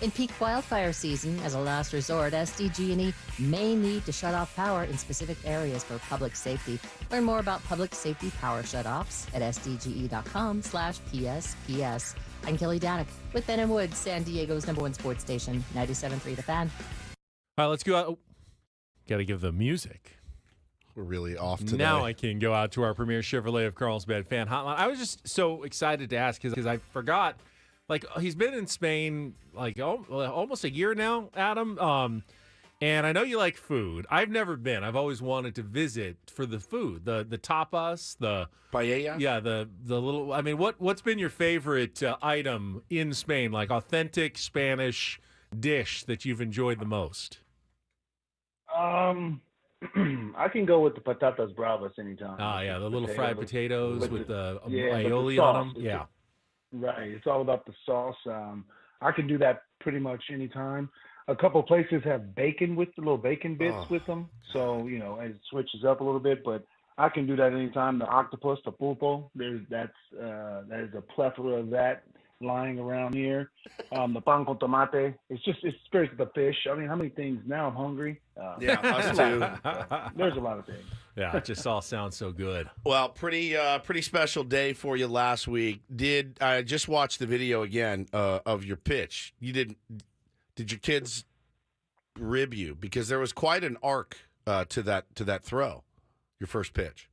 In peak wildfire season, as a last resort, SDG&E may need to shut off power in specific areas for public safety. Learn more about public safety power shutoffs at sdge.com/PSPS. I'm Kelly Danick with Ben and Woods, San Diego's #1 sports station, 97.3 The Fan. All right, let's go out. Got to give the music. We're really off today. Now I can go out to our Premier Chevrolet of Carlsbad fan hotline. I was just so excited to ask because I forgot. Like, he's been in Spain like almost a year now, Adam. And I know you like food. I've never been. I've always wanted to visit for the food, the tapas, the paella. Yeah, the little. I mean, what's been your favorite item in Spain? Like authentic Spanish dish that you've enjoyed the most? I can go with the patatas bravas anytime. Ah, yeah, the little fried potatoes with the aioli aioli on them. Yeah. Right. It's all about the sauce. I can do that pretty much anytime. A couple places have bacon with the little bacon bits with them. So, it switches up a little bit, but I can do that anytime. The octopus, the pulpo, there's a plethora of that lying around here. The pan con tomate, it's spirits of the fish. I mean, how many things now? I'm hungry. Yeah, us too. There's a lot of things. Yeah, it just all sounds so good. Well, pretty special day for you last week. I just watched the video again of your pitch? Did your kids rib you? Because there was quite an arc to that throw, your first pitch.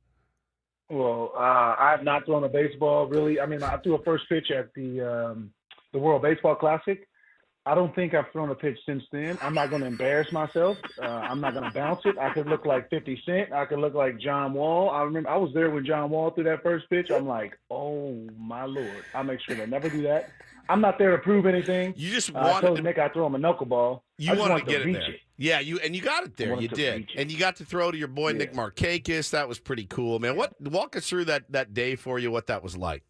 Well, I have not thrown a baseball really. I mean, I threw a first pitch at the World Baseball Classic. I don't think I've thrown a pitch since then. I'm not going to embarrass myself. I'm not going to bounce it. I could look like 50 Cent. I could look like John Wall. I remember I was there when John Wall threw that first pitch. I'm like, oh, my Lord. I'll make sure they never do that. I'm not there to prove anything. You just I told Nick I'd throw him a knuckleball. You wanted to get it there. Yeah, you got it there. You did. And you got to throw to your boy Nick Markakis. That was pretty cool, man. Walk us through that day for you, what that was like.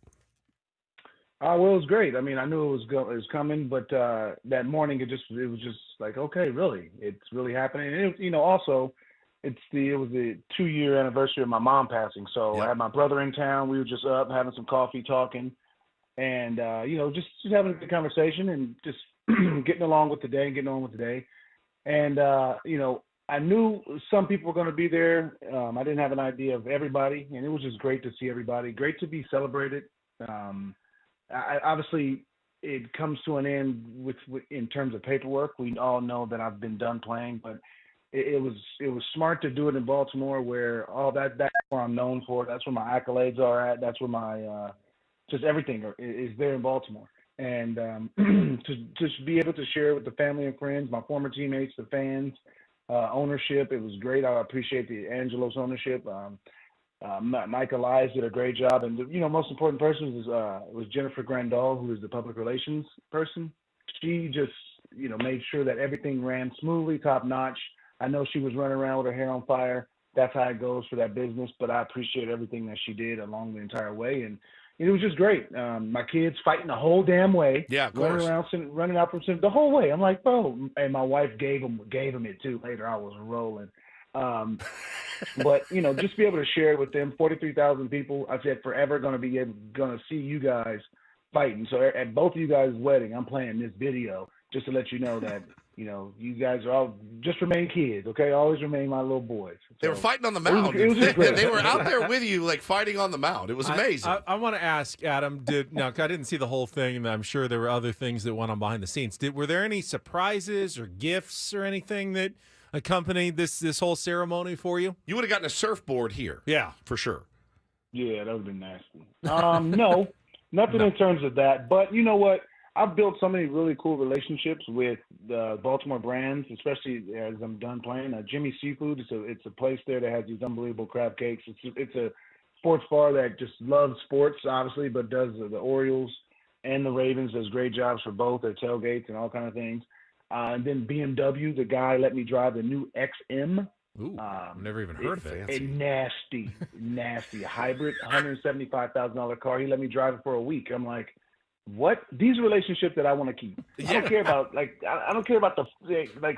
Well, it was great. I mean, I knew it was coming, but that morning it was just like, okay, really, it's really happening. And it was the 2-year anniversary of my mom passing, so I had my brother in town. We were just up having some coffee, talking, and just having a good conversation and just getting along with the day and getting on with the day. And I knew some people were going to be there. I didn't have an idea of everybody, and it was just great to see everybody. Great to be celebrated. Obviously, it comes to an end with in terms of paperwork. We all know that I've been done playing, but it was smart to do it in Baltimore, where that's where I'm known for. That's where my accolades are at. That's where my just everything is there in Baltimore. And to just be able to share with the family and friends, my former teammates, the fans, ownership, it was great. I appreciate the Angelos ownership. Mike Elias did a great job, and the most important person was Jennifer Grandal, who is the public relations person. She just made sure that everything ran smoothly, top notch. I know she was running around with her hair on fire. That's how it goes for that business, but I appreciate everything that she did along the entire way, and it was just great. My kids fighting the whole damn way. Yeah, of course. Running out from center the whole way. I'm like, bro, and my wife gave him it too. Later, I was rolling. But just be able to share it with them. 43,000 people. I said forever going to see you guys fighting. So at both of you guys' wedding, I'm playing this video just to let you know that you guys are all just remain kids, okay? Always remain my little boys. They were fighting on the mound. It was great. They were out there with you, like fighting on the mound. It was amazing. I want to ask Adam. I didn't see the whole thing, and I'm sure there were other things that went on behind the scenes. Were there any surprises or gifts or anything that accompanied this whole ceremony for you? You would have gotten a surfboard here. Yeah, for sure. Yeah, that would have been nasty. No, nothing in terms of that. But you know what? I've built so many really cool relationships with the Baltimore brands, especially as I'm done playing. Jimmy Seafood, it's a place there that has these unbelievable crab cakes. It's a sports bar that just loves sports, obviously, but does the Orioles and the Ravens, does great jobs for both, their tailgates and all kind of things. And then BMW, the guy let me drive the new XM. Ooh, I've never even heard of it. A nasty hybrid, $175,000 car. He let me drive it for a week. I'm like, what? These relationships that I want to keep. I don't care about I don't care about the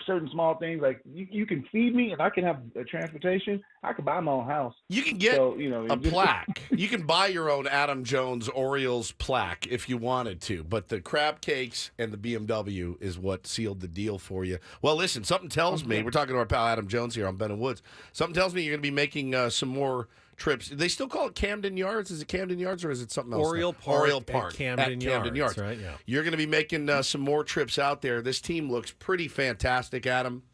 certain small things. Like you can feed me and I can have a transportation. I can buy my own house. You can get a plaque. You can buy your own Adam Jones Orioles plaque if you wanted to. But the crab cakes and the BMW is what sealed the deal for you. Well, listen, something tells me, we're talking to our pal Adam Jones here on Ben and Woods. Something tells me you're going to be making some more trips. They still call it Camden Yards. Is it Camden Yards or is it something else? Oriole Park at Camden Yards. Right, yeah. You're going to be making some more trips out there. This team looks pretty fantastic, Adam.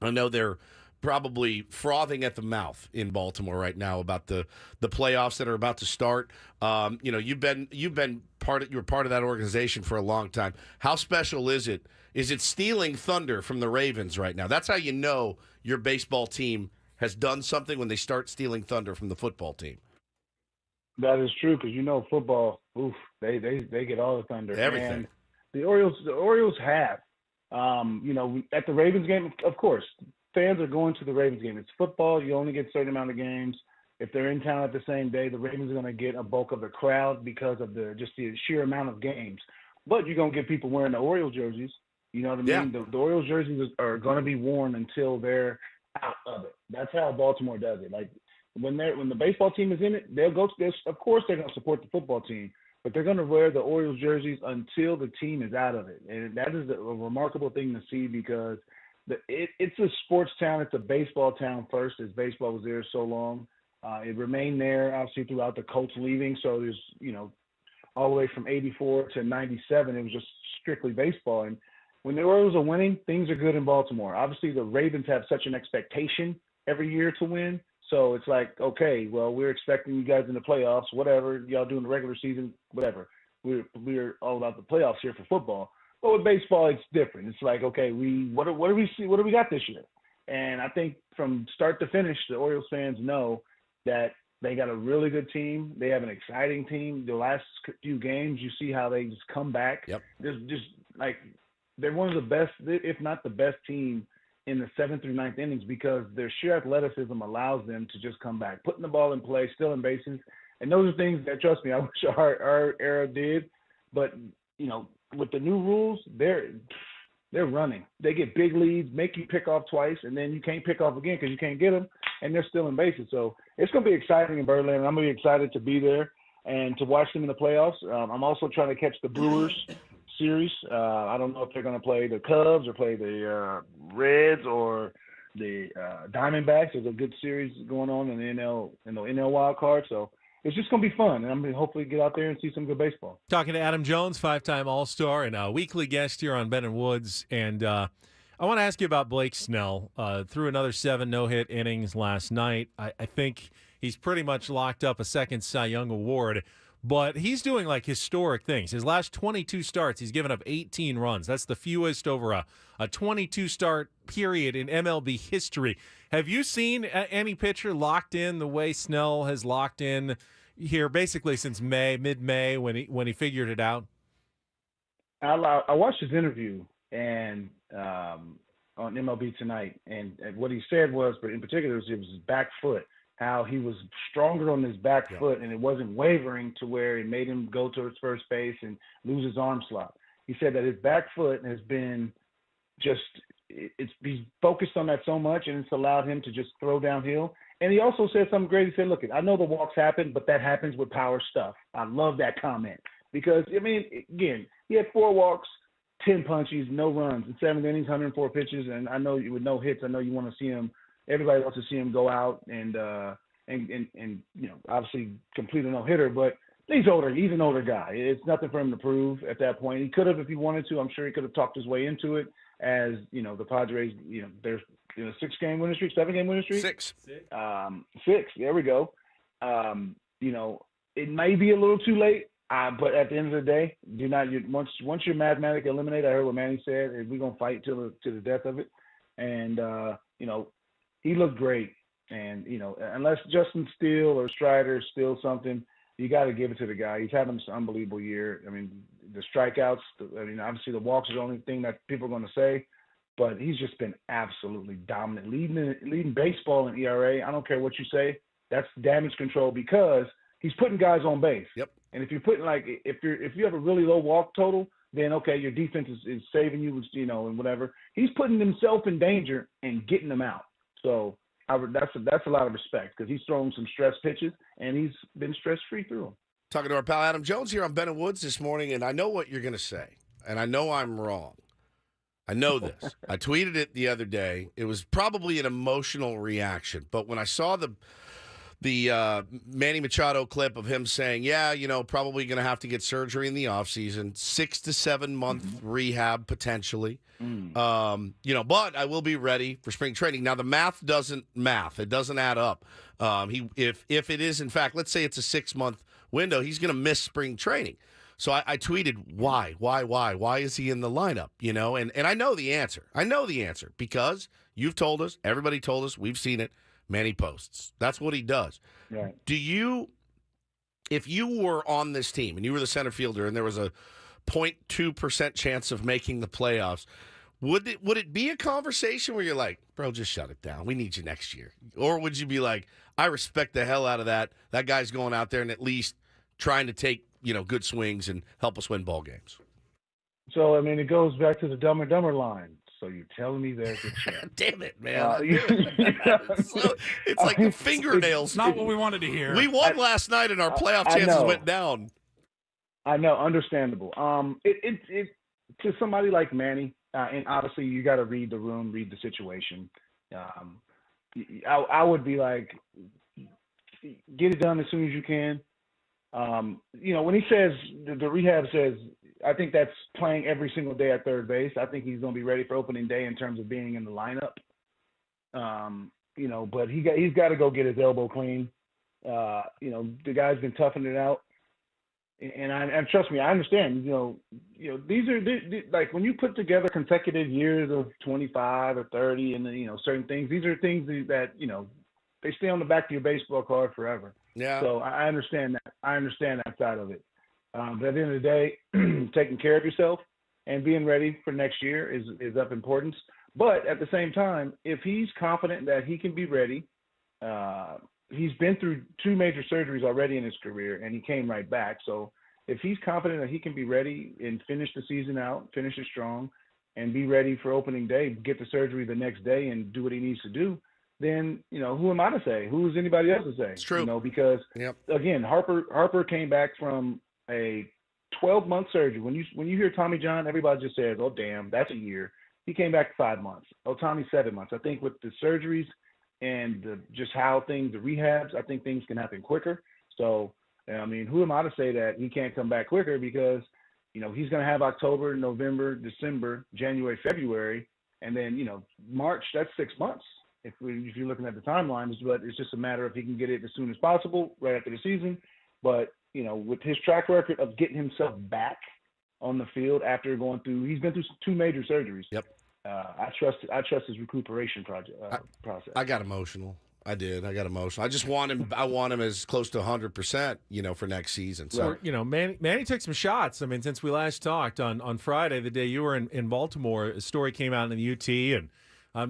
I know they're probably frothing at the mouth in Baltimore right now about the playoffs that are about to start. You've been part of that organization for a long time. How special is it? Is it stealing thunder from the Ravens right now? That's how you know your baseball team has done something when they start stealing thunder from the football team. That is true because football. Oof, they get all the thunder. Everything. And the Orioles have. At the Ravens game, of course, fans are going to the Ravens game. It's football. You only get a certain amount of games. If they're in town at the same day, the Ravens are going to get a bulk of the crowd because of the sheer amount of games. But you're going to get people wearing the Orioles jerseys. You know what I mean? Yeah. The Orioles jerseys are going to be worn until they're out of it. That's how Baltimore does it. Like when the baseball team is in it, they'll go to this. Of course, they're going to support the football team, but they're going to wear the Orioles jerseys until the team is out of it. And that is a remarkable thing to see because it's a sports town. It's a baseball town first, as baseball was there so long. It remained there obviously throughout the Colts leaving. So there's all the way from '84 to '97, it was just strictly baseball. And when the Orioles are winning, things are good in Baltimore. Obviously, the Ravens have such an expectation every year to win. So it's like, okay, well, we're expecting you guys in the playoffs, whatever. Y'all do in the regular season, whatever. We're all about the playoffs here for football. But with baseball, it's different. It's like, okay, what do we see? What do we got this year? And I think from start to finish, the Orioles fans know that they got a really good team. They have an exciting team. The last few games, you see how they just come back. Yep. They're one of the best, if not the best team in the 7th through 9th innings because their sheer athleticism allows them to just come back, putting the ball in play, stealing bases. And those are things that, trust me, I wish our era did. But, with the new rules, they're running. They get big leads, make you pick off twice, and then you can't pick off again because you can't get them, and they're stealing bases. So it's going to be exciting in Birdland, and I'm going to be excited to be there and to watch them in the playoffs. I'm also trying to catch the Brewers series. I don't know if they're going to play the Cubs or play the Reds or the Diamondbacks. There's a good series going on in the NL wild card. So it's just going to be fun. And I'm going to hopefully get out there and see some good baseball. Talking to Adam Jones, 5-time All-Star and a weekly guest here on Ben and Woods. And I want to ask you about Blake Snell. Threw another 7 no-hit innings last night. I think he's pretty much locked up a second Cy Young award. But he's doing like historic things. His last 22 starts, he's given up 18 runs. That's the fewest over a 22-start period in MLB history. Have you seen any pitcher locked in the way Snell has locked in here basically since mid-May when he figured it out? I watched his interview and on MLB Tonight, and what he said was, but in particular, it was his back foot. How he was stronger on his back foot and it wasn't wavering to where it made him go towards first base and lose his arm slot. He said that his back foot has been he's focused on that so much and it's allowed him to just throw downhill. And he also said something great. He said, look, I know the walks happen, but that happens with power stuff. I love that comment because, again, he had 4 walks, 10 punchies, no runs in 7 innings, 104 pitches, and I know with no hits, I know you want to see him. Everybody wants to see him go out and obviously complete a no hitter, but he's older. He's an older guy. It's nothing for him to prove at that point. He could have if he wanted to. I'm sure he could have talked his way into it. As the Padres, there's 6-game winning streak, 7-game winning streak. 6. 6. There we go. It may be a little too late, but at the end of the day, once you're mathematically eliminated. I heard what Manny said. We're gonna fight to the death of it, and he looked great. And unless Justin Steele or Strider steal something, you got to give it to the guy. He's having this unbelievable year. I mean, the strikeouts. Obviously the walks are the only thing that people are going to say, but he's just been absolutely dominant, leading baseball in ERA. I don't care what you say. That's damage control because he's putting guys on base. Yep. And if you're putting if you have a really low walk total, then okay, your defense is saving you, and whatever. He's putting himself in danger and getting them out. So that's a lot of respect because he's throwing some stress pitches and he's been stress-free through them. Talking to our pal Adam Jones here on Ben and Woods this morning, and I know what you're going to say, and I know I'm wrong. I know this. I tweeted it the other day. It was probably an emotional reaction, but when I saw the Manny Machado clip of him saying, probably going to have to get surgery in the offseason, 6 to 7 month rehab potentially. But I will be ready for spring training. Now the math doesn't math. It doesn't add up. If it is in fact, let's say it's a 6-month window, he's going to miss spring training. So I tweeted, why is he in the lineup? And I know the answer. I know the answer because you've told us, everybody told us, we've seen it. Manny posts. That's what he does. Right. If you were on this team and you were the center fielder and there was a 0.2% chance of making the playoffs, would it be a conversation where you're like, bro, just shut it down. We need you next year. Or would you be like, I respect the hell out of that. That guy's going out there and at least trying to take, good swings and help us win ball games. So, it goes back to the Dumb and Dumber line. So you're telling me there's a chance. Damn it, man. It's like the fingernails. It's not what we wanted to hear. We won last night and our playoff chances went down. I know, understandable. It to somebody like Manny, and obviously you got to read the room, read the situation. I would be like, get it done as soon as you can. When he says the rehab says, I think that's playing every single day at third base. I think he's going to be ready for opening day in terms of being in the lineup. But he's got to go get his elbow clean. The guy's been toughing it out. And trust me, I understand. These are like when you put together consecutive years of 25 or 30, and certain things. These are things that they stay on the back of your baseball card forever. Yeah. So I understand that. I understand that side of it. But at the end of the day, taking care of yourself and being ready for next year is of importance. But at the same time, if he's confident that he can be ready, he's been through 2 major surgeries already in his career, and he came right back. So if he's confident that he can be ready and finish the season out, finish it strong, and be ready for opening day, get the surgery the next day and do what he needs to do, then, who am I to say? Who is anybody else to say? It's true. Because, again, Harper came back from a 12-month surgery. When you hear Tommy John, everybody just says, oh, damn, that's a year. He came back 5 months. Ohtani 7 months. I think with the surgeries and just how the rehabs, I think things can happen quicker. So, who am I to say that he can't come back quicker because, he's going to have October, November, December, January, February, and then, March, that's 6 months. If you're looking at the timelines, but it's just a matter of he can get it as soon as possible, right after the season. But, with his track record of getting himself back on the field after he's been through 2 major surgeries. Yep. I trust his recuperation process. I got emotional. I did. I got emotional. I just want him. I want him as close to 100%, for next season. So, Manny took some shots. Since we last talked on Friday, the day you were in Baltimore, a story came out in the UT, and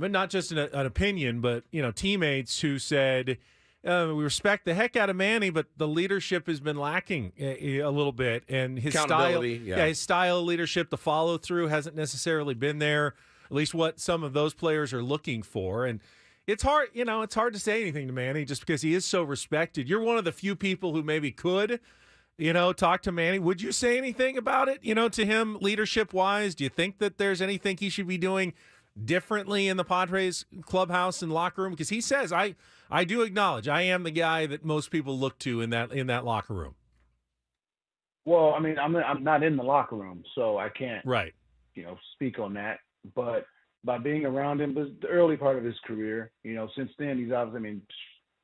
but not just an opinion, but teammates who said we respect the heck out of Manny, but the leadership has been lacking a little bit, and his style, his style of leadership, the follow through hasn't necessarily been there. At least what some of those players are looking for, and it's hard. It's hard to say anything to Manny just because he is so respected. You're one of the few people who maybe could. talk to Manny. Would you say anything about it, to him leadership-wise? Do you think that there's anything he should be doing differently in the Padres clubhouse and locker room? Because he says, I do acknowledge I am the guy that most people look to in that locker room. Well, I mean, I'm not in the locker room, so I can't, right, speak on that. But by being around him, the early part of his career, since then he's obviously,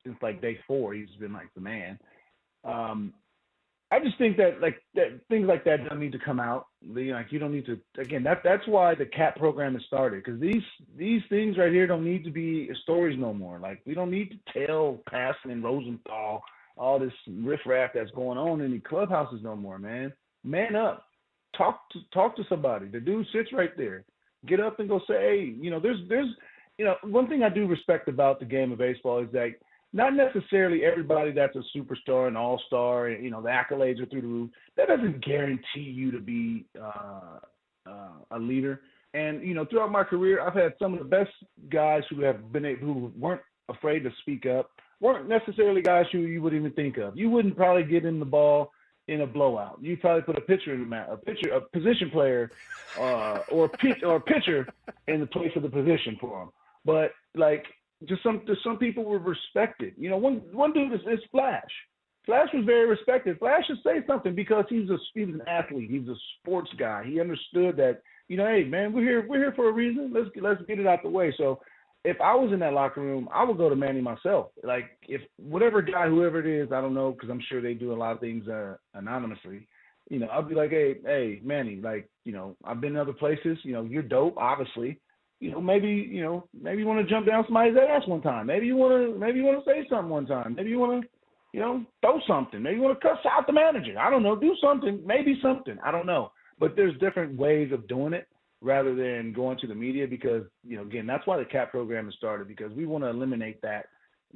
since like day 4, he's been like the man. I just think that that things like that don't need to come out. Like you don't need to. Again, that's why the CAP program has started, because these things right here don't need to be stories no more. Like we don't need to tell Passon and Rosenthal all this riffraff that's going on in the clubhouses no more, man. Man up. Talk to somebody. The dude sits right there. Get up and go say, hey, there's one thing I do respect about the game of baseball is that not necessarily everybody that's a superstar, an all-star, and, the accolades are through the roof. That doesn't guarantee you to be a leader. And, throughout my career, I've had some of the best guys who weren't afraid to speak up, weren't necessarily guys who you wouldn't even think of. You wouldn't probably get in the ball in a blowout. You'd probably put a pitcher in a position player, or a pitcher in the place of the position for him. But just some people were respected. One dude is Flash. Flash was very respected. Flash should say something because he's an athlete. He's a sports guy. He understood that, hey man, we're here for a reason. Let's get it out the way. So if I was in that locker room, I would go to Manny myself. Like if whatever guy, whoever it is, I don't know, because I'm sure they do a lot of things anonymously. I'll be like, hey, Manny, I've been in other places. You're dope, obviously. Maybe you want to jump down somebody's ass one time. Maybe you want to say something one time. Maybe you want to, throw something. Maybe you want to cuss out the manager. I don't know. Do something. Maybe something. I don't know. But there's different ways of doing it rather than going to the media because, again, that's why the CAP program has started, because we want to eliminate that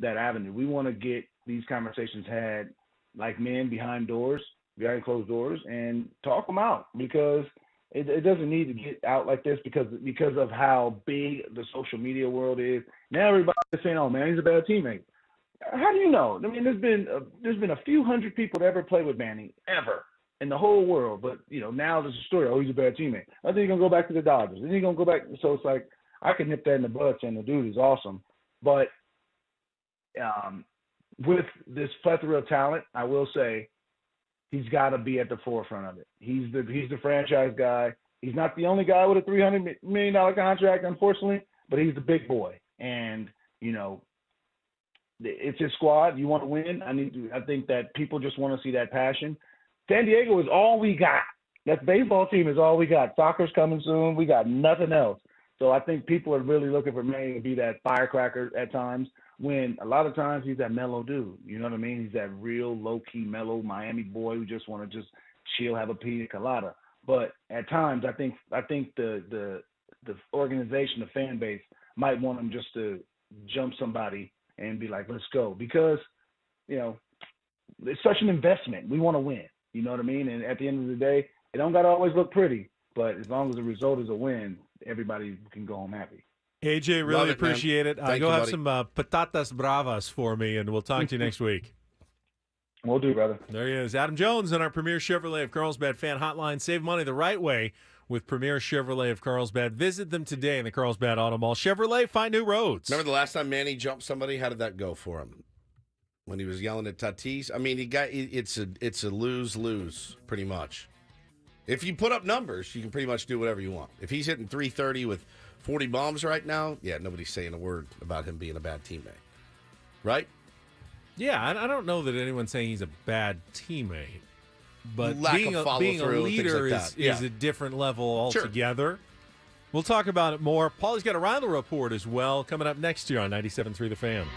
avenue. We want to get these conversations had like men behind closed doors, and talk them out, because it doesn't need to get out like this because of how big the social media world is. Now everybody's saying, "Oh man, he's a bad teammate." How do you know? I mean, there's been a few hundred people that ever played with Manny ever in the whole world, but now there's a story. Oh, he's a bad teammate. I think he's gonna go back to the Dodgers. Then he's gonna go back. So it's like I can nip that in the bud, saying the dude is awesome, but with this plethora of talent, I will say, he's got to be at the forefront of it. He's the franchise guy. He's not the only guy with a $300 million contract, unfortunately, but he's the big boy. And, it's his squad. You want to win. I think that people just want to see that passion. San Diego is all we got. That baseball team is all we got. Soccer's coming soon. We got nothing else. So I think people are really looking for Manny to be that firecracker at times, when a lot of times he's that mellow dude. You know what I mean? He's that real low-key, mellow Miami boy who just want to just chill, have a pina colada. But at times, I think the organization, the fan base, might want him just to jump somebody and be like, let's go. Because, it's such an investment. We want to win. You know what I mean? And at the end of the day, it don't got to always look pretty. But as long as the result is a win, everybody can go home happy. AJ, really appreciate it. Thank go you, have buddy. some patatas bravas for me, and we'll talk to you next week. We'll do, brother. There he is. Adam Jones on our Premier Chevrolet of Carlsbad fan hotline. Save money the right way with Premier Chevrolet of Carlsbad. Visit them today in the Carlsbad Auto Mall. Chevrolet, find new roads. Remember the last time Manny jumped somebody? How did that go for him? When he was yelling at Tatis? I mean, it's a lose-lose, pretty much. If you put up numbers, you can pretty much do whatever you want. If he's hitting 330 with 40 bombs right now, yeah, nobody's saying a word about him being a bad teammate. Right? Yeah, I don't know that anyone's saying he's a bad teammate. But Lack being of a follow-through, leader things like that. Yeah. is a different level Sure. altogether. We'll talk about it more. Paulie's got a Reindl Report as well coming up next year on 97.3 The Fan.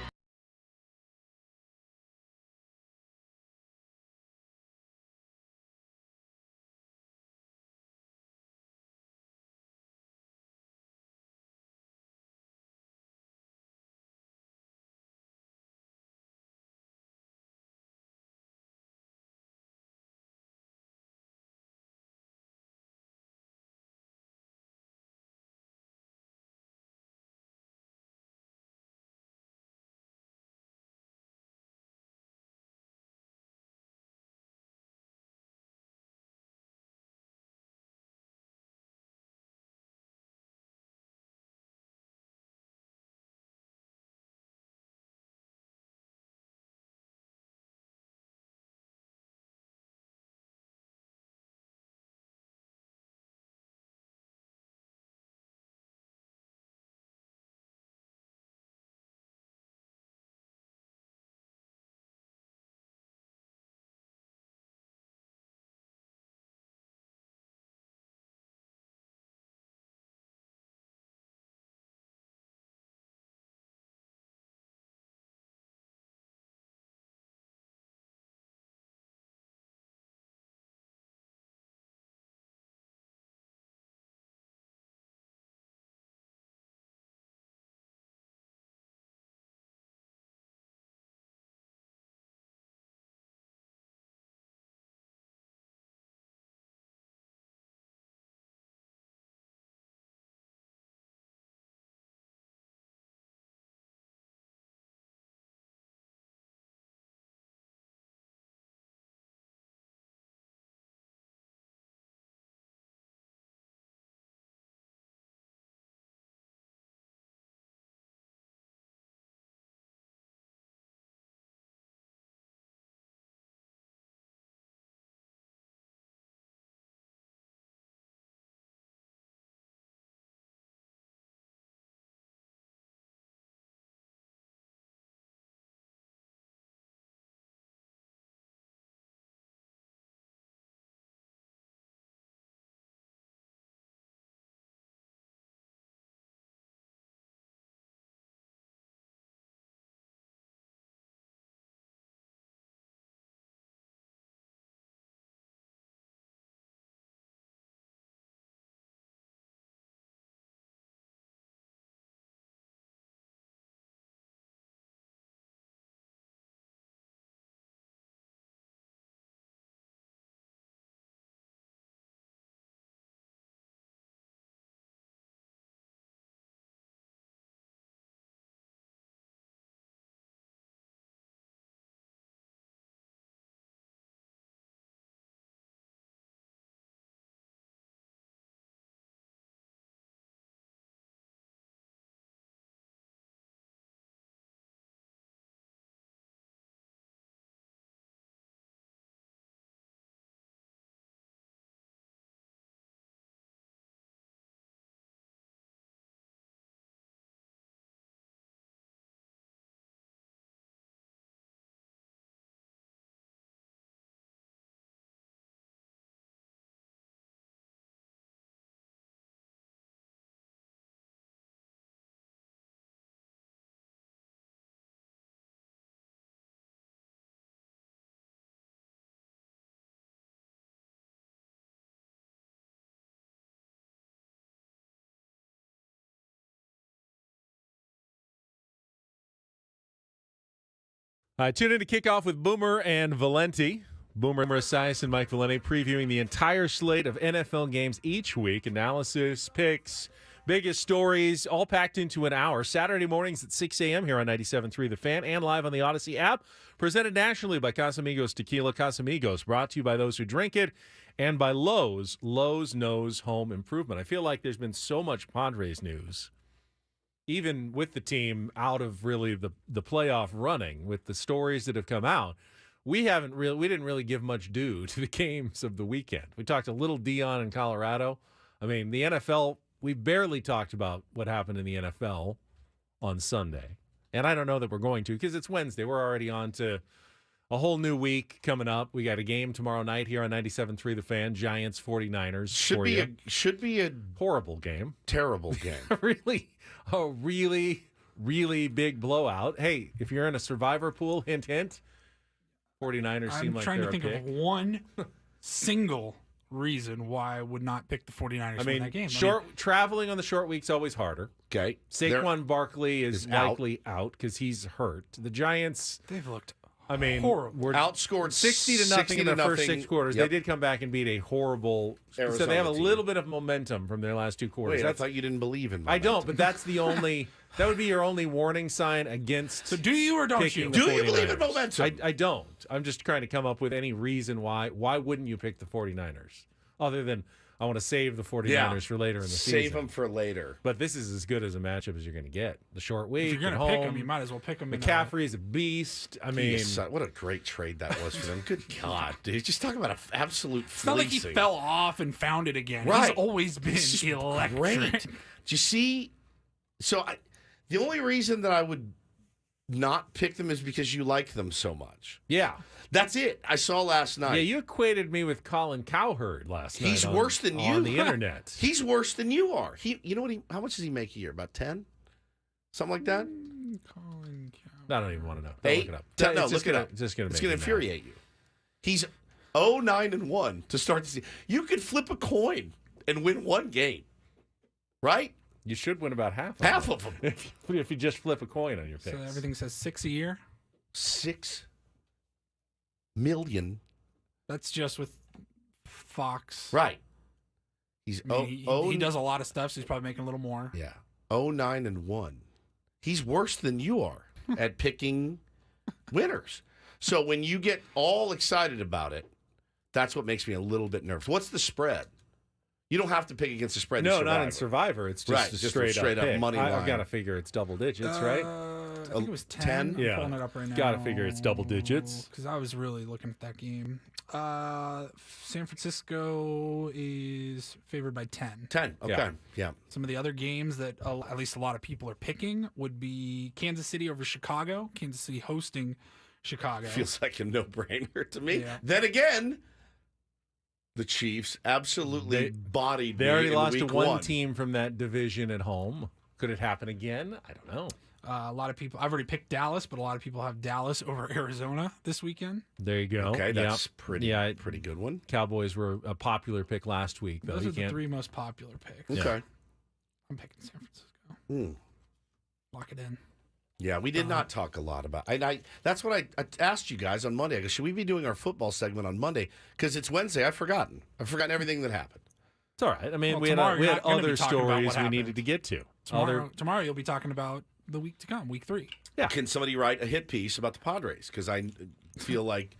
Tune in to kick off with Boomer and Valenti. Boomer Esiason and Mike Valenti previewing the entire slate of NFL games each week. Analysis, picks, biggest stories, all packed into an hour. Saturday mornings at 6 a.m. here on 97.3 The Fan and live on the Odyssey app. Presented nationally by Casamigos Tequila. Casamigos, brought to you by those who drink it, and by Lowe's. Lowe's knows home improvement. I feel like there's been so much Padres news, even with the team out of really the playoff running, with the stories that have come out. We didn't really give much due to the games of the weekend. We talked a little Dion in Colorado. I mean, the NFL, we barely talked about what happened in the NFL on Sunday. And I don't know that we're going to, because it's Wednesday. We're already on to a whole new week coming up. We got a game tomorrow night here on 97.3 The Fan, Giants 49ers. Should be a horrible game. Terrible game. really big blowout. Hey, if you're in a survivor pool, hint, hint, 49ers seem like they're a pick. I'm trying to think of one single reason why I would not pick the 49ers in that game. Traveling on the short week's always harder. Okay. Saquon Barkley is likely out because he's hurt. The Giants, they've looked horrible. We're outscored 60-0 in the first 6 quarters. Yep. They did come back and beat a horrible Arizona. So they have a little bit of momentum from their last 2 quarters. Wait, I thought you didn't believe in momentum. I don't, but that's the only that would be your only warning sign against. So do you or don't you? Do you believe in momentum? I don't. I'm just trying to come up with any reason why. Why wouldn't you pick the 49ers? Other than I want to save the 49ers for later in the season. Save them for later. But this is as good as a matchup as you're going to get. The short week. If you're going to pick them, you might as well pick them. McCaffrey's a beast. I mean, what a great trade that was for them. Good God, dude. Just talking about an absolute It's not like he fell off and found it again. Right. He's always been electric. Great. Do you see? So the only reason that I would not pick them is because you like them so much. Yeah. That's it. I saw last night. Yeah, you equated me with Colin Cowherd last night. He's worse than you on the internet. He's worse than you are. You know what? How much does he make a year? About 10, something like that. Colin Cowherd. I don't even want to know. 8. Look it up. No, look it up. It's just going to infuriate you. He's 0-9-1 to start the season. You could flip a coin and win one game, right? You should win about half of them. If you just flip a coin on your picks. So everything says 6 a year? 6 million. That's just with Fox. Right. He's he does a lot of stuff, so he's probably making a little more. Yeah. 0-9-1. He's worse than you are at picking winners. So when you get all excited about it, that's what makes me a little bit nervous. What's the spread? You don't have to pick against the spread. No, not in Survivor. It's just a straight up money line. I've got to figure it's double digits, right? I think it was 10. Yeah. I'm pulling it up right now. Got to figure it's double digits. Because I was really looking at that game. San Francisco is favored by 10. 10, okay. Yeah. Some of the other games that at least a lot of people are picking would be Kansas City over Chicago. Kansas City hosting Chicago. Feels like a no-brainer to me. Yeah. Then again, the Chiefs absolutely bodied. They already lost to week one team from that division at home. Could it happen again? I don't know. A lot of people. I've already picked Dallas, but a lot of people have Dallas over Arizona this weekend. There you go. Okay, that's pretty good one. Cowboys were a popular pick last week, though. Those are the 3 most popular picks. Okay. I'm picking San Francisco. Lock it in. Yeah, we did not talk a lot about. That's what I asked you guys on Monday. I go, should we be doing our football segment on Monday? Because it's Wednesday. I've forgotten everything that happened. It's all right. I mean, we had other stories we needed to get to. Tomorrow you'll be talking about the week to come, week 3. Yeah. Can somebody write a hit piece about the Padres? Because I feel like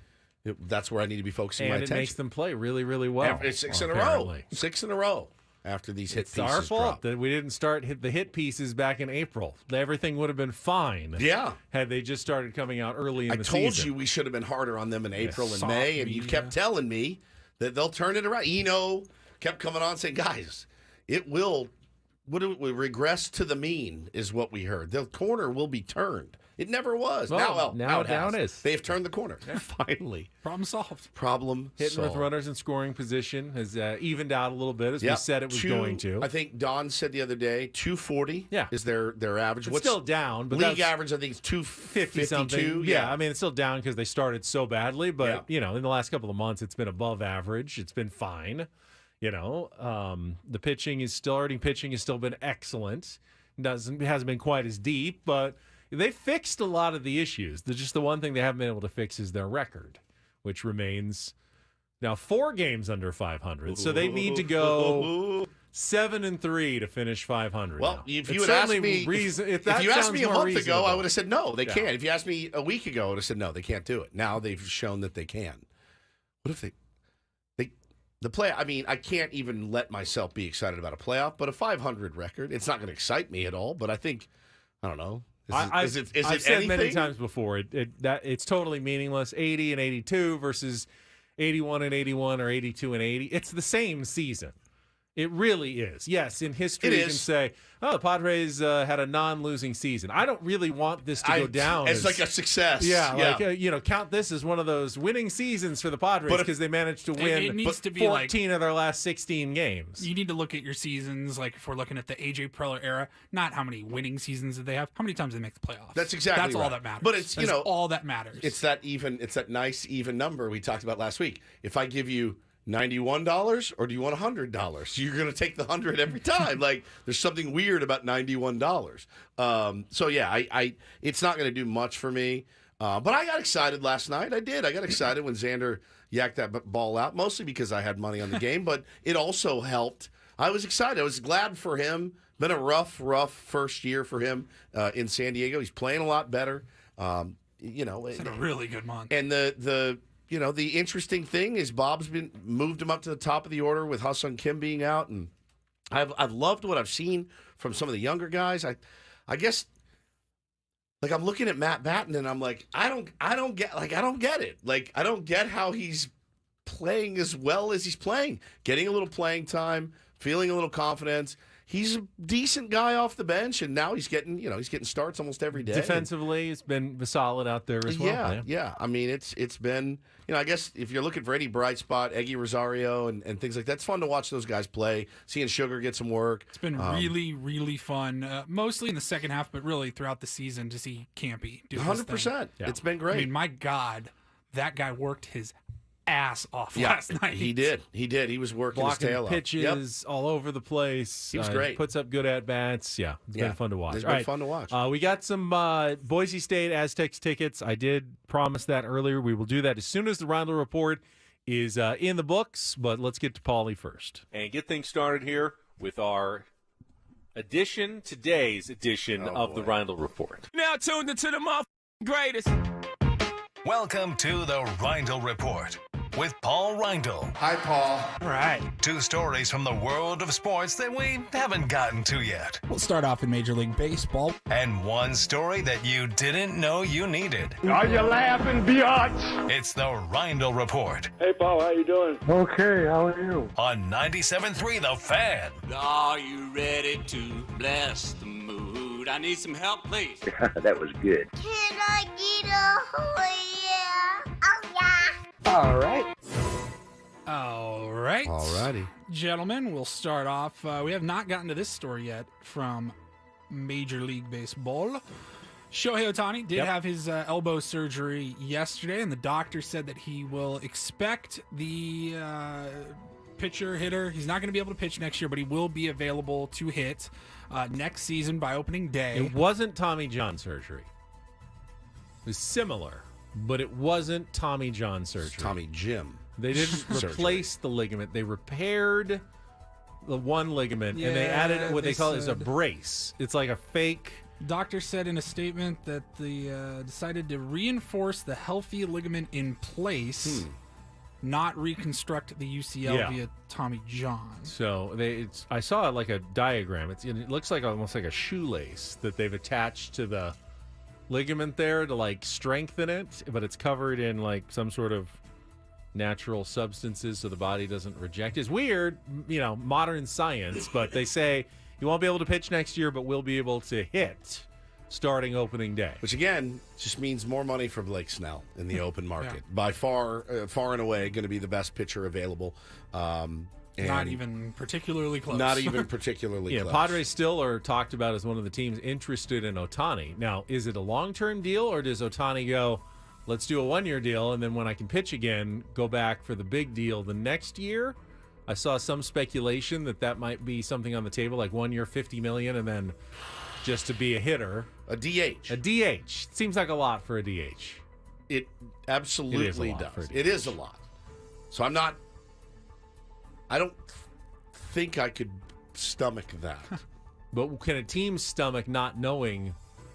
that's where I need to be focusing my attention. And it makes them play really, really well. It's 6 in a row. 6 in a row. After these hit pieces, it's our fault drop. that we didn't start the hit pieces back in April. Everything would have been fine. Yeah, had they just started coming out early in the season. I told you we should have been harder on them in April and May, and you kept telling me that they'll turn it around. Eno kept coming on saying, "Guys, it will regress to the mean," is what we heard. The corner will be turned. It never was. Well, now it is. They've turned the corner. Finally. Problem solved. Hitting with runners in scoring position has evened out a little bit, as we said it was going to. I think Don said the other day, 240 is their average. It's still down. But league average, I think, is 250-something. Yeah, I mean, it's still down because they started so badly. But, in the last couple of months, it's been above average. It's been fine. The pitching is still, starting pitching has still been excellent. Hasn't been quite as deep, but they fixed a lot of the issues. Just the one thing they haven't been able to fix is their record, which remains now 4 games under 500. So they need to go 7-3 to finish 500. Well, now. if you had asked me, if you asked me a month ago, I would have said no, they can't. If you asked me a week ago, I would have said no, they can't do it. Now they've shown that they can. What if the play? I mean, I can't even let myself be excited about a playoff, but a 500 record, it's not going to excite me at all. But I think, I don't know. Is it I've said anything? many times before, it's totally meaningless. 80 and 82 versus 81 and 81 or 82 and 80. It's the same season. It really is. Yes, in history you can say, oh, the Padres had a non-losing season. I don't really want this to go down. It's like a success. Yeah, like, count this as one of those winning seasons for the Padres because they managed to win it needs to be 14 of their last 16 games. You need to look at your seasons, like if we're looking at the A.J. Preller era, not how many winning seasons did they have, how many times did they make the playoffs. That's exactly That's right. all that matters. But it's, That's all that matters. It's that nice even number we talked about last week. If I give you $91 or do you want $100? You're going to take the 100 every time. Like there's something weird about $91. So yeah, I it's not going to do much for me. But I got excited last night. I did. I got excited when Xander yacked that ball out, mostly because I had money on the game, but it also helped. I was excited. I was glad for him. Been a rough first year for him in San Diego. He's playing a lot better. It's been a really good month. And the interesting thing is Bob's moved him up to the top of the order with Ha-Seong Kim being out, and I've loved what I've seen from some of the younger guys. I guess like I'm looking at Matt Batten and I'm like, I don't get it. Like I don't get how he's playing as well as he's playing, getting a little playing time, feeling a little confidence. He's a decent guy off the bench, and now he's getting starts almost every day. Defensively, it's been solid out there as well. Yeah. I mean, it's been, I guess if you're looking for any bright spot, Eggy Rosario and things like that, it's fun to watch those guys play. Seeing Sugar get some work. It's been really, really fun, mostly in the second half, but really throughout the season to see Campy do 100%. It's been great. I mean, my God, that guy worked his ass off last night. He did. He was working blocking his tail off. Pitches all over the place. He was great. Puts up good at-bats. Yeah, it's been fun to watch. It's been fun to watch. We got some Boise State Aztecs tickets. I did promise that earlier. We will do that as soon as the Reindl Report is in the books, but let's get to Paulie first. And get things started here with our today's edition of the Reindl Report. Now tuned into the greatest. Welcome to the Reindl Report with Paul Reindl. Hi, Paul. All right. 2 stories from the world of sports that we haven't gotten to yet. We'll start off in Major League Baseball. And 1 story that you didn't know you needed. Are you laughing, biatch? It's the Reindl Report Hey, Paul, how you doing? Okay, how are you? on 97.3 The Fan. Are you ready to bless the mood? I need some help, please. That was good. Can I get a yeah? Oh, yeah. All right. All right. Alrighty. Gentlemen, we'll start off. We have not gotten to this story yet from Major League Baseball. Shohei Ohtani did have his elbow surgery yesterday, and the doctor said that he will expect the hitter. He's not going to be able to pitch next year, but he will be available to hit next season by opening day. It wasn't Tommy John surgery. It was similar, but it wasn't Tommy John surgery. It's Tommy Jim. They didn't replace the ligament. They repaired the one ligament, and they added what they call is a brace. It's like a fake. Doctor said in a statement that they decided to reinforce the healthy ligament in place, not reconstruct the UCL via Tommy John. So I saw like a diagram. It looks like almost like a shoelace that they've attached to the ligament there to like strengthen it, but it's covered in like some sort of natural substances so the body doesn't reject. It's weird, modern science, but they say you won't be able to pitch next year, but we'll be able to hit starting opening day. Which again just means more money for Blake Snell in the open market. By far and away going to be the best pitcher available. Not even particularly close. Not even particularly close. Padres still are talked about as one of the teams interested in Ohtani. Now, is it a long-term deal, or does Ohtani go, let's do a 1-year deal, and then when I can pitch again, go back for the big deal the next year? I saw some speculation that might be something on the table, like 1 year, $50 million, and then just to be a hitter. A DH. A DH. Seems like a lot for a DH. It absolutely does. It is a lot. So I don't think I could stomach that. But can a team stomach not knowing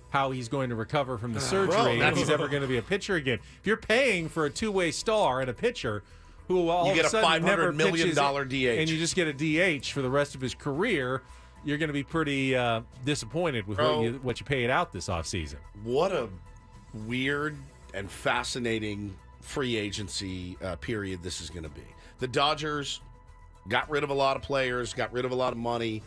how he's going to recover from the surgery and if he's ever going to be a pitcher again? If you're paying for a two-way star and a pitcher who all you of get a sudden never $500 million pitches DH, and you just get a DH for the rest of his career, you're going to be pretty disappointed with what you paid out this offseason. What a weird and fascinating free agency period this is going to be. The Dodgers got rid of a lot of players, got rid of a lot of money.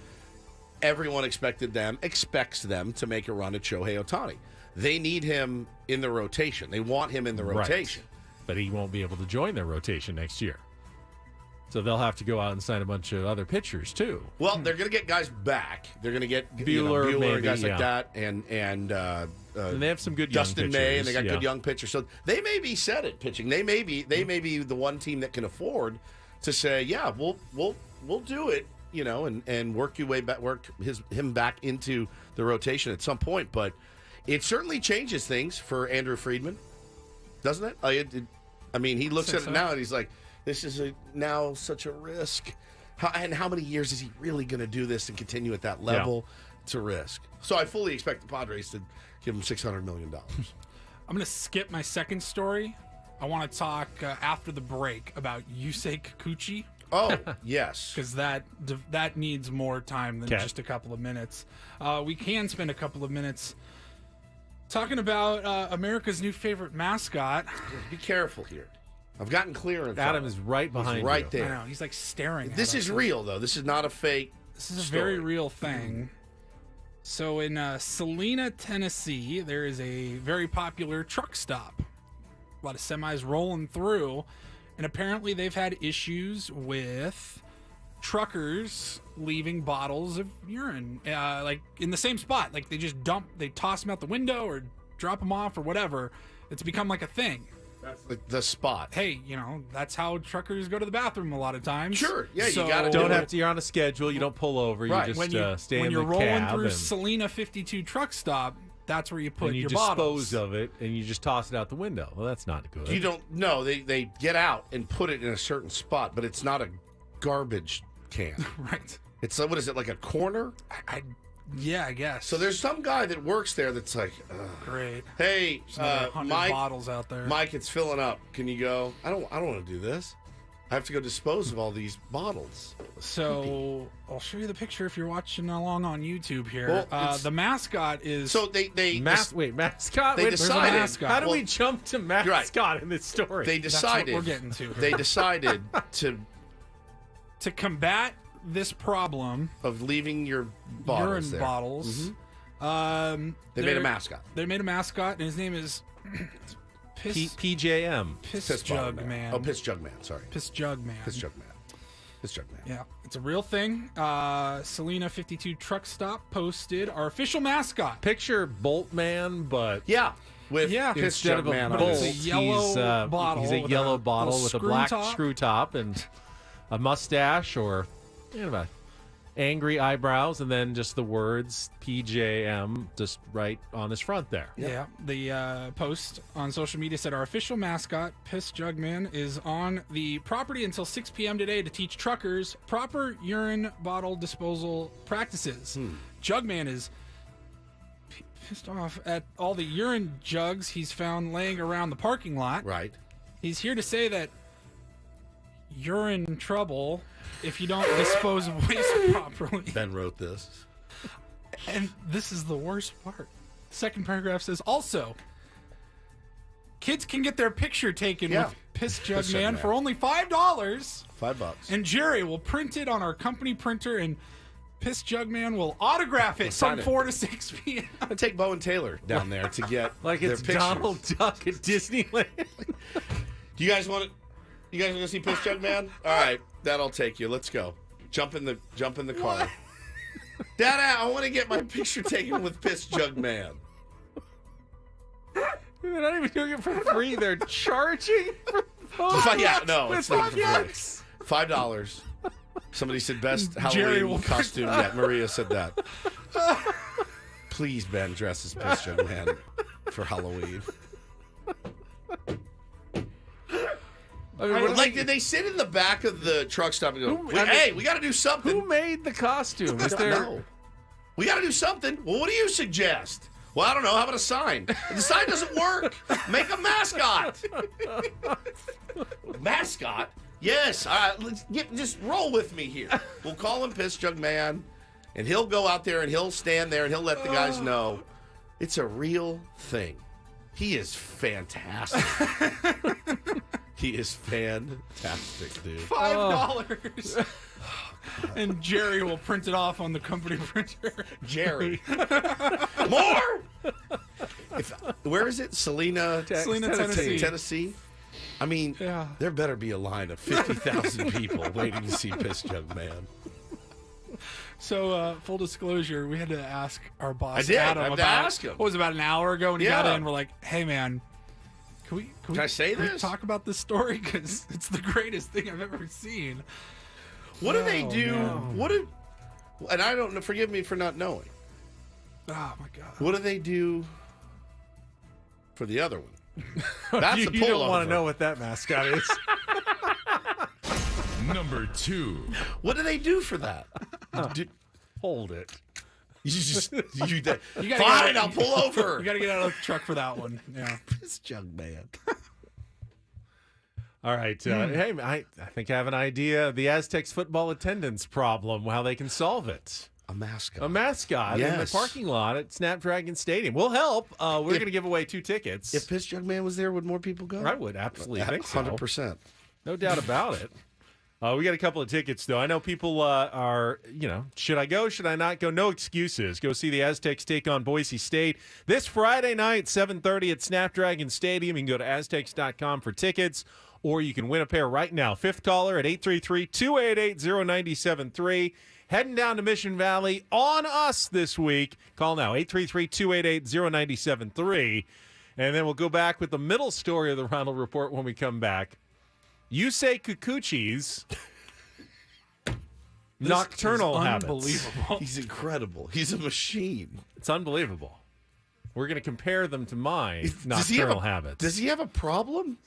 Everyone expects them to make a run at Shohei Ohtani. They need him in the rotation. They want him in the rotation. Right. But he won't be able to join their rotation next year. So they'll have to go out and sign a bunch of other pitchers, too. Well, they're going to get guys back. They're going to get Buehler, maybe, and guys like that, and they have some good Dustin young pitchers. May, and they got good young pitchers. So they may be set at pitching. They may be the one team that can afford to say, yeah, we'll do it, and work him back into the rotation at some point. But it certainly changes things for Andrew Friedman, doesn't it? I mean, he looks at it now and he's like, this is now such a risk. How many years is he really going to do this and continue at that level? It's a risk. So I fully expect the Padres to give him $600 million. I'm going to skip my second story. I want to talk after the break about Yusei Kikuchi. Oh, yes. Because that needs more time than just a couple of minutes. We can spend a couple of minutes talking about America's new favorite mascot. Be careful here. I've gotten clear. Adam is right behind you. Right there. I know. He's like staring at us. This is real, though. This is not a fake This is a story. very real thing. So in Salina, Tennessee, there is a very popular truck stop. A lot of semis rolling through. And apparently they've had issues with truckers leaving bottles of urine, like in the same spot. Like they toss them out the window or drop them off or whatever. It's become like a thing. That's the spot. Hey, that's how truckers go to the bathroom a lot of times. Sure. Yeah, so, you got to don't have to. You're on a schedule. You don't pull over. Right. You just when stay in the cab. When you're rolling through Salina 52 truck stop, that's where you put your bottles. dispose of it, and you just toss it out the window. Well, that's not good. You don't. No, they get out and put it in a certain spot, but it's not a garbage can. Right. It's what is it, like a corner? Yeah, I guess. So there's some guy that works there that's like, great. Hey, Mike, bottles out there. Mike, it's filling up. Can you go? I don't want to do this. I have to go dispose of all these bottles. So I'll show you the picture if you're watching along on YouTube here. Well, the mascot is. So mascot. They decided. Mascot. How do we jump to mascot in this story? They decided. That's what we're getting to. They decided to combat this problem of leaving your bottles urine there. Bottles. Mm-hmm. They made a mascot. They made a mascot, and his name is PJM. Piss Jug Man. Oh, Piss Jug Man. Sorry. Piss Jug Man. Piss Jug Man. Piss Jug Man. Yeah, it's a real thing. Salina 52 truck stop posted our official mascot. Picture Bolt Man, but with Piss instead Jug of Man a Bolt, it's a yellow bottle. He's a yellow bottle with a black top. screw top and a mustache or angry eyebrows, and then just the words PJM just right on his front there. Yeah. The post on social media said our official mascot, Piss Jug Man, is on the property until 6 p.m. today to teach truckers proper urine bottle disposal practices. Jug Man is pissed off at all the urine jugs he's found laying around the parking lot. Right. He's here to say that you're in trouble if you don't dispose of waste properly. Ben wrote this. And this is the worst part. The second paragraph says, also, kids can get their picture taken with Piss Jug Man for only $5. $5. And Jerry will print it on our company printer, and Piss Jug Man will autograph it from 4 to 6 p.m. I'm going to take Bo and Taylor down there to get like their it's pictures. Donald Duck at Disneyland. Do you guys want to? You guys want to see Piss Jug Man? All right, that'll take you. Let's go. Jump in the car. Dad, I want to get my picture taken with Piss Jug Man. They're not even doing it for free. They're charging for it's not for free. $5. Somebody said best Halloween costume yet. Maria said that. Please, Ben, dress as Piss Jug Man for Halloween. I mean, did they sit in the back of the truck stop and go, hey, we got to do something? Who made the costume? Is there? No. We got to do something. Well, what do you suggest? Well, I don't know. How about a sign? The sign doesn't work. Make a mascot. Mascot? Yes. All right, just roll with me here. We'll call him Piss Jug Man, and he'll go out there and he'll stand there and he'll let the guys know it's a real thing. He is fantastic. He is fantastic, dude. $5. And Jerry will print it off on the company printer. Jerry. More? Where is it? Salina, Tennessee. I mean, there better be a line of 50,000 people waiting to see Piss Jug Man. So, full disclosure, we had to ask our boss, I did. Adam, I had to ask him. What was it, about an hour ago when he got in? We're like, hey, man, can I say we this? talk about this story? Because it's the greatest thing I've ever seen. What do they do? Man. And I don't know, forgive me for not knowing. Oh, my God. What do they do for the other one? That's you a pullover. You don't want to know what that mascot is. Number 2. What do they do for that? Hold it. Fine, I'll pull over. You got to get out of the truck for that one. Yeah. Piss Jug Man. All right. Hey, I think I have an idea. The Aztecs football attendance problem, how they can solve it. A mascot. A mascot in the parking lot at Snapdragon Stadium. We'll help. We're going to give away 2 tickets. If Piss Jug Man was there, would more people go? I would absolutely think so. 100%. No doubt about it. We got a couple of tickets, though. I know people are, should I go? Should I not go? No excuses. Go see the Aztecs take on Boise State this Friday night, 7:30 at Snapdragon Stadium. You can go to Aztecs.com for tickets, or you can win a pair right now. Fifth caller at 833-288-0973. Heading down to Mission Valley on us this week. Call now, 833-288-0973. And then we'll go back with the middle story of the Reindl Report when we come back. You say Kikuchi's nocturnal habits. Unbelievable. He's incredible. He's a machine. It's unbelievable. We're going to compare them to my nocturnal habits. Does he have a problem?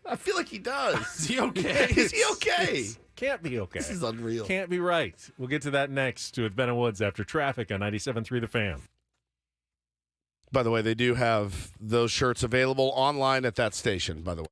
I feel like he does. Is he okay? Is he okay? Can't be okay. This is unreal. Can't be right. We'll get to that next with Ben and Woods after traffic on 97.3 The Fan. By the way, they do have those shirts available online at that station, by the way.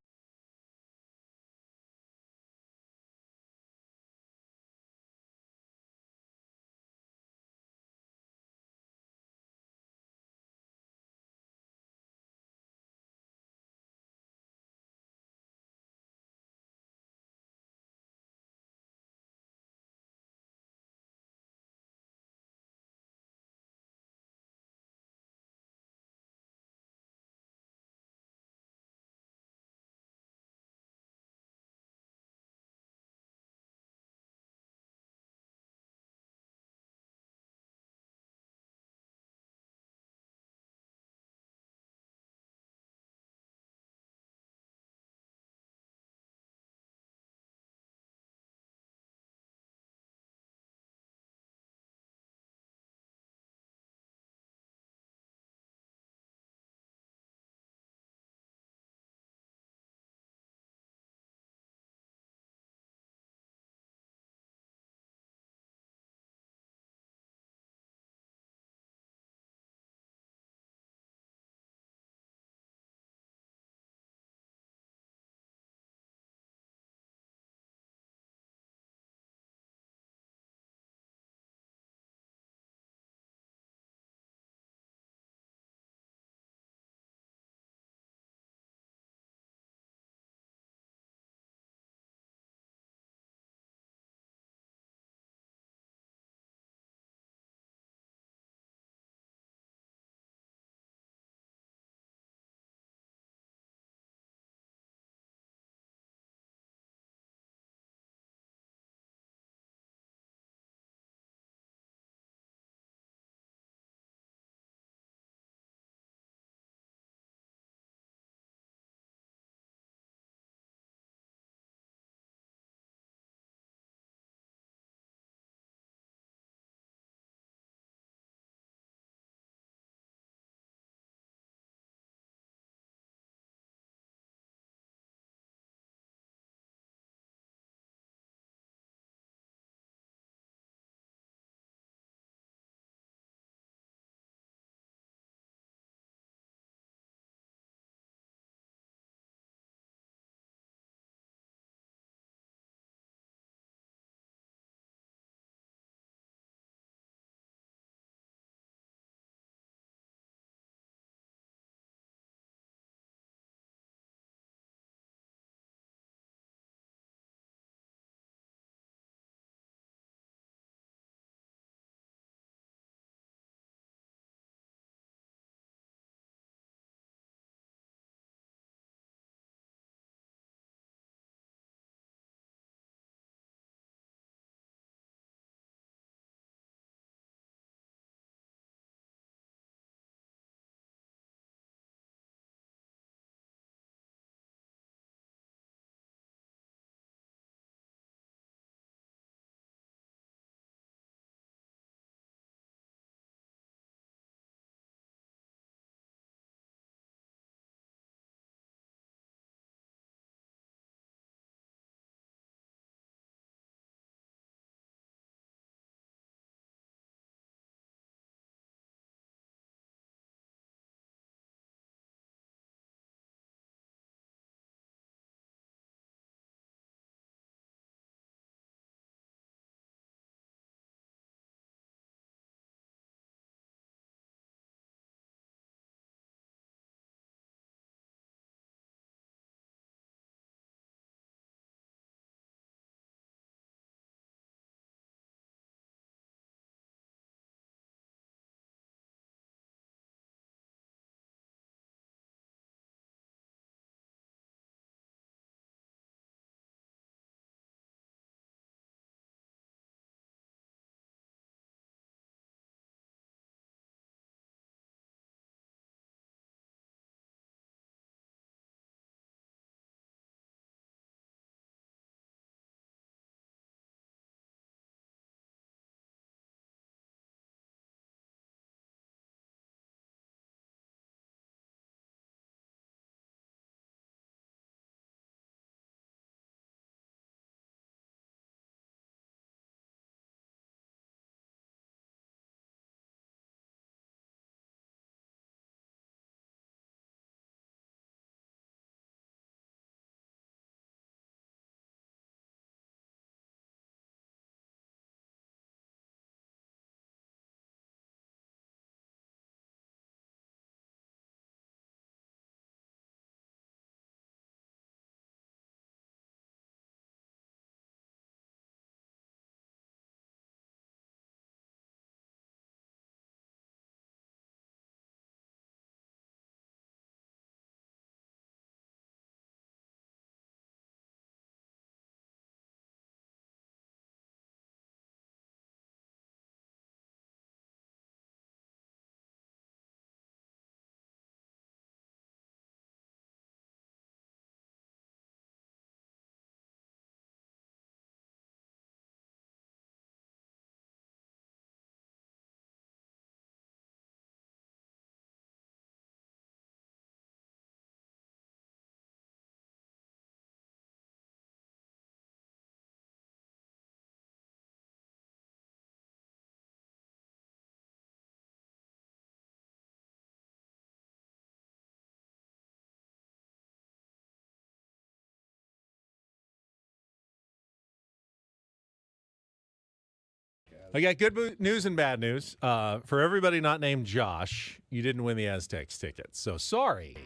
I got good news and bad news. For everybody not named Josh, you didn't win the Aztecs tickets. So sorry.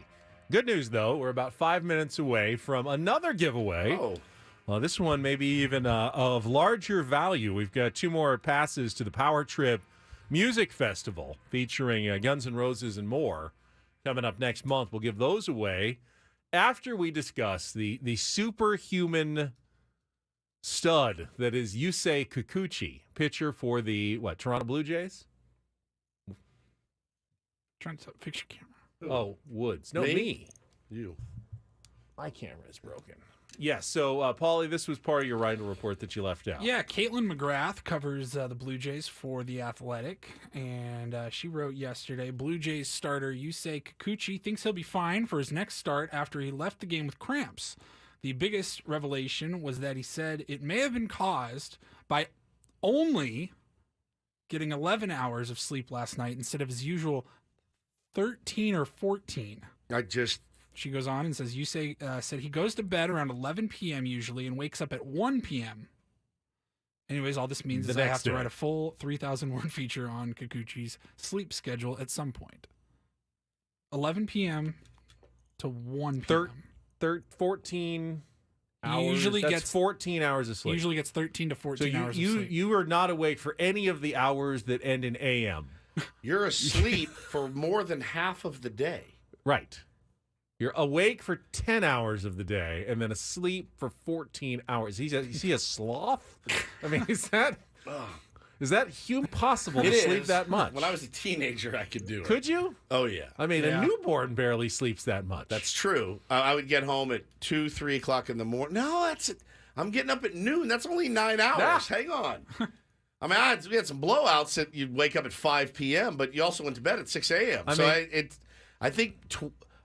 Good news, though, we're about 5 minutes away from another giveaway. Oh. Well, this one maybe even of larger value. We've got 2 more passes to the Power Trip Music Festival featuring Guns N' Roses and more coming up next month. We'll give those away after we discuss the superhuman stud that is Yusei Kikuchi, pitcher for the, Toronto Blue Jays? Trying to fix your camera. Oh, Woods. No, me. You. My camera is broken. Yes, so, Paulie, this was part of your Reindl Report that you left out. Yeah, Caitlin McGrath covers the Blue Jays for The Athletic, and she wrote yesterday, Blue Jays starter Yusei Kikuchi thinks he'll be fine for his next start after he left the game with cramps. The biggest revelation was that he said it may have been caused by only getting 11 hours of sleep last night instead of his usual 13 or 14. She goes on and says, Yusei said he goes to bed around 11 p.m. usually and wakes up at 1 p.m. Anyways, all this means is I have to write a full 3,000-word feature on Kikuchi's sleep schedule at some point. 11 p.m. to 1 p.m. 14 hours. Usually That's gets 14 hours of sleep. Usually gets 13 to 14 hours of sleep. You are not awake for any of the hours that end in AM. You're asleep for more than half of the day. Right. You're awake for 10 hours of the day and then asleep for 14 hours. Is he a sloth? I mean, is that possible to sleep that much? When I was a teenager, I could do it. Could you? Oh, yeah. I mean, a newborn barely sleeps that much. That's true. I would get home at 2, 3 o'clock in the morning. No, I'm getting up at noon. That's only 9 hours. Hang on. I mean, we had some blowouts that you'd wake up at 5 p.m., but you also went to bed at 6 a.m.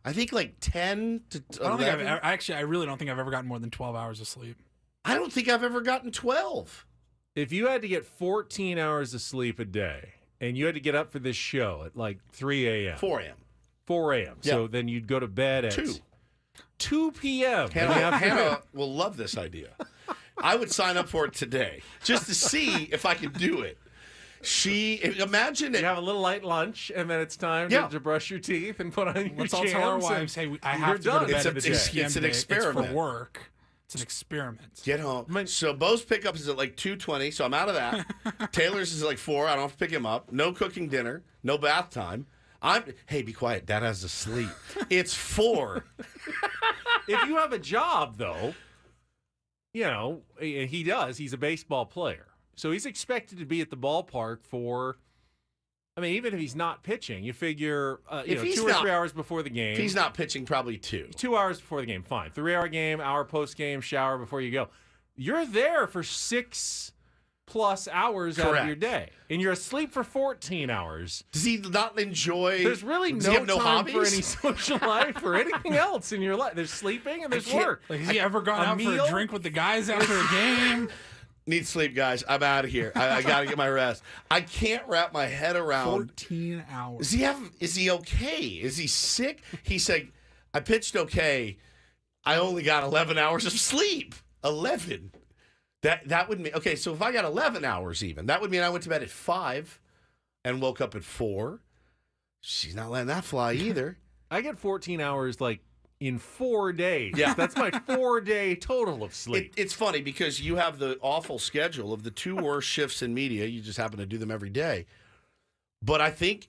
I think like 10 to 11. I really don't think I've ever gotten more than 12 hours of sleep. I don't think I've ever gotten 12. If you had to get 14 hours of sleep a day and you had to get up for this show at like 3 a.m. 4 a.m. 4 a.m. Yeah. So then you'd go to bed at 2 p.m. Hannah will love this idea. I would sign up for it today just to see if I could do it. Imagine it. You have a little light lunch, and then it's time to brush your teeth and put on your Let's all tell our wives, hey, I have to go to bed at 6 p.m. It's an experiment. It's for work. It's an experiment. Get home. So Bo's pickup is at like 2:20, so I'm out of that. Taylor's is like 4. I don't have to pick him up. No cooking dinner. No bath time. Hey, be quiet. Dad has to sleep. It's 4. If you have a job, though, he does. He's a baseball player. So he's expected to be at the ballpark for, even if he's not pitching, you figure, 2 or 3 hours before the game. If he's not pitching, probably 2. 2 hours before the game, fine. 3-hour game, hour post-game, shower before you go. You're there for 6+ hours out of your day. And you're asleep for 14 hours. Does he not enjoy? There's really no time for any social life or anything else in your life. There's sleeping and there's work. Has he ever gone out for a drink with the guys after a game? Need sleep, guys. I'm out of here. I got to get my rest. I can't wrap my head around 14 hours. Is he okay? Is he sick? He said, I pitched okay. I only got 11 hours of sleep. 11. That would mean, okay, so if I got 11 hours even, that would mean I went to bed at 5 and woke up at 4. She's not letting that fly either. I get 14 hours in 4 days. Yeah. That's my 4-day total of sleep. It's funny because you have the awful schedule of the 2 worst shifts in media. You just happen to do them every day. But I think,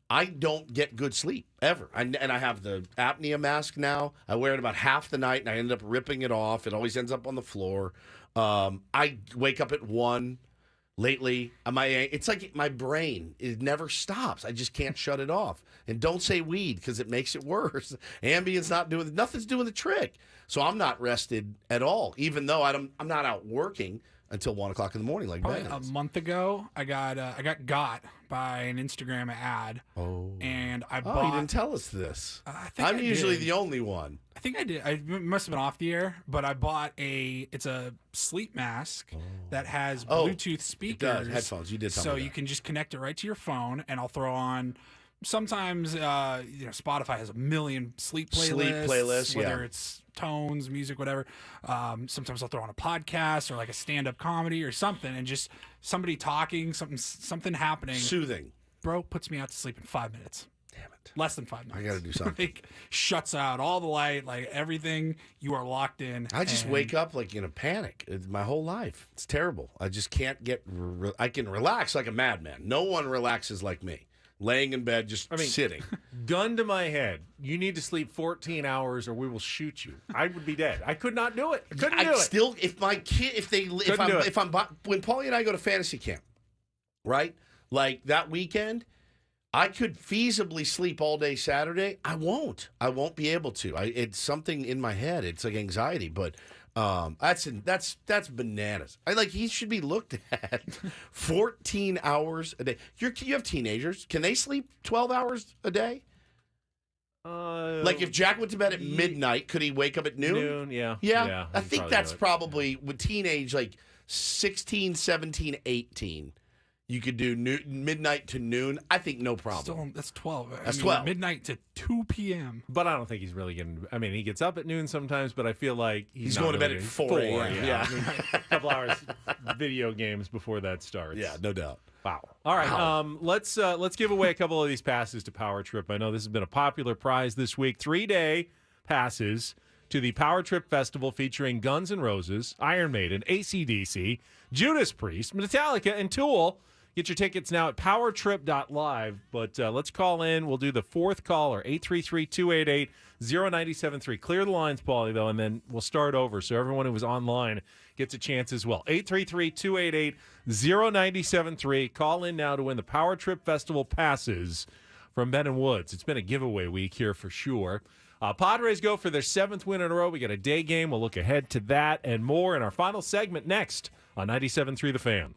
I don't get good sleep ever. And I have the apnea mask now. I wear it about half the night, and I end up ripping it off. It always ends up on the floor. I wake up at 1. Lately, it's like my brain, it never stops. I just can't shut it off. And don't say weed because it makes it worse. Ambien's nothing's doing the trick. So I'm not rested at all, even though I'm not out working until 1 o'clock in the morning. Probably a month ago, I got by an Instagram ad. Oh, and I bought. Oh, you didn't tell us this. I'm usually the only one. I think I did. I must have been off the air, but I bought it's a sleep mask that has Bluetooth speakers. It does. Headphones. You did tell me that. You can just connect it right to your phone, and I'll throw on sometimes Spotify has a million sleep playlists, whether it's tones, music, whatever. Sometimes I'll throw on a podcast or like a stand-up comedy or something, and just somebody talking, something happening. Soothing. Bro, puts me out to sleep in 5 minutes. Damn it. Less than 5 minutes. I got to do something. Like, shuts out all the light, like everything. You are locked in. I just wake up like in a panic. It's my whole life. It's terrible. I just can't get. I can relax like a madman. No one relaxes like me. Laying in bed, just sitting. Gun to my head. You need to sleep 14 hours, or we will shoot you. I would be dead. I could not do it. I couldn't do it. Still, if my kid, when Paulie and I go to fantasy camp, right? Like that weekend, I could feasibly sleep all day Saturday. I won't. I won't be able to. It's something in my head. It's like anxiety, but that's bananas. He should be looked at 14 hours a day. You have teenagers. Can they sleep 12 hours a day? If Jack went to bed at midnight, could he wake up at noon? Yeah. I think that's probably with teenage, 16, 17, 18. You could do midnight to noon. I think no problem. Still, that's 12. That's 12. Midnight to 2 p.m. But I don't think he's really getting. I mean, he gets up at noon sometimes, but I feel like he's going not to bed really at 4 a.m. Yeah. A couple hours video games before that starts. Yeah, no doubt. Wow. All right. Let's give away a couple of these passes to Power Trip. I know this has been a popular prize this week. 3-day passes to the Power Trip Festival featuring Guns N' Roses, Iron Maiden, AC/DC, Judas Priest, Metallica, and Tool. Get your tickets now at powertrip.live. But let's call in. We'll do the fourth caller, 833-288-0973. Clear the lines, Paulie, though, and then we'll start over. So everyone who was online gets a chance as well. 833-288-0973. Call in now to win the Power Trip Festival passes from Ben & Woods. It's been a giveaway week here for sure. Padres go for their 7th win in a row. We got a day game. We'll look ahead to that and more in our final segment next on 97.3 The Fan.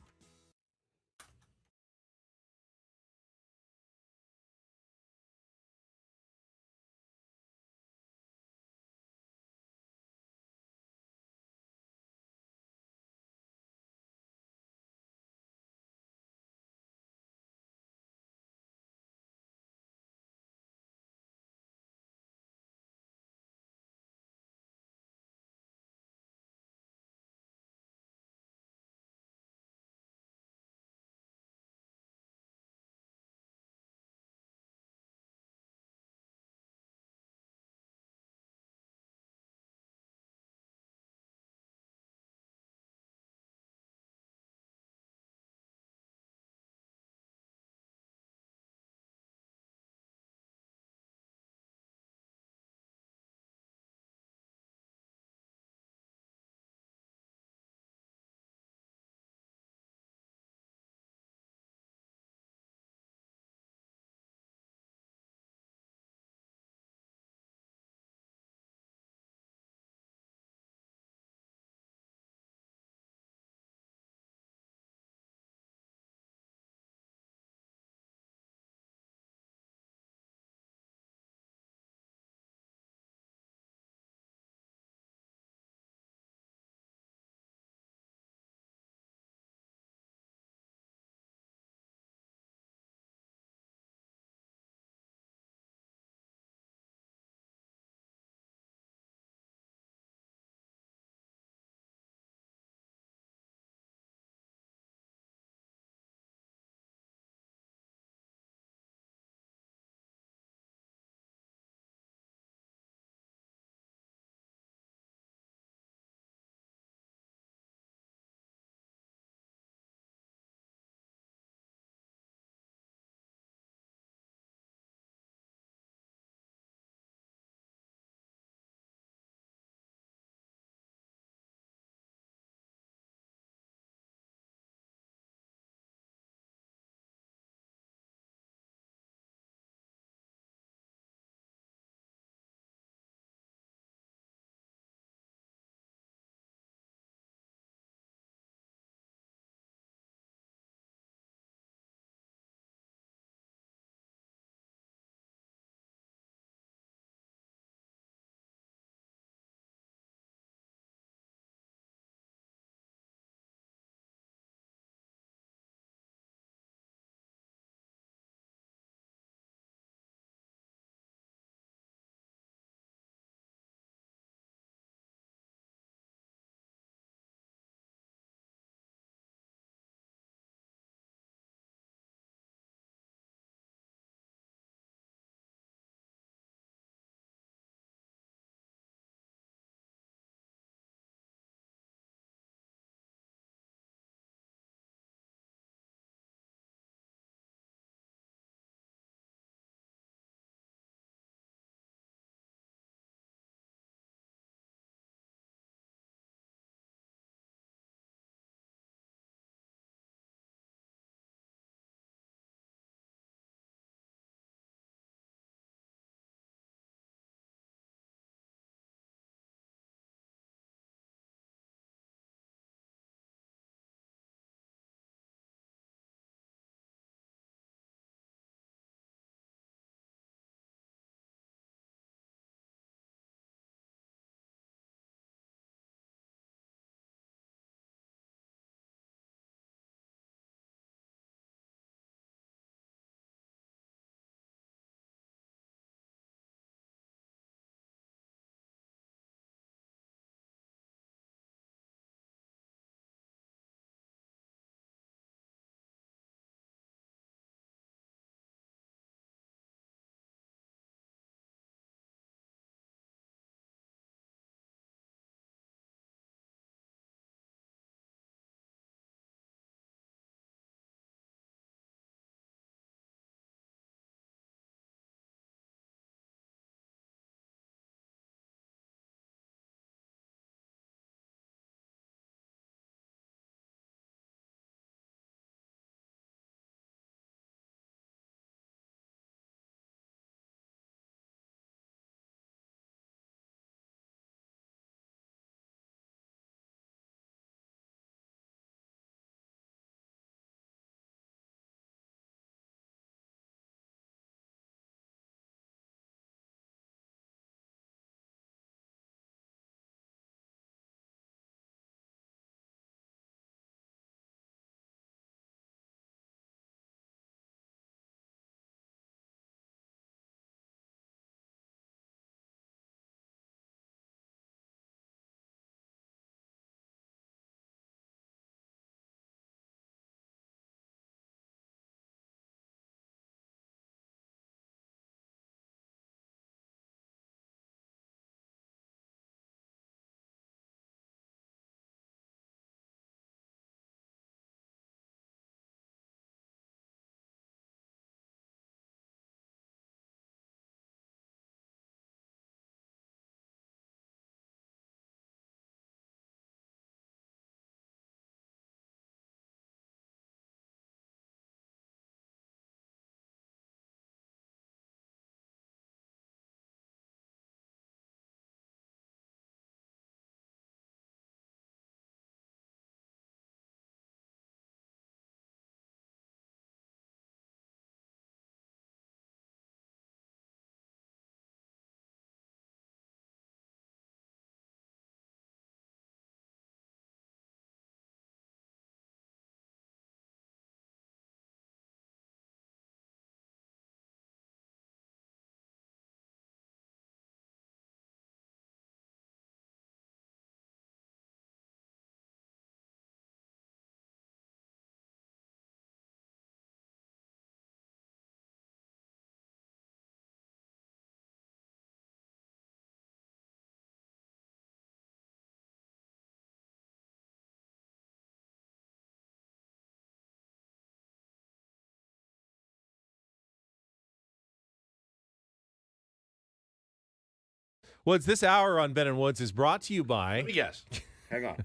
Woods, this hour on Ben and Woods is brought to you by. Let me guess. Hang on.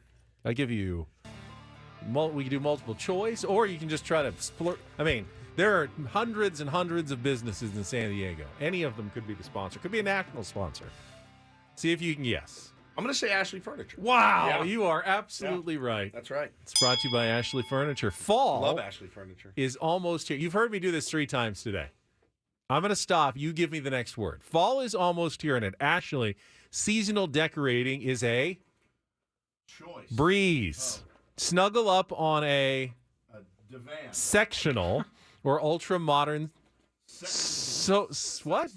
I give you. We can do multiple choice, or you can just try to splurt. I mean, there are hundreds and hundreds of businesses in San Diego. Any of them could be the sponsor. Could be a national sponsor. See if you can guess. I'm going to say Ashley Furniture. Wow, Yeah. you are absolutely right. That's right. It's brought to you by Ashley Furniture. Fall. Love Ashley Furniture. Is almost here. You've heard me do this 3 times today. I'm going to stop. You give me the next word. Fall is almost here, and at Ashley, seasonal decorating is a choice. Breeze. Snuggle up on a divan. Sectional or ultra modern what?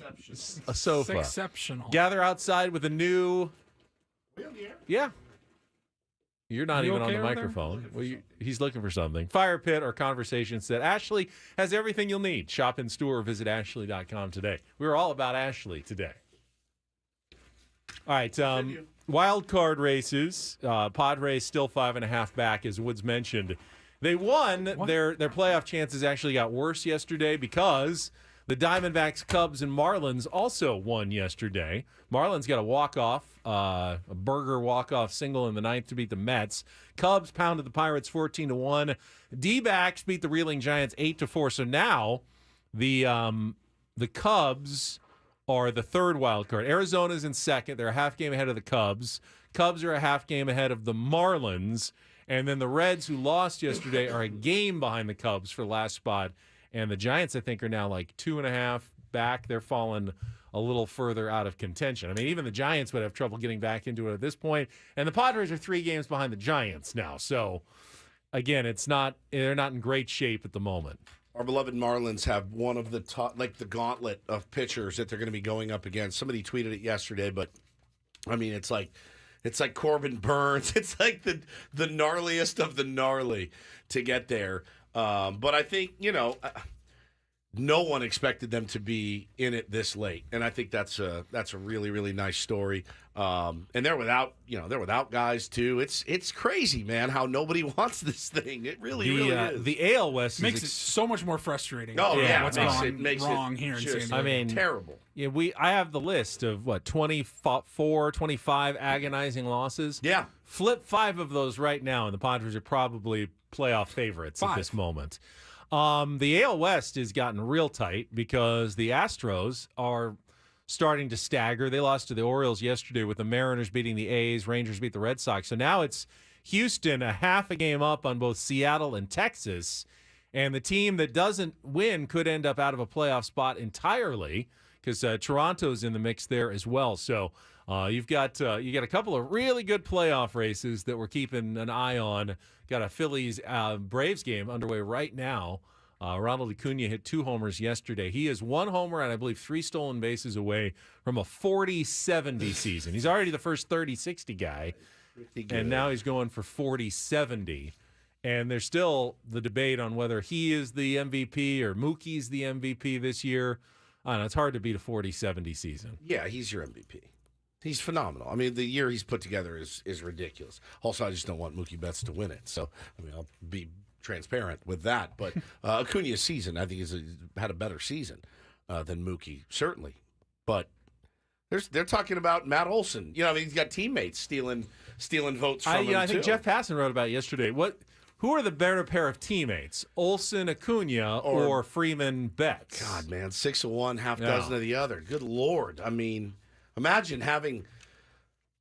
A sofa. Exceptional. Gather outside with a new. We on the air? Yeah. You're not You even okay on the over there? microphone. He's looking for something. Fire pit or conversations that Ashley has everything you'll need. Shop in store or visit Ashley.com today. We were all about Ashley today. All right. Wild card races. Padres still 5.5 back, as Woods mentioned. They won. Their playoff chances actually got worse yesterday because the Diamondbacks, Cubs, and Marlins also won yesterday. Marlins got a walk-off, a burger walk-off single in the 9th to beat the Mets. Cubs pounded the Pirates 14-1. D-backs beat the Reeling Giants 8-4. So now the Cubs are the 3rd wild card. Arizona's in 2nd. They're a half game ahead of the Cubs. Cubs are a half game ahead of the Marlins. And then the Reds, who lost yesterday, are a game behind the Cubs for the last spot. And the Giants, I think, are now like 2.5 back. They're falling a little further out of contention. I mean, even the Giants would have trouble getting back into it at this point. And the Padres are 3 games behind the Giants now. So, again, they're not in great shape at the moment. Our beloved Marlins have one of the top, like the gauntlet of pitchers that they're going to be going up against. Somebody tweeted it yesterday, but I mean, it's like Corbin Burns. It's like the gnarliest of the gnarly to get there. But I think, no one expected them to be in it this late, and I think that's a really, really nice story. And they're without guys too. It's crazy, man, how nobody wants this thing. It really is. The AL West makes it so much more frustrating. Oh yeah, what's gone wrong here in San Diego? I mean, terrible. Yeah, I have the list of 24, 25 agonizing losses. Yeah, flip 5 of those right now, and the Padres are probably playoff favorites at this moment. The AL West has gotten real tight because the Astros are starting to stagger. They lost to the Orioles yesterday with the Mariners beating the A's. Rangers beat the Red Sox. So now it's Houston a half a game up on both Seattle and Texas. And the team that doesn't win could end up out of a playoff spot entirely because Toronto's in the mix there as well. So you got a couple of really good playoff races that we're keeping an eye on. Got a Phillies Braves game underway right now. Ronald Acuna hit 2 homers yesterday. He is 1 homer and I believe 3 stolen bases away from a 40-70 season. He's already the first 30-60 guy, and now he's going for 40-70. And there's still the debate on whether he is the MVP or Mookie's the MVP this year. I don't know. It's hard to beat a 40-70 season. Yeah, he's your MVP. He's phenomenal. I mean, the year he's put together is ridiculous. Also, I just don't want Mookie Betts to win it. So, I mean, I'll be transparent with that. But Acuna's season, I think, had a better season than Mookie, certainly. But they're talking about Matt Olson. He's got teammates stealing votes from him, I think too. Jeff Passan wrote about it yesterday. Who are the better pair of teammates, Olson, Acuna, or Freeman, Betts? God, man, 6 of one, half dozen of the other. Good Lord. I mean, imagine having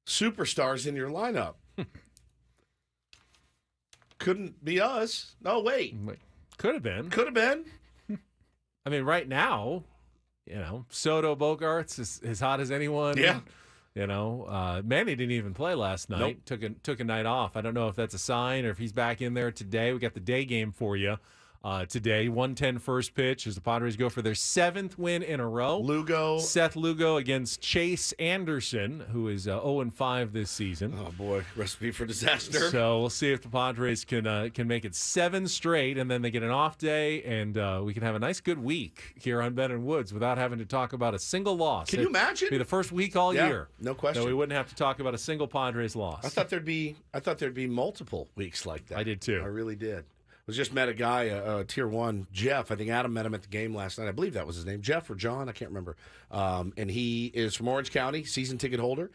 superstars in your lineup. Couldn't be us. No, wait. Could have been. Could have been. I mean, right now, Soto, Bogarts as hot as anyone. Yeah. Manny didn't even play last night. Nope. Took a night off. I don't know if that's a sign or if he's back in there today. We got the day game for you today. 1:10 first pitch as the Padres go for their 7th win in a row. Seth Lugo against Chase Anderson, who is 0-5 this season. Oh boy, recipe for disaster. So we'll see if the Padres can make it 7 straight, and then they get an off day, and we can have a nice good week here on Ben and Woods without having to talk about a single loss. Can you imagine? It'd be the first week all year. No question. No, we wouldn't have to talk about a single Padres loss. I thought there'd be multiple weeks like that. I did too. I really did. was just met a guy, Tier 1, Jeff. I think Adam met him at the game last night. I believe that was his name, Jeff or John. I can't remember. And he is from Orange County, season ticket holder,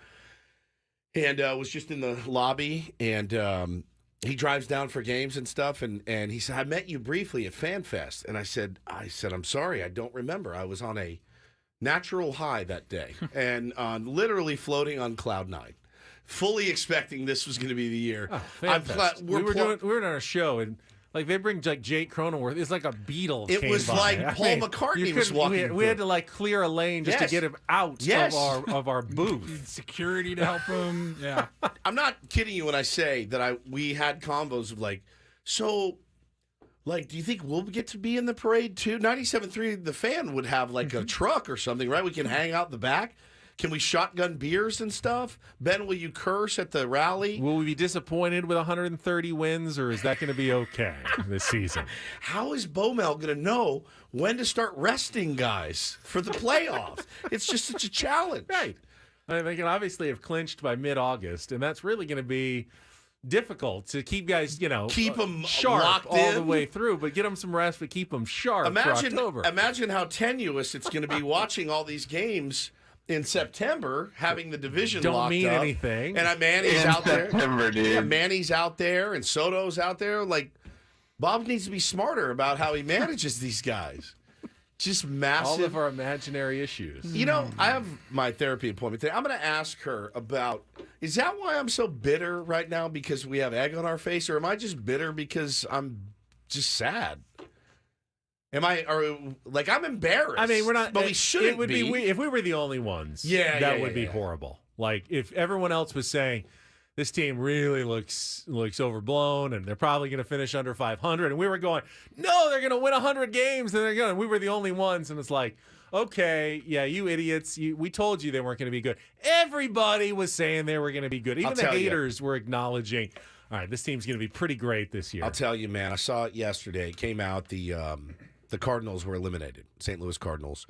and was just in the lobby. And he drives down for games and stuff. And he said, I met you briefly at FanFest. And I said, I'm sorry, I don't remember. I was on a natural high that day and literally floating on cloud 9. Fully expecting this was going to be the year. Oh, we were on a show, and like they bring like Jake Cronenworth. It's like a Beatle. It was like Paul McCartney was walking. We had to like clear a lane just to get him out of our booth. Security to help him. Yeah, I'm not kidding you when I say that we had combos of like, so, like, do you think we'll get to be in the parade too? 97.3, the Fan would have like a truck or something, right? We can hang out in the back. Can we shotgun beers and stuff? Ben, will you curse at the rally? Will we be disappointed with 130 wins, or is that going to be okay this season? How is BoMel going to know when to start resting guys for the playoffs? It's just such a challenge. Right. I mean, they can obviously have clinched by mid-August, and that's really going to be difficult to keep guys, keep them sharp locked all in the way through, but get them some rest, but keep them sharp for October. Imagine how tenuous it's going to be watching all these games in September, having the division don't locked mean up. anything. And Manny's out there. September, dude. Yeah, Manny's out there and Soto's out there. Like, Bob needs to be smarter about how he manages these guys. Just massive. All of our imaginary issues. I have my therapy appointment today. I'm going to ask her about, is that why I'm so bitter right now because we have egg on our face? Or am I just bitter because I'm just sad? I'm embarrassed. I mean, we're not. But we shouldn't it would be. If we were the only ones, that would be horrible. Like if everyone else was saying, this team really looks overblown, and they're probably going to finish under 500, and we were going, no, they're going to win 100 games, and we were the only ones, and it's like, okay, yeah, you idiots, we told you they weren't going to be good. Everybody was saying they were going to be good. Even the haters were acknowledging, all right, this team's going to be pretty great this year. I'll tell you, man, I saw it yesterday. It came out, the Cardinals were eliminated, St. Louis Cardinals,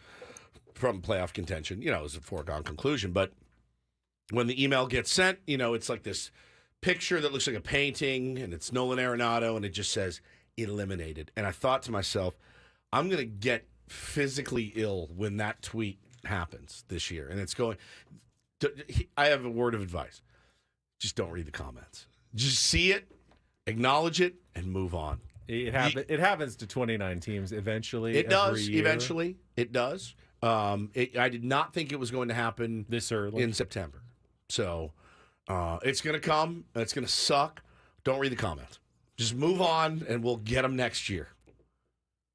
from playoff contention. It was a foregone conclusion. But when the email gets sent, it's like this picture that looks like a painting, and it's Nolan Arenado, and it just says eliminated. And I thought to myself, I'm going to get physically ill when that tweet happens this year. And it's going, I have a word of advice. Just don't read the comments. Just see it, acknowledge it, and move on. It happens to 29 teams eventually. It does eventually. It does. I did not think it was going to happen this early in September. So it's going to come. It's going to suck. Don't read the comments. Just move on, and we'll get them next year.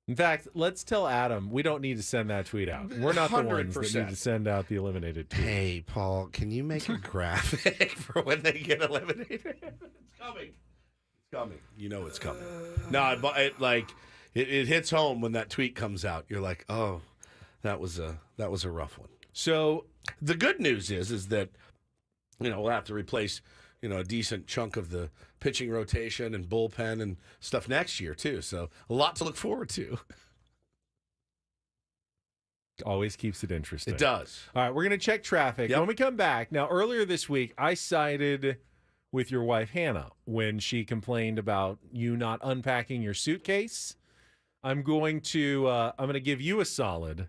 In fact, let's tell Adam we don't need to send that tweet out. We're not 100%. The ones that need to send out the eliminated tweet. Hey, Paul, can you make a graphic for when they get eliminated? It's coming. Coming. It's coming. No, it hits home when that tweet comes out. You're like, oh, that was a rough one. So the good news is that we'll have to replace a decent chunk of the pitching rotation and bullpen and stuff next year too. So a lot to look forward to. Always keeps it interesting. It does. All right, we're gonna check traffic when we come back. Now, earlier this week, I sided with your wife, Hannah, when she complained about you not unpacking your suitcase. I'm going to give you a solid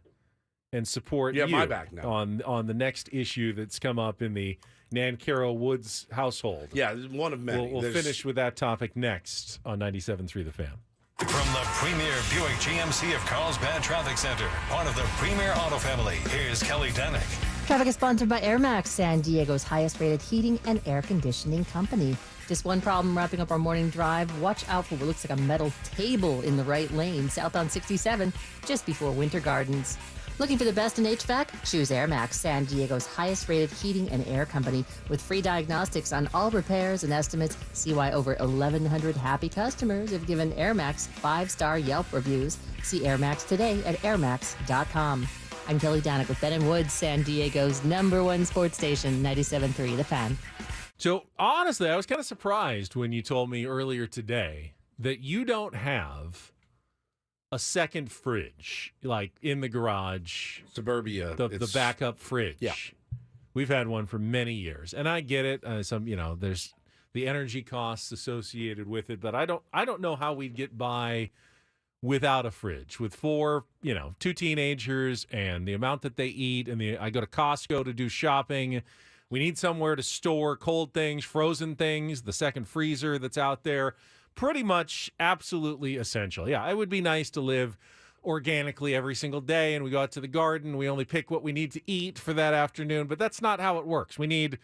and support you my back now. on the next issue that's come up in the Nancaro Woods household. Yeah, one of many. We'll finish with that topic next on 97.3 The Fan. From the premier Buick GMC of Carlsbad Traffic Center, part of the premier auto family, here's Kelly Denick. Traffic is sponsored by Air Max, San Diego's highest-rated heating and air conditioning company. Just one problem wrapping up our morning drive. Watch out for what looks like a metal table in the right lane, south on 67, just before Winter Gardens. Looking for the best in HVAC? Choose Air Max, San Diego's highest-rated heating and air company. With free diagnostics on all repairs and estimates, see why over 1,100 happy customers have given Air Max 5-star Yelp reviews. See Air Max today at airmax.com. I'm Kelly Danick with Ben & Woods, San Diego's #1 sports station, 97.3 The Fan. So, honestly, I was kind of surprised when you told me earlier today that you don't have a second fridge, like in the garage. Suburbia. The backup fridge. Yeah. We've had one for many years, and I get it. There's the energy costs associated with it. But I don't know how we'd get by without a fridge with 4, 2 teenagers and the amount that they eat. And I go to Costco to do shopping. We need somewhere to store cold things, frozen things, the second freezer that's out there. Pretty much absolutely essential. Yeah, it would be nice to live organically every single day and we go out to the garden. We only pick what we need to eat for that afternoon, but that's not how it works. We need,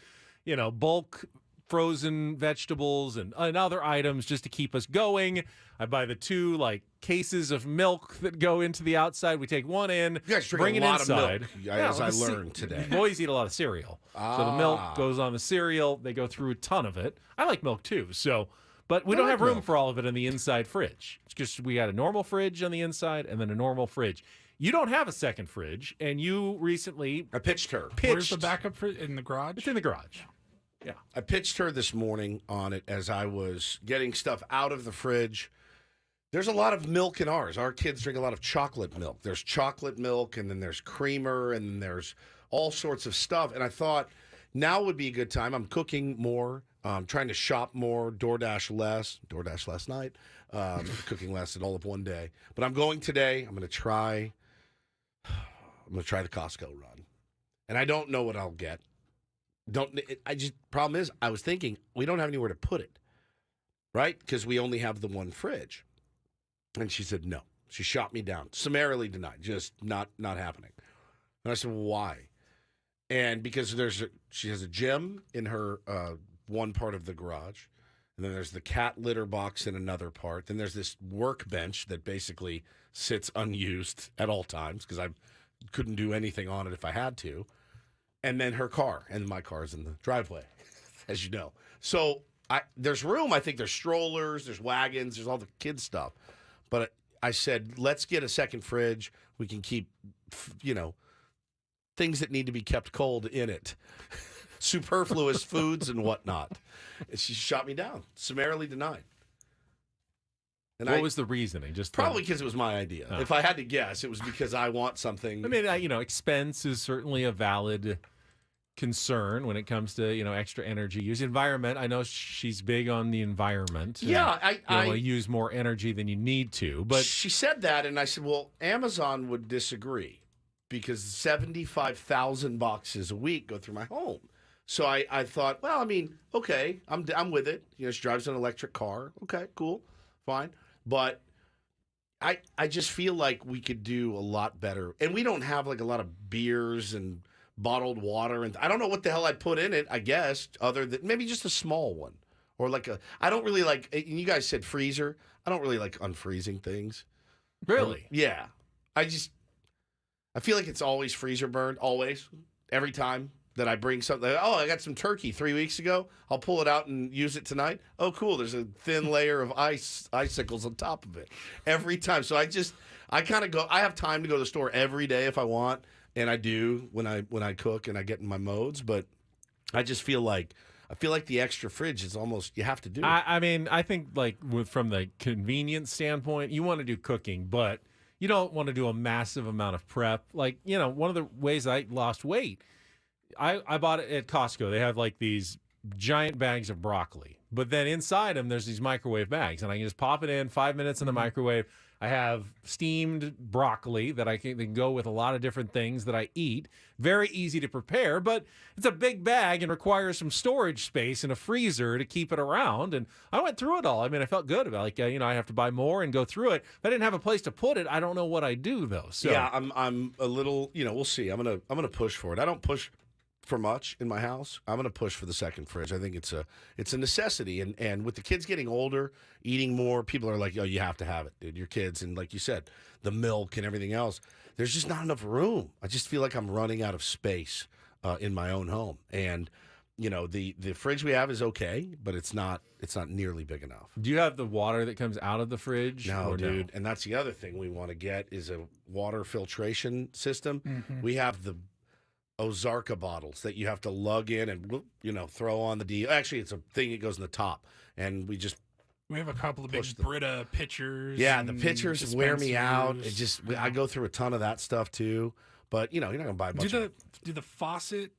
bulk frozen vegetables and other items just to keep us going. I buy the 2 cases of milk that go into the outside. We take one in, you guys drink bring a it lot inside. Of milk, as I learned today. Boys eat a lot of cereal. So the milk goes on the cereal. They go through a ton of it. I like milk too. But we don't have room for all of it in the inside fridge. It's just we got a normal fridge on the inside and then a normal fridge. You don't have a second fridge, and you recently... I pitched her. Where's the backup fridge? In the garage? It's in the garage. Yeah. I pitched her this morning on it as I was getting stuff out of the fridge. There's a lot of milk in ours. Our kids drink a lot of chocolate milk. There's chocolate milk, and then there's creamer, and then there's all sorts of stuff. And I thought now would be a good time. I'm cooking more, trying to shop more, DoorDash less. DoorDash last night. Cooking less at all of one day. But I'm going today. I'm going to try the Costco run. And I don't know what I'll get. Problem is, I was thinking we don't have anywhere to put it, right? Because we only have the one fridge. And she said no. She shot me down, summarily denied, just not happening. And I said, well, why? And because she has a gym in her one part of the garage, and then there's the cat litter box in another part. Then there's this workbench that basically sits unused at all times because I couldn't do anything on it if I had to. And then her car, and my car's in the driveway, as you know. So there's room. I think there's strollers, there's wagons, there's all the kids' stuff. But I said, let's get a second fridge. We can keep, things that need to be kept cold in it. Superfluous foods and whatnot. And she shot me down, summarily denied. And what was the reasoning? Just probably because it was my idea. Oh. If I had to guess, it was because I want something. I mean, expense is certainly a valid concern when it comes to extra energy use. Environment. I know she's big on the environment. Yeah, I want to use more energy than you need to. But she said that, and I said, well, Amazon would disagree because 75,000 boxes a week go through my home. So I thought, well, I mean, okay, I'm with it. She drives an electric car. Okay, cool, fine. But I just feel like we could do a lot better. And we don't have a lot of beers and bottled water. And I don't know what the hell I'd put in it, I guess, other than maybe just a small one. Or I don't really like, you guys said freezer. I don't really like unfreezing things. Really? Yeah. I feel like it's always freezer burned, always, every time. That I bring something. Oh, I got some turkey 3 weeks ago. I'll pull it out and use it tonight. Oh, cool. There's a thin layer of icicles on top of it every time. So I kind of go. I have time to go to the store every day if I want, and I do when I cook and I get in my modes. But I just feel like the extra fridge is almost you have to do it. I mean, I think from the convenience standpoint, you want to do cooking, but you don't want to do a massive amount of prep. One of the ways I lost weight. I bought it at Costco. They have these giant bags of broccoli, but then inside them there's these microwave bags, and I can just pop it in 5 minutes in the microwave. I have steamed broccoli that I can go with a lot of different things that I eat. Very easy to prepare, but it's a big bag and requires some storage space in a freezer to keep it around. And I went through it all. I mean, I felt good about it. I have to buy more and go through it. If I didn't have a place to put it, I don't know what I do though. So yeah, I'm a little. We'll see. I'm gonna push for it. I don't push for much in my house. I'm going to push for the second fridge. I think it's a necessity. And with the kids getting older, eating more, people are like, oh, you have to have it, dude. Your kids. And like you said, the milk and everything else, there's just not enough room. I just feel like I'm running out of space in my own home. And, the fridge we have is okay, but it's not nearly big enough. Do you have the water that comes out of the fridge? No, dude. No? And that's the other thing we want to get is a water filtration system. Mm-hmm. We have the Ozarka bottles that you have to lug in and throw on the deal. Actually, it's a thing that goes in the top, and we have a couple of big Brita pitchers. Yeah, the pitchers wear me out. I go through a ton of that stuff too. But you're not gonna buy a bunch. Do the faucet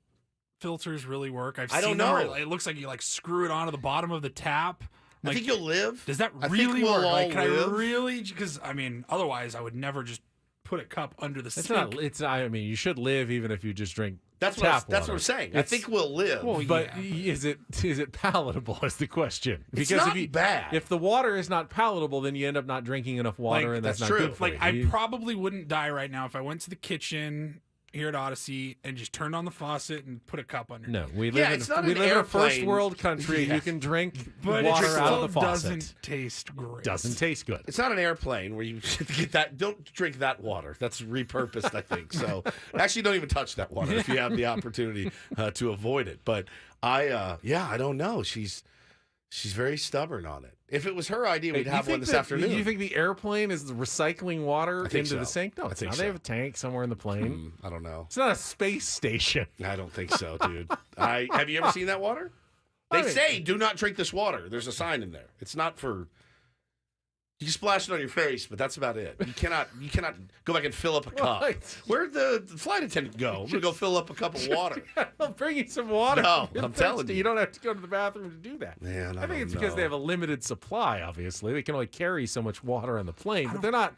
filters really work? I seen don't them where know. it looks like you like screw it onto the bottom of the tap. I think you'll live. Does that I think really we'll work? all Like, can live. I really? Because I mean, otherwise, I would never just put a cup under the It's sink. not. It's. I mean, you should live even if you just drink. That's tap what water. I'm saying. I It's- think we'll live. Well, But is it palatable? Is the question. It's not bad. If the water is not palatable, then you end up not drinking enough water, Like, and that's that's not true. good for Like, you. I You- probably wouldn't die right now if I went to the kitchen here at Odyssey and just turned on the faucet and put a cup under. No, we Yeah, live it's in not we an live in a airplane. first world country. Yeah. You can drink But water it out still of the faucet. doesn't taste great. Doesn't taste good. It's not an airplane where you get that. Don't drink that water. That's repurposed, I think. So actually, don't even touch that water if you have the opportunity to avoid it. But I don't know. She's very stubborn on it. If it was her idea, we'd You have one think this that- afternoon. You think the airplane is recycling water I think into the so. sink? No, I it's think not. so. They have a tank somewhere in the plane. I don't know. It's not a space station. I don't think so, dude. Have you ever seen that water? They I mean- say do not drink this water. There's a sign in there. It's not for. You can splash it on your face, but that's about it. You cannot go back and fill up a cup. Right. Where'd the flight attendant go? I'm gonna go fill up a cup of water. I'll bring you some water. No, You're I'm telling thirsty. you. You don't have to go to the bathroom to do that. Man, I think don't it's because know. they have a limited supply. Obviously, they can only carry so much water on the plane, but they're not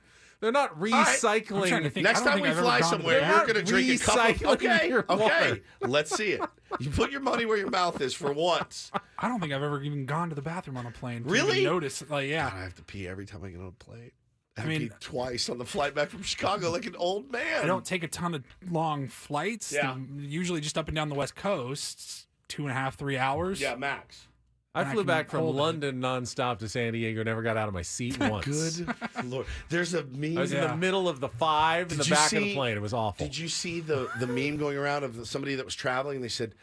recycling. I'm trying to think. Next I don't time think we I've ever fly gone to the somewhere, bathroom. you're going to drink a cup of... Recycling your Okay, water. let's see it. You put your money where your mouth is for once. I don't think I've ever even gone to the bathroom on a plane. to Really? even notice, like, yeah. God, I have to pee every time I get on a plane. I I mean- peed twice on the flight back from Chicago like an old man. I don't take a ton of long flights. Yeah. Usually just up and down the West Coast, 2.5, 3 hours. Yeah, max. I And I flew can back from hold it. London nonstop to San Diego. Never got out of my seat once. Good Lord. There's a meme. I was in the middle of the 5 in the Did you back of the see- plane. It was awful. Did you see the meme going around of somebody that was traveling? They said,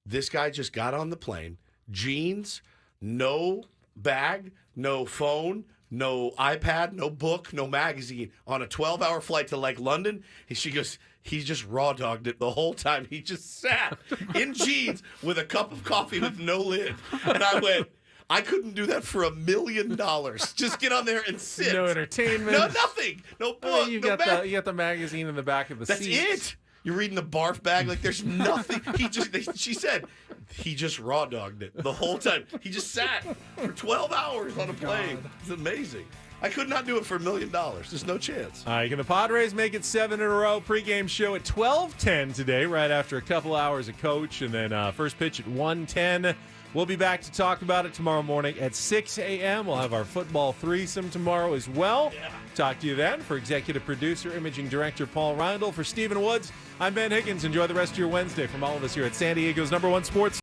this guy just got on the plane, jeans, no bag, no phone, no iPad, no book, no magazine, on a 12-hour flight to like London. And she goes, he just raw dogged it the whole time. He just sat in jeans with a cup of coffee with no lid. And I went, I couldn't do that for $1 million. Just get on there and sit. No entertainment. No, nothing. No book. I mean, you no got bag. you got the magazine in the back of the That's seat. it. You're reading the barf bag like there's nothing. She said, he just raw dogged it the whole time. He just sat for 12 hours on a plane. It's amazing. I could not do it for $1 million. There's no chance. All right, can the Padres make it 7 in a row? Pre-game show at 12:10 today, right after a couple hours of coach, and then first pitch at 1:10. We'll be back to talk about it tomorrow morning at 6 a.m. We'll have our football threesome tomorrow as well. Yeah. Talk to you then. For executive producer, imaging director Paul Reindl, for Stephen Woods, I'm Ben Higgins. Enjoy the rest of your Wednesday from all of us here at San Diego's #1 Sports.